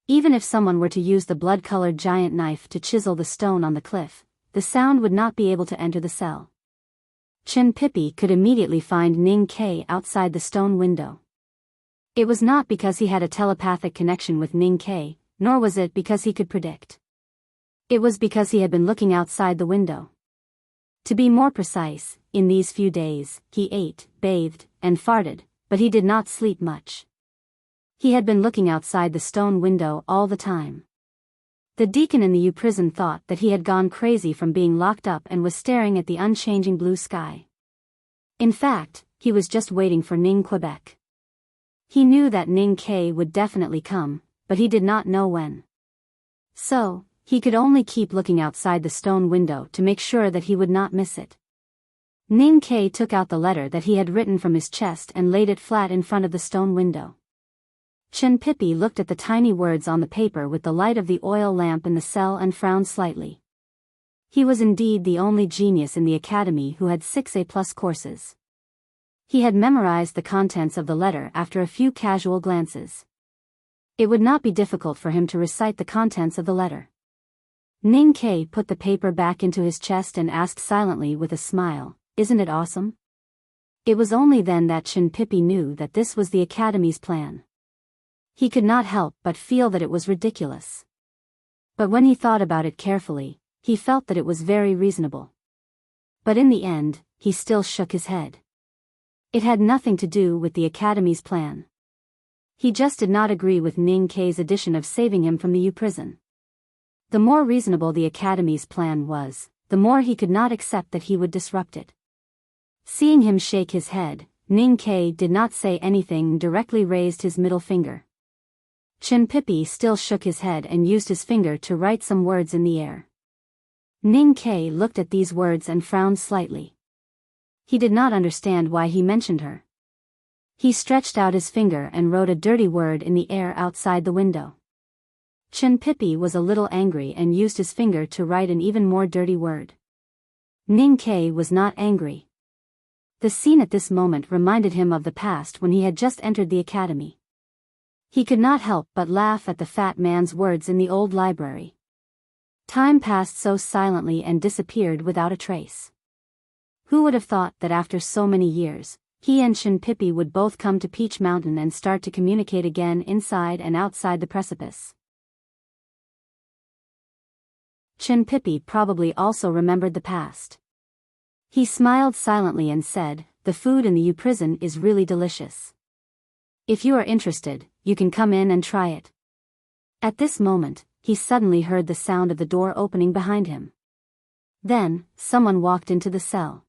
Even if someone were to use the blood-colored giant knife to chisel the stone on the cliff, the sound would not be able to enter the cell. Chin Pipi could immediately find Ning Ke outside the stone window. It was not because he had a telepathic connection with Ning Ke, nor was it because he could predict. It was because he had been looking outside the window. To be more precise, in these few days, he ate, bathed, and farted, but he did not sleep much. He had been looking outside the stone window all the time. The deacon in the U prison thought that he had gone crazy from being locked up and was staring at the unchanging blue sky. In fact, he was just waiting for Ning Quebec. He knew that Ning Ke would definitely come, but he did not know when. So, he could only keep looking outside the stone window to make sure that he would not miss it. Ning Ke took out the letter that he had written from his chest and laid it flat in front of the stone window. Chin Pipi looked at the tiny words on the paper with the light of the oil lamp in the cell and frowned slightly. He was indeed the only genius in the academy who had 6 A+ courses. He had memorized the contents of the letter after a few casual glances. It would not be difficult for him to recite the contents of the letter. Ning Ke put the paper back into his chest and asked silently with a smile, "Isn't it awesome?" It was only then that Chin Pipi knew that this was the academy's plan. He could not help but feel that it was ridiculous. But when he thought about it carefully, he felt that it was very reasonable. But in the end, he still shook his head. It had nothing to do with the academy's plan. He just did not agree with Ning Ke's addition of saving him from the U prison. The more reasonable the academy's plan was, the more he could not accept that he would disrupt it. Seeing him shake his head, Ning Ke did not say anything and directly raised his middle finger. Chin Pipi still shook his head and used his finger to write some words in the air. Ning Ke looked at these words and frowned slightly. He did not understand why he mentioned her. He stretched out his finger and wrote a dirty word in the air outside the window. Chin Pipi was a little angry and used his finger to write an even more dirty word. Ning Ke was not angry. The scene at this moment reminded him of the past when he had just entered the academy. He could not help but laugh at the fat man's words in the old library. Time passed so silently and disappeared without a trace. Who would have thought that after so many years, he and Chin Pipi would both come to Peach Mountain and start to communicate again inside and outside the precipice? Chin Pipi probably also remembered the past. He smiled silently and said, "The food in the U prison is really delicious. If you are interested, you can come in and try it." At this moment, he suddenly heard the sound of the door opening behind him. Then, someone walked into the cell.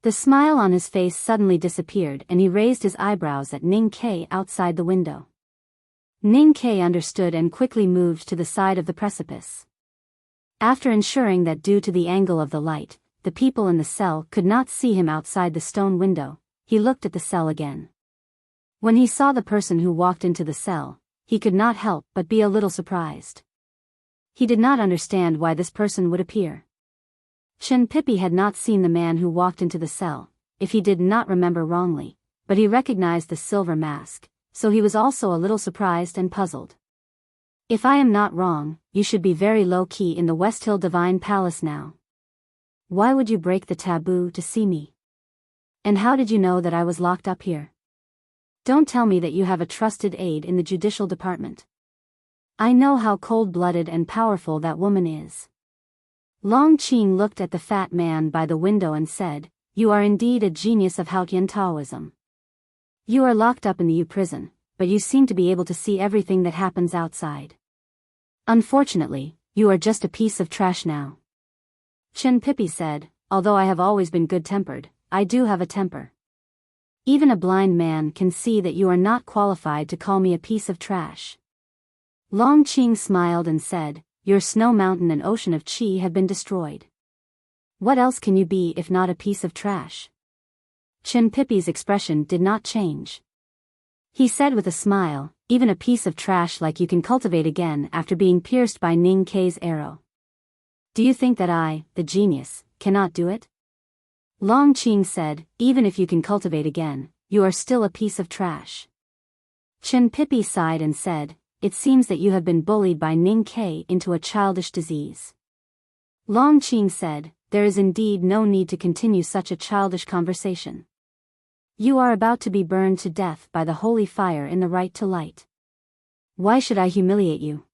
The smile on his face suddenly disappeared and he raised his eyebrows at Ning Ke outside the window. Ning Ke understood and quickly moved to the side of the precipice. After ensuring that due to the angle of the light, the people in the cell could not see him outside the stone window, he looked at the cell again. When he saw the person who walked into the cell, he could not help but be a little surprised. He did not understand why this person would appear. Chen Pipi had not seen the man who walked into the cell, if he did not remember wrongly, but he recognized the silver mask, so he was also a little surprised and puzzled. If I am not wrong, you should be very low-key in the West Hill Divine Palace now. Why would you break the taboo to see me? And how did you know that I was locked up here? Don't tell me that you have a trusted aide in the judicial department. I know how cold-blooded and powerful that woman is. Long Qing looked at the fat man by the window and said, "You are indeed a genius of Haotian Taoism. You are locked up in the U prison, but you seem to be able to see everything that happens outside. Unfortunately, you are just a piece of trash now." Chen Pipi said, "Although I have always been good-tempered, I do have a temper. Even a blind man can see that you are not qualified to call me a piece of trash." Long Qing smiled and said, "Your snow mountain and ocean of qi have been destroyed. What else can you be if not a piece of trash?" Chen Pipi's expression did not change. He said with a smile, "Even a piece of trash like you can cultivate again after being pierced by Ning Ke's arrow. Do you think that I, the genius, cannot do it?" Long Qing said, "Even if you can cultivate again, you are still a piece of trash." Chen Pipi sighed and said, "It seems that you have been bullied by Ning Ke into a childish disease." Long Qing said, "There is indeed no need to continue such a childish conversation. You are about to be burned to death by the holy fire in the right to light. Why should I humiliate you?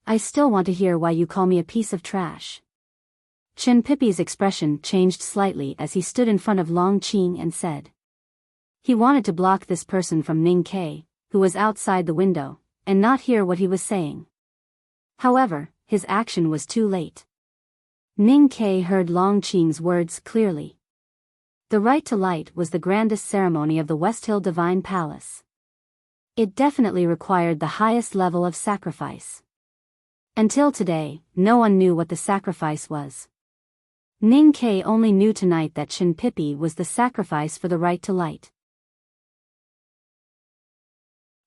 I still want to hear why you call me a piece of trash." Chen Pipi's expression changed slightly as he stood in front of Long Qing and said. He wanted to block this person from Ning Ke, who was outside the window, and not hear what he was saying. However, his action was too late. Ning Ke heard Long Qing's words clearly. The right to light was the grandest ceremony of the West Hill Divine Palace. It definitely required the highest level of sacrifice. Until today, no one knew what the sacrifice was. Ning Ke only knew tonight that Chen Pipi was the sacrifice for the right to light.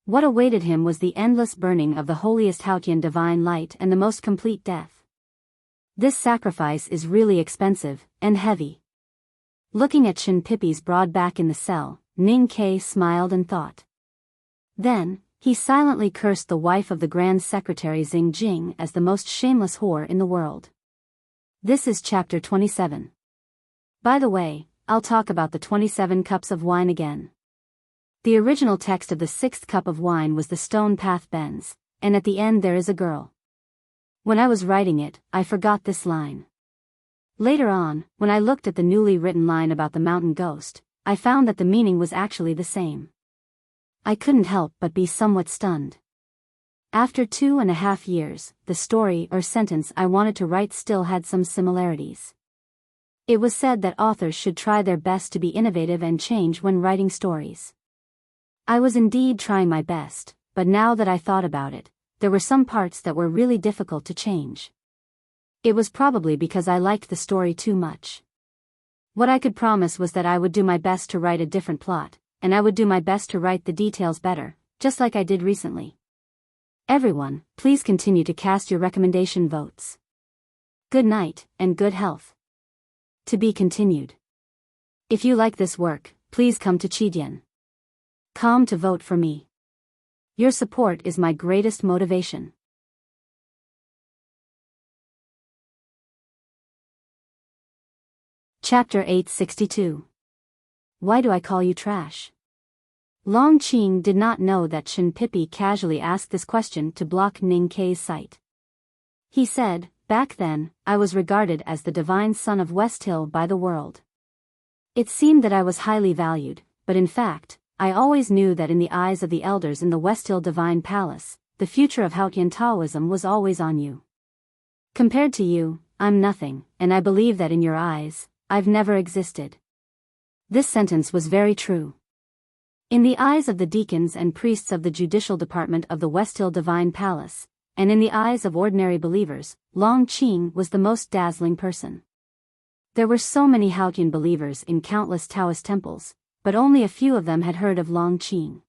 What awaited him was the endless burning of the holiest Haotian divine light and the most complete death. This sacrifice is really expensive and heavy. Looking at Chen Pipi's broad back in the cell, Ning Ke smiled and thought. Then, he silently cursed the wife of the Grand Secretary Xing Jing as the most shameless whore in the world. This is chapter 27. By the way, I'll talk about the 27 cups of wine again. The original text of the 6th cup of wine was "The stone path bends, and at the end there is a girl." When I was writing it, I forgot this line. Later on, when I looked at the newly written line about the mountain ghost, I found that the meaning was actually the same. I couldn't help but be somewhat stunned. After 2.5 years, the story or sentence I wanted to write still had some similarities. It was said that authors should try their best to be innovative and change when writing stories. I was indeed trying my best, but now that I thought about it, there were some parts that were really difficult to change. It was probably because I liked the story too much. What I could promise was that I would do my best to write a different plot, and I would do my best to write the details better, just like I did recently. Everyone, please continue to cast your recommendation votes. Good night, and good health. To be continued. If you like this work, please come to Chidian.com to vote for me. Your support is my greatest motivation. Chapter 862. Why do I call you trash? Long Qing did not know that Chen Pipi casually asked this question to block Ning Ke's sight. He said, "Back then, I was regarded as the divine son of West Hill by the world. It seemed that I was highly valued, but in fact, I always knew that in the eyes of the elders in the West Hill Divine Palace, the future of Haotian Taoism was always on you. Compared to you, I'm nothing, and I believe that in your eyes, I've never existed. This sentence was very true. In the eyes of the deacons and priests of the judicial department of the Westhill Divine Palace, and in the eyes of ordinary believers, Long Qing was the most dazzling person. There were so many Haotian believers in countless Taoist temples, but only a few of them had heard of Long Qing.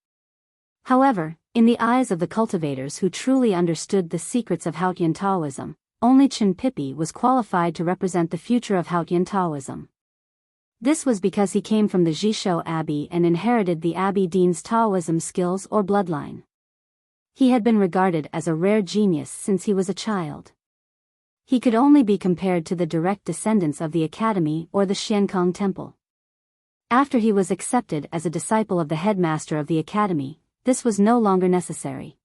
However, in the eyes of the cultivators who truly understood the secrets of Haotian Taoism, only Chen Pipi was qualified to represent the future of Haotian Taoism. This was because he came from the Jishou Abbey and inherited the Abbey Dean's Taoism skills or bloodline. He had been regarded as a rare genius since he was a child. He could only be compared to the direct descendants of the Academy or the Xiankong Temple. After he was accepted as a disciple of the headmaster of the Academy, this was no longer necessary.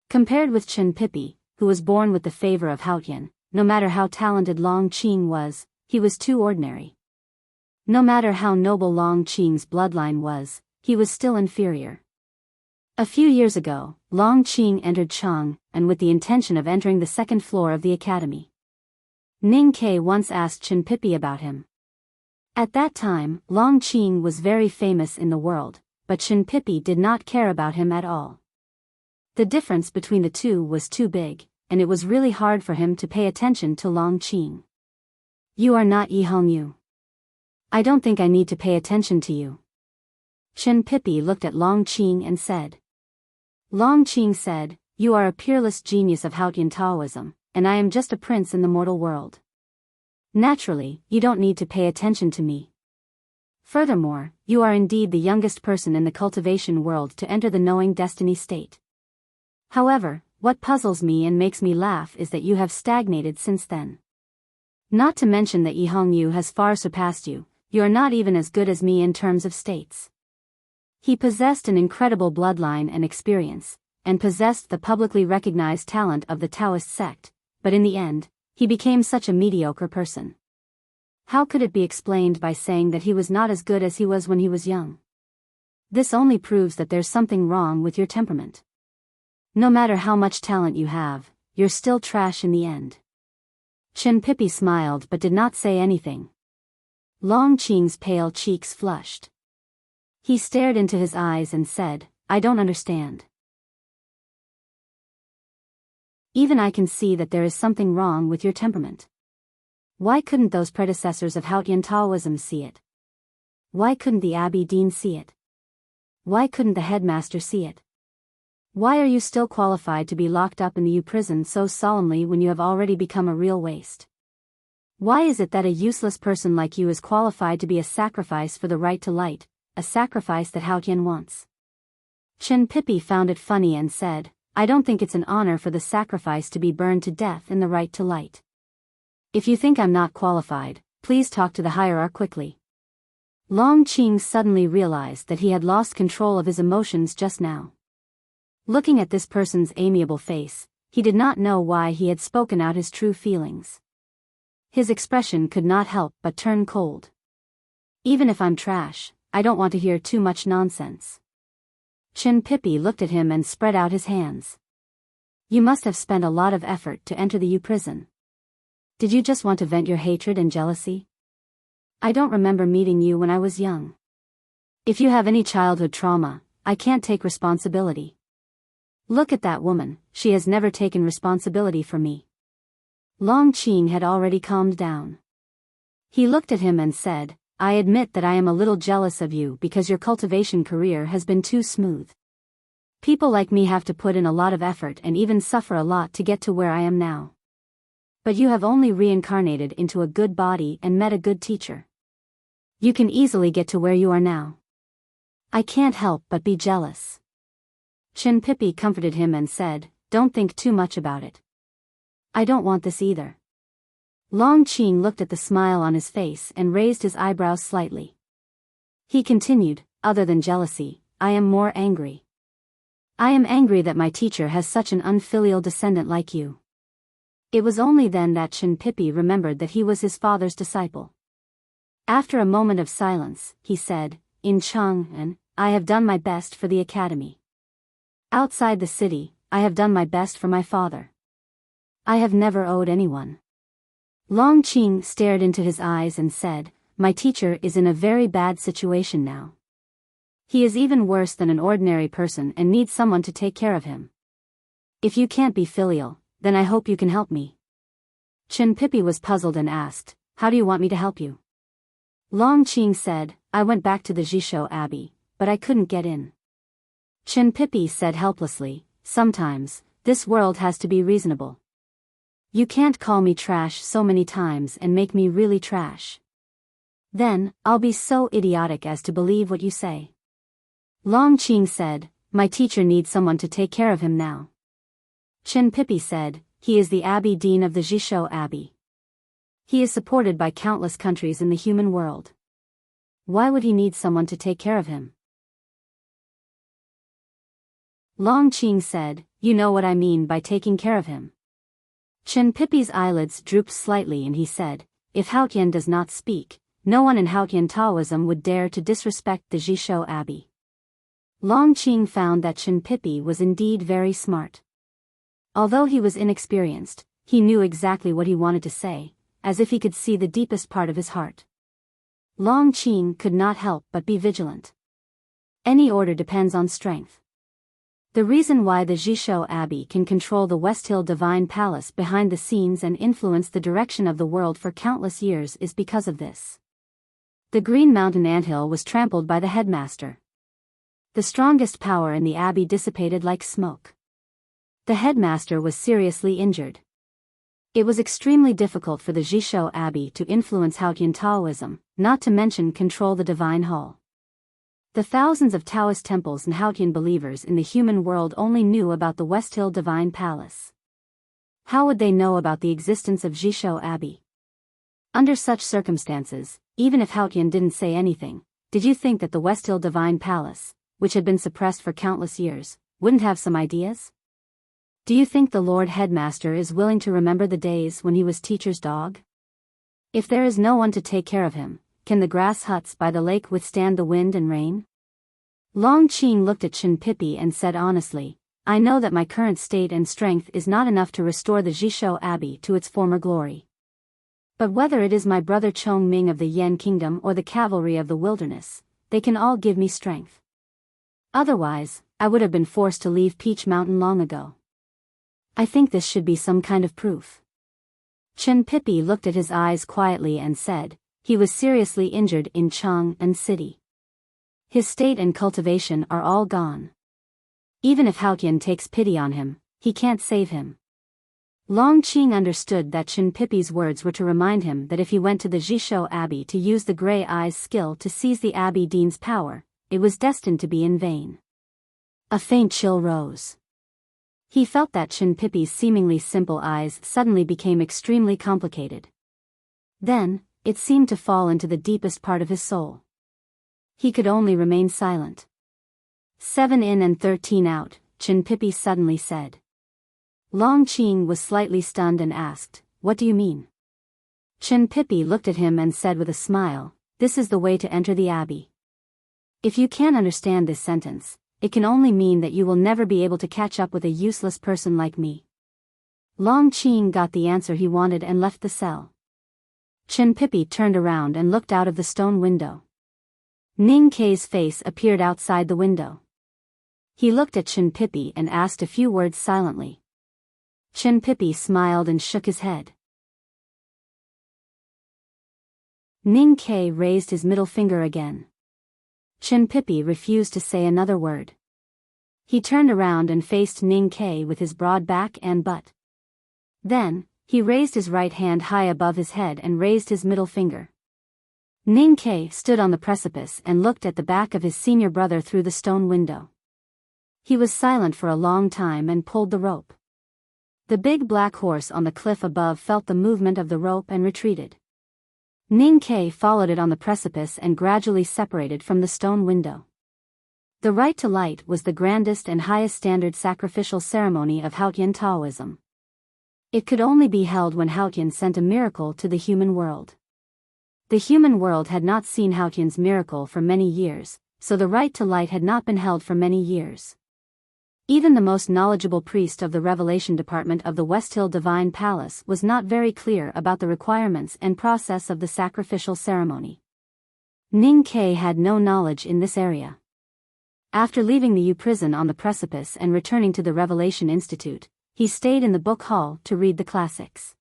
Compared with Chen Pipi, who was born with the favor of Haotian, no matter how talented Long Qing was, he was too ordinary. No matter how noble Long Qing's bloodline was, he was still inferior. A few years ago, Long Qing entered Chang, and with the intention of entering the second floor of the academy. Ning Ke once asked Chen Pipi about him. At that time, Long Qing was very famous in the world, but Chen Pipi did not care about him at all. The difference between the two was too big, and it was really hard for him to pay attention to Long Qing. You are not Yi Hongyu. I don't think I need to pay attention to you. Chen Pipi looked at Long Qing and said. Long Qing said, you are a peerless genius of Haotian Taoism, and I am just a prince in the mortal world. Naturally, you don't need to pay attention to me. Furthermore, you are indeed the youngest person in the cultivation world to enter the knowing destiny state. However, what puzzles me and makes me laugh is that you have stagnated since then. Not to mention that Yi Hongyu has far surpassed you. You are not even as good as me in terms of states. He possessed an incredible bloodline and experience, and possessed the publicly recognized talent of the Taoist sect, but in the end, he became such a mediocre person. How could it be explained by saying that he was not as good as he was when he was young? This only proves that there's something wrong with your temperament. No matter how much talent you have, you're still trash in the end. Chen Pipi smiled but did not say anything. Long Qing's pale cheeks flushed. He stared into his eyes and said, I don't understand. Even I can see that there is something wrong with your temperament. Why couldn't those predecessors of Haotian Taoism see it? Why couldn't the Abbey Dean see it? Why couldn't the headmaster see it? Why are you still qualified to be locked up in the U prison so solemnly when you have already become a real waste? Why is it that a useless person like you is qualified to be a sacrifice for the right to light, a sacrifice that Haotian wants? Chen Pipi found it funny and said, I don't think it's an honor for the sacrifice to be burned to death in the right to light. If you think I'm not qualified, please talk to the hierarch quickly. Long Qing suddenly realized that he had lost control of his emotions just now. Looking at this person's amiable face, he did not know why he had spoken out his true feelings. His expression could not help but turn cold. Even if I'm trash, I don't want to hear too much nonsense. Chen Pipi looked at him and spread out his hands. You must have spent a lot of effort to enter the U prison. Did you just want to vent your hatred and jealousy? I don't remember meeting you when I was young. If you have any childhood trauma, I can't take responsibility. Look at that woman, she has never taken responsibility for me. Long Qing had already calmed down. He looked at him and said, I admit that I am a little jealous of you because your cultivation career has been too smooth. People like me have to put in a lot of effort and even suffer a lot to get to where I am now. But you have only reincarnated into a good body and met a good teacher. You can easily get to where you are now. I can't help but be jealous. Chen Pipi comforted him and said, don't think too much about it. I don't want this either. Long Qing looked at the smile on his face and raised his eyebrows slightly. He continued, other than jealousy, I am more angry. I am angry that my teacher has such an unfilial descendant like you. It was only then that Chen Pipi remembered that he was his father's disciple. After a moment of silence, he said, in Chang'an, I have done my best for the academy. Outside the city, I have done my best for my father. I have never owed anyone. Long Qing stared into his eyes and said, my teacher is in a very bad situation now. He is even worse than an ordinary person and needs someone to take care of him. If you can't be filial, then I hope you can help me. Chen Pipi was puzzled and asked, how do you want me to help you? Long Qing said, I went back to the Jishou Abbey, but I couldn't get in. Chen Pipi said helplessly, sometimes, this world has to be reasonable. You can't call me trash so many times and make me really trash. Then, I'll be so idiotic as to believe what you say. Long Qing said, my teacher needs someone to take care of him now. Chen Pipi said, he is the Abbey Dean of the Jishou Abbey. He is supported by countless countries in the human world. Why would he need someone to take care of him? Long Qing said, you know what I mean by taking care of him. Chen Pipi's eyelids drooped slightly and he said, if Haotian does not speak, no one in Haotian Taoism would dare to disrespect the Jishou Abbey. Long Qing found that Chen Pipi was indeed very smart. Although he was inexperienced, he knew exactly what he wanted to say, as if he could see the deepest part of his heart. Long Qing could not help but be vigilant. Any order depends on strength. The reason why the Jishou Abbey can control the West Hill Divine Palace behind the scenes and influence the direction of the world for countless years is because of this. The Green Mountain Anthill was trampled by the headmaster. The strongest power in the abbey dissipated like smoke. The headmaster was seriously injured. It was extremely difficult for the Jishou Abbey to influence Haotian Taoism, not to mention control the Divine Hall. The thousands of Taoist temples and Haotian believers in the human world only knew about the West Hill Divine Palace. How would they know about the existence of Jishou Abbey? Under such circumstances, even if Haotian didn't say anything, did you think that the West Hill Divine Palace, which had been suppressed for countless years, wouldn't have some ideas? Do you think the Lord Headmaster is willing to remember the days when he was teacher's dog? If there is no one to take care of him, can the grass huts by the lake withstand the wind and rain? Long Qing looked at Chen Pipi and said honestly, I know that my current state and strength is not enough to restore the Jishou Abbey to its former glory. But whether it is my brother Chong Ming of the Yan Kingdom or the cavalry of the wilderness, they can all give me strength. Otherwise, I would have been forced to leave Peach Mountain long ago. I think this should be some kind of proof. Chen Pipi looked at his eyes quietly and said, he was seriously injured in Chang'an City. His state and cultivation are all gone. Even if Haotian takes pity on him, he can't save him. Long Qing understood that Chen Pipi's words were to remind him that if he went to the Jishou Abbey to use the Grey Eye's skill to seize the Abbey Dean's power, it was destined to be in vain. A faint chill rose. He felt that Chen Pipi's seemingly simple eyes suddenly became extremely complicated. Then, it seemed to fall into the deepest part of his soul. He could only remain silent. 7 in and 13 out, Chen Pipi suddenly said. Long Qing was slightly stunned and asked, what do you mean? Chen Pipi looked at him and said with a smile, this is the way to enter the abbey. If you can't understand this sentence, it can only mean that you will never be able to catch up with a useless person like me. Long Qing got the answer he wanted and left the cell. Chen Pipi turned around and looked out of the stone window. Ning Kei's face appeared outside the window. He looked at Chen Pipi and asked a few words silently. Chen Pipi smiled and shook his head. Ning Kei raised his middle finger again. Chen Pipi refused to say another word. He turned around and faced Ning Kei with his broad back and butt. Then, he raised his right hand high above his head and raised his middle finger. Ning Kei stood on the precipice and looked at the back of his senior brother through the stone window. He was silent for a long time and pulled the rope. The big black horse on the cliff above felt the movement of the rope and retreated. Ning Kei followed it on the precipice and gradually separated from the stone window. The right to light was the grandest and highest standard sacrificial ceremony of Haotian Taoism. It could only be held when Haotian sent a miracle to the human world. The human world had not seen Haotian's miracle for many years, so the right to light had not been held for many years. Even the most knowledgeable priest of the Revelation Department of the West Hill Divine Palace was not very clear about the requirements and process of the sacrificial ceremony. Ning Ke had no knowledge in this area. After leaving the U prison on the precipice and returning to the Revelation Institute, he stayed in the book hall to read the classics.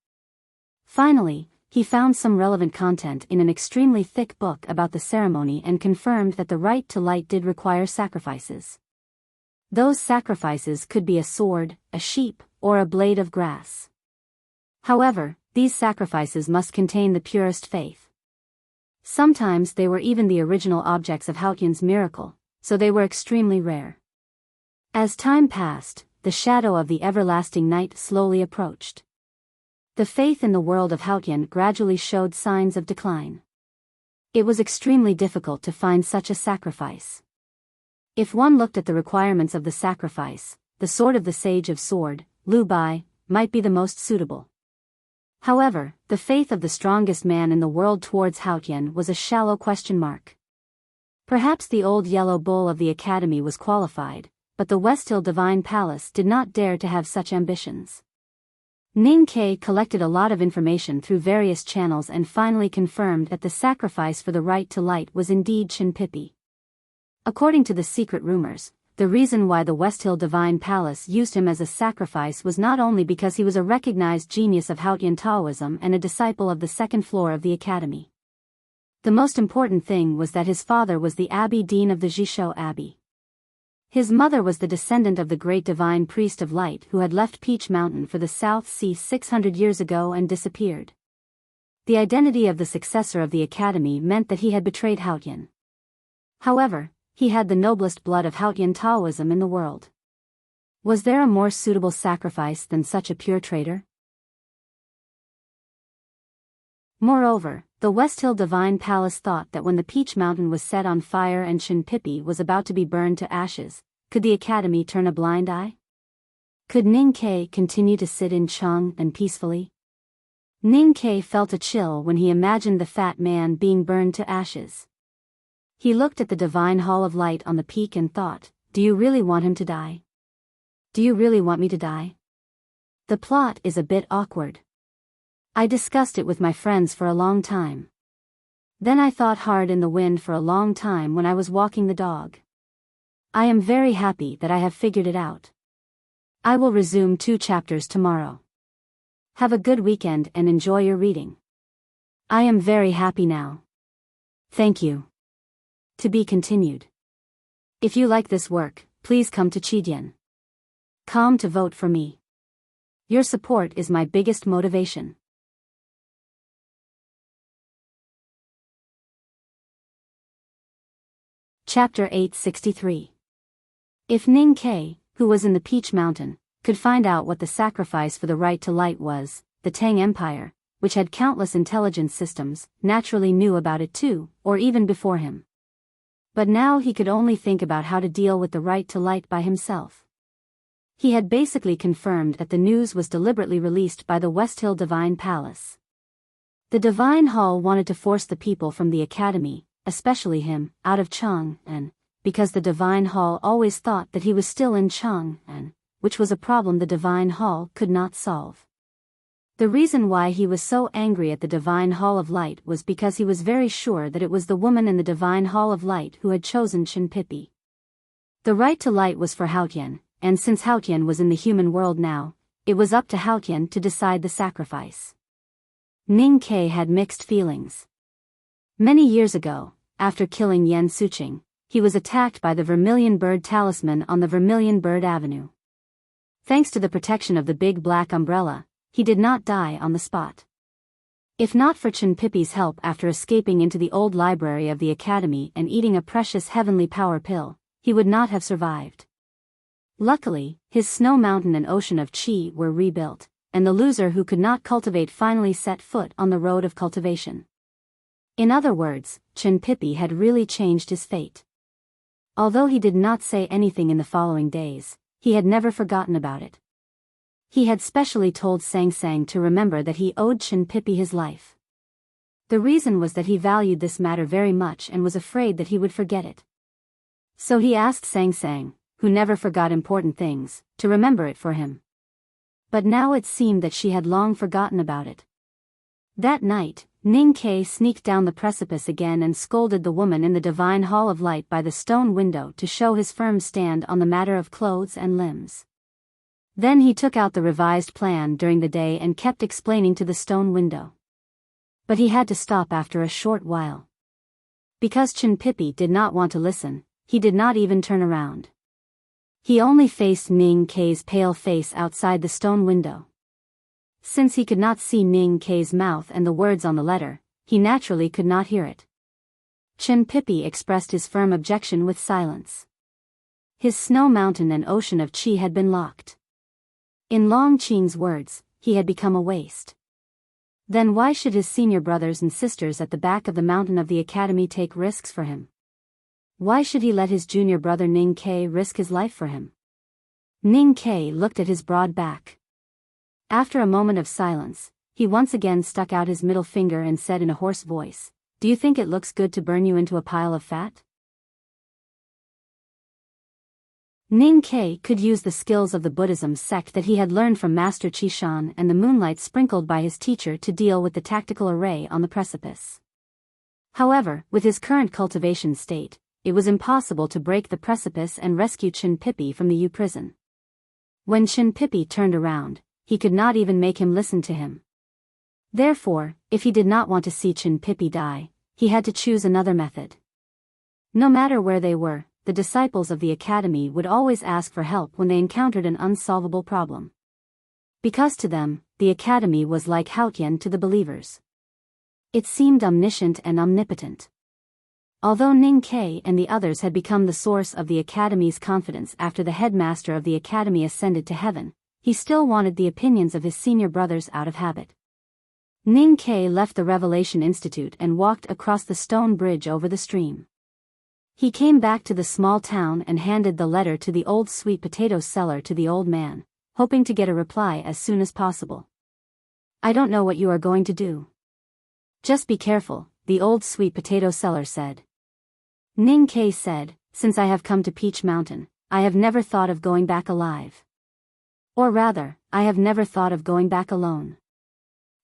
Finally, he found some relevant content in an extremely thick book about the ceremony and confirmed that the right to light did require sacrifices. Those sacrifices could be a sword, a sheep, or a blade of grass. However, these sacrifices must contain the purest faith. Sometimes they were even the original objects of Haotian's miracle, so they were extremely rare. As time passed, the shadow of the everlasting night slowly approached. The faith in the world of Haotian gradually showed signs of decline. It was extremely difficult to find such a sacrifice. If one looked at the requirements of the sacrifice, the sword of the Sage of Sword, Lu Bai, might be the most suitable. However, the faith of the strongest man in the world towards Haotian was a shallow question mark. Perhaps the old yellow bull of the academy was qualified, but the West Hill Divine Palace did not dare to have such ambitions. Ning Ke collected a lot of information through various channels and finally confirmed that the sacrifice for the right to light was indeed Chinpipi. According to the secret rumors, the reason why the West Hill Divine Palace used him as a sacrifice was not only because he was a recognized genius of Haotian Taoism and a disciple of the second floor of the academy. The most important thing was that his father was the Abbey Dean of the Jishou Abbey. His mother was the descendant of the great divine priest of light who had left Peach Mountain for the South Sea 600 years ago and disappeared. The identity of the successor of the academy meant that he had betrayed Haotian. However, he had the noblest blood of Haotian Taoism in the world. Was there a more suitable sacrifice than such a pure traitor? Moreover, the West Hill Divine Palace thought that when the Peach Mountain was set on fire and Chinpipi was about to be burned to ashes, could the academy turn a blind eye? Could Ning Ke continue to sit in Cheng and peacefully? Ning Ke felt a chill when he imagined the fat man being burned to ashes. He looked at the divine hall of light on the peak and thought, do you really want him to die? Do you really want me to die? The plot is a bit awkward. I discussed it with my friends for a long time. Then I thought hard in the wind for a long time when I was walking the dog. I am very happy that I have figured it out. I will resume 2 chapters tomorrow. Have a good weekend and enjoy your reading. I am very happy now. Thank you. To be continued. If you like this work, please come to Chidian.com to vote for me. Your support is my biggest motivation. Chapter 863. If Ning Ke, who was in the Peach Mountain, could find out what the sacrifice for the right to light was, the Tang Empire, which had countless intelligence systems, naturally knew about it too, or even before him. But now he could only think about how to deal with the right to light by himself. He had basically confirmed that the news was deliberately released by the West Hill Divine Palace. The Divine Hall wanted to force the people from the academy, especially him, out of Chang'an, because the Divine Hall always thought that he was still in Chang'an, which was a problem the Divine Hall could not solve. The reason why he was so angry at the Divine Hall of Light was because he was very sure that it was the woman in the Divine Hall of Light who had chosen Chinpipi. The right to light was for Haotian, and since Haotian was in the human world now, it was up to Haotian to decide the sacrifice. Ning Ke had mixed feelings. Many years ago, after killing Yen Suqing, he was attacked by the Vermilion Bird Talisman on the Vermilion Bird Avenue. Thanks to the protection of the big black umbrella, he did not die on the spot. If not for Chinpipi's help after escaping into the old library of the academy and eating a precious heavenly power pill, he would not have survived. Luckily, his snow mountain and ocean of qi were rebuilt, and the loser who could not cultivate finally set foot on the road of cultivation. In other words, Chinpipi had really changed his fate. Although he did not say anything in the following days, he had never forgotten about it. He had specially told Sang Sang to remember that he owed Chinpipi his life. The reason was that he valued this matter very much and was afraid that he would forget it. So he asked Sang Sang, who never forgot important things, to remember it for him. But now it seemed that she had long forgotten about it. That night, Ning Ke sneaked down the precipice again and scolded the woman in the divine hall of light by the stone window to show his firm stand on the matter of clothes and limbs. Then he took out the revised plan during the day and kept explaining to the stone window. But he had to stop after a short while. Because Chinpipi did not want to listen, he did not even turn around. He only faced Ning Ke's pale face outside the stone window. Since he could not see Ning Ke's mouth and the words on the letter, he naturally could not hear it. Chinpipi expressed his firm objection with silence. His snow mountain and ocean of qi had been locked. In Long Qing's words, he had become a waste. Then why should his senior brothers and sisters at the back of the mountain of the academy take risks for him? Why should he let his junior brother Ning Ke risk his life for him? Ning Ke looked at his broad back. After a moment of silence, he once again stuck out his middle finger and said in a hoarse voice, "Do you think it looks good to burn you into a pile of fat?" Ning Ke could use the skills of the Buddhism sect that he had learned from Master Qishan and the moonlight sprinkled by his teacher to deal with the tactical array on the precipice. However, with his current cultivation state, it was impossible to break the precipice and rescue Chinpipi from the U prison. When Chinpipi turned around, he could not even make him listen to him. Therefore, if he did not want to see Chinpipi die, he had to choose another method. No matter where they were, the disciples of the academy would always ask for help when they encountered an unsolvable problem. Because to them, the academy was like Haotian to the believers. It seemed omniscient and omnipotent. Although Ning Ke and the others had become the source of the academy's confidence after the headmaster of the academy ascended to heaven, he still wanted the opinions of his senior brothers out of habit. Ning Ke left the Revelation Institute and walked across the stone bridge over the stream. He came back to the small town and handed the letter to the old sweet potato seller to the old man, hoping to get a reply as soon as possible. "I don't know what you are going to do. Just be careful," the old sweet potato seller said. Ning Ke said, "Since I have come to Peach Mountain, I have never thought of going back alive. Or rather, I have never thought of going back alone.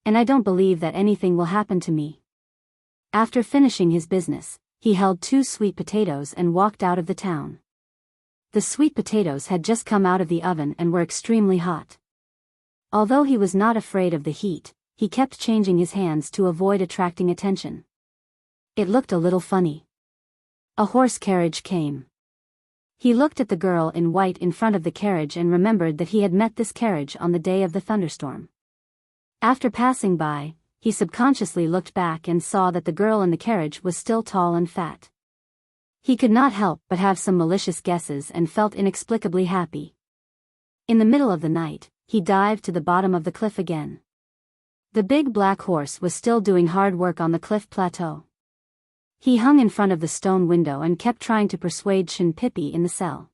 And I don't believe that anything will happen to me." After finishing his business, he held 2 sweet potatoes and walked out of the town. The sweet potatoes had just come out of the oven and were extremely hot. Although he was not afraid of the heat, he kept changing his hands to avoid attracting attention. It looked a little funny. A horse carriage came. He looked at the girl in white in front of the carriage and remembered that he had met this carriage on the day of the thunderstorm. After passing by, he subconsciously looked back and saw that the girl in the carriage was still tall and fat. He could not help but have some malicious guesses and felt inexplicably happy. In the middle of the night, he dived to the bottom of the cliff again. The big black horse was still doing hard work on the cliff plateau. He hung in front of the stone window and kept trying to persuade Chinpipi in the cell.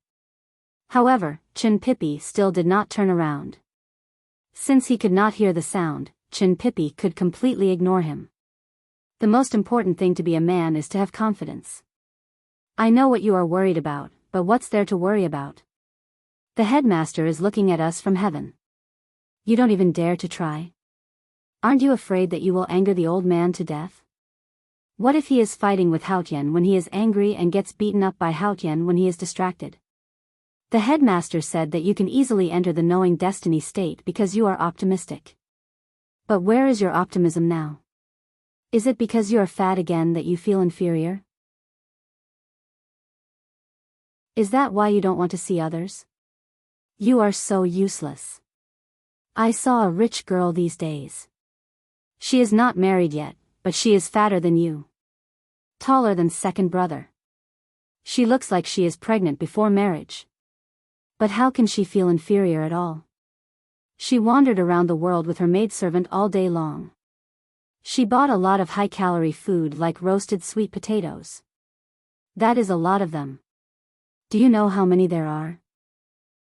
However, Chinpipi still did not turn around. Since he could not hear the sound, Chinpipi could completely ignore him. The most important thing to be a man is to have confidence. "I know what you are worried about, but what's there to worry about? The headmaster is looking at us from heaven. You don't even dare to try? Aren't you afraid that you will anger the old man to death? What if he is fighting with Haotian when he is angry and gets beaten up by Haotian when he is distracted? The headmaster said that you can easily enter the knowing destiny state because you are optimistic. But where is your optimism now? Is it because you are fat again that you feel inferior? Is that why you don't want to see others? You are so useless. I saw a rich girl these days. She is not married yet, but she is fatter than you. Taller than second brother. She looks like she is pregnant before marriage. But how can she feel inferior at all? She wandered around the world with her maidservant all day long. She bought a lot of high-calorie food like roasted sweet potatoes. That is a lot of them. Do you know how many there are?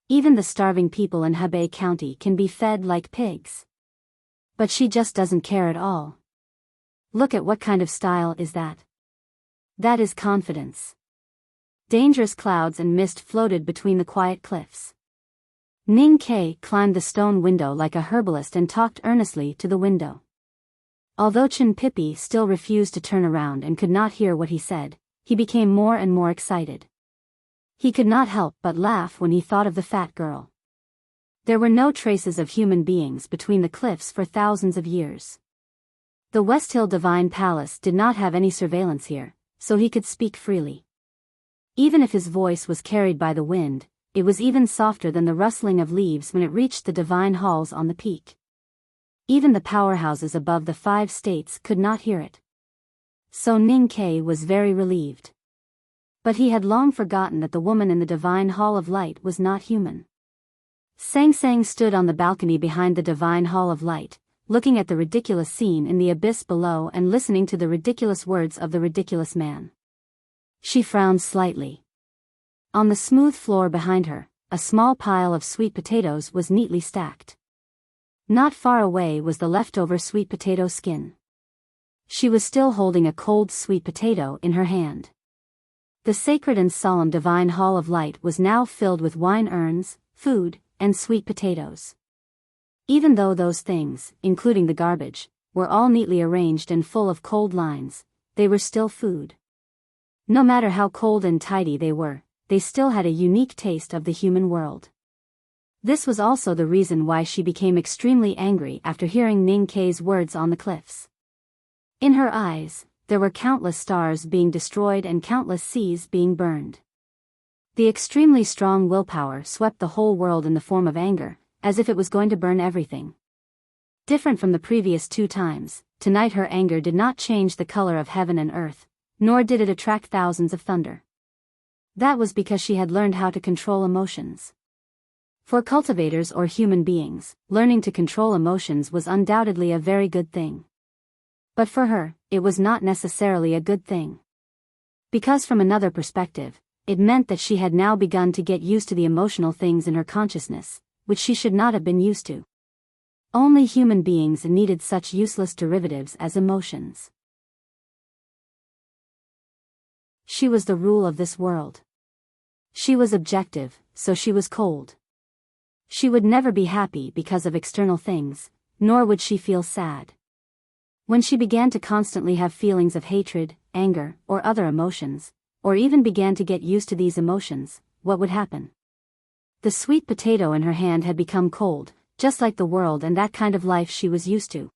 Even the starving people in Hebei County can be fed like pigs. But she just doesn't care at all. Look at what kind of style is that. That is confidence. Dangerous clouds and mist floated between the quiet cliffs. Ning Ke climbed the stone window like a herbalist and talked earnestly to the window. Although Chin Pippi still refused to turn around and could not hear what he said, he became more and more excited. He could not help but laugh when he thought of the fat girl. There were no traces of human beings between the cliffs for thousands of years. The West Hill Divine Palace did not have any surveillance here, so he could speak freely. Even if his voice was carried by the wind, it was even softer than the rustling of leaves when it reached the divine halls on the peak. Even the powerhouses above the 5 states could not hear it. So Ning Ke was very relieved. But he had long forgotten that the woman in the divine hall of light was not human. Sang Sang stood on the balcony behind the divine hall of light, looking at the ridiculous scene in the abyss below and listening to the ridiculous words of the ridiculous man. She frowned slightly. On the smooth floor behind her, a small pile of sweet potatoes was neatly stacked. Not far away was the leftover sweet potato skin. She was still holding a cold sweet potato in her hand. The sacred and solemn divine hall of light was now filled with wine urns, food, and sweet potatoes. Even though those things, including the garbage, were all neatly arranged and full of cold lines, they were still food. No matter how cold and tidy they were, they still had a unique taste of the human world. This was also the reason why she became extremely angry after hearing Ning Ke's words on the cliffs. In her eyes, there were countless stars being destroyed and countless seas being burned. The extremely strong willpower swept the whole world in the form of anger, as if it was going to burn everything. Different from the previous 2 times, tonight her anger did not change the color of heaven and earth, nor did it attract thousands of thunder. That was because she had learned how to control emotions. For cultivators or human beings, learning to control emotions was undoubtedly a very good thing. But for her, it was not necessarily a good thing. Because from another perspective, it meant that she had now begun to get used to the emotional things in her consciousness, which she should not have been used to. Only human beings needed such useless derivatives as emotions. She was the rule of this world. She was objective, so she was cold. She would never be happy because of external things, nor would she feel sad. When she began to constantly have feelings of hatred, anger, or other emotions, or even began to get used to these emotions, what would happen? The sweet potato in her hand had become cold, just like the world and that kind of life she was used to.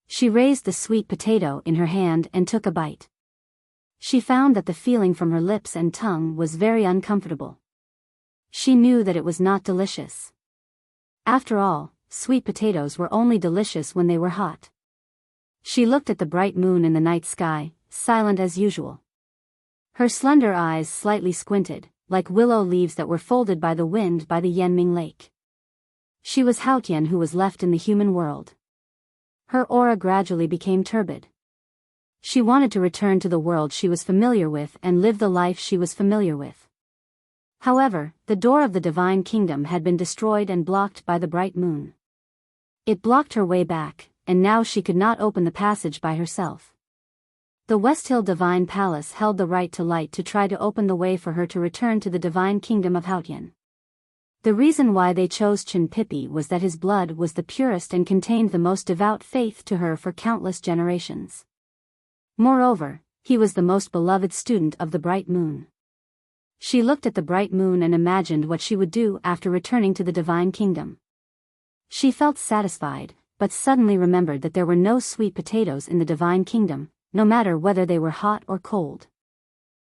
She raised the sweet potato in her hand and took a bite. She found that the feeling from her lips and tongue was very uncomfortable. She knew that it was not delicious. After all, sweet potatoes were only delicious when they were hot. She looked at the bright moon in the night sky, silent as usual. Her slender eyes slightly squinted, like willow leaves that were folded by the wind by the Yanming Lake. She was Haotian who was left in the human world. Her aura gradually became turbid. She wanted to return to the world she was familiar with and live the life she was familiar with. However, the door of the divine kingdom had been destroyed and blocked by the bright moon. It blocked her way back, and now she could not open the passage by herself. The West Hill Divine Palace held the right to light to try to open the way for her to return to the divine kingdom of Haotian. The reason why they chose Chin Pippi was that his blood was the purest and contained the most devout faith to her for countless generations. Moreover, he was the most beloved student of the bright moon. She looked at the bright moon and imagined what she would do after returning to the divine kingdom. She felt satisfied, but suddenly remembered that there were no sweet potatoes in the divine kingdom, no matter whether they were hot or cold.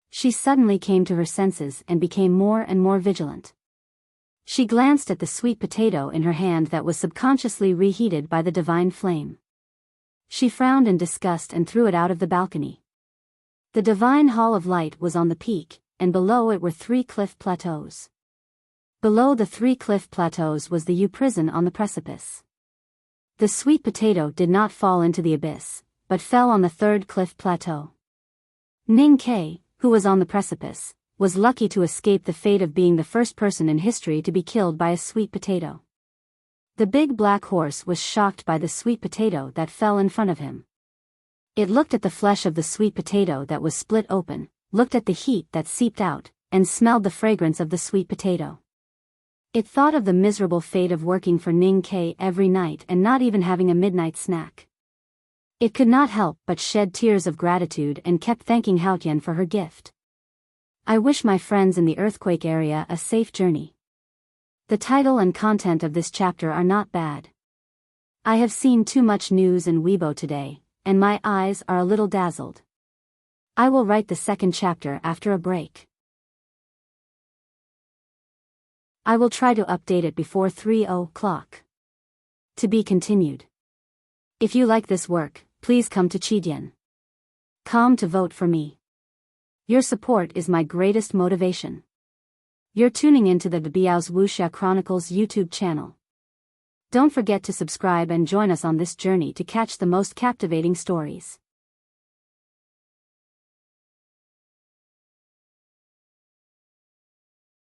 She suddenly came to her senses and became more and more vigilant. She glanced at the sweet potato in her hand that was subconsciously reheated by the divine flame. She frowned in disgust and threw it out of the balcony. The divine hall of light was on the peak, and below it were 3 cliff plateaus. Below the 3 cliff plateaus was the U prison on the precipice. The sweet potato did not fall into the abyss, but fell on the 3rd cliff plateau. Ning Ke, who was on the precipice, was lucky to escape the fate of being the first person in history to be killed by a sweet potato. The big black horse was shocked by the sweet potato that fell in front of him. It looked at the flesh of the sweet potato that was split open, looked at the heat that seeped out, and smelled the fragrance of the sweet potato. It thought of the miserable fate of working for Ning Ke every night and not even having a midnight snack. It could not help but shed tears of gratitude and kept thanking Haotian for her gift. I wish my friends in the earthquake area a safe journey. The title and content of this chapter are not bad. I have seen too much news in Weibo today, and my eyes are a little dazzled. I will write the second chapter after a break. I will try to update it before 3:00. To be continued. If you like this work, please come to Chidian.com to vote for me. Your support is my greatest motivation. You're tuning into the Biyao's Wuxia Chronicles YouTube channel. Don't forget to subscribe and join us on this journey to catch the most captivating stories.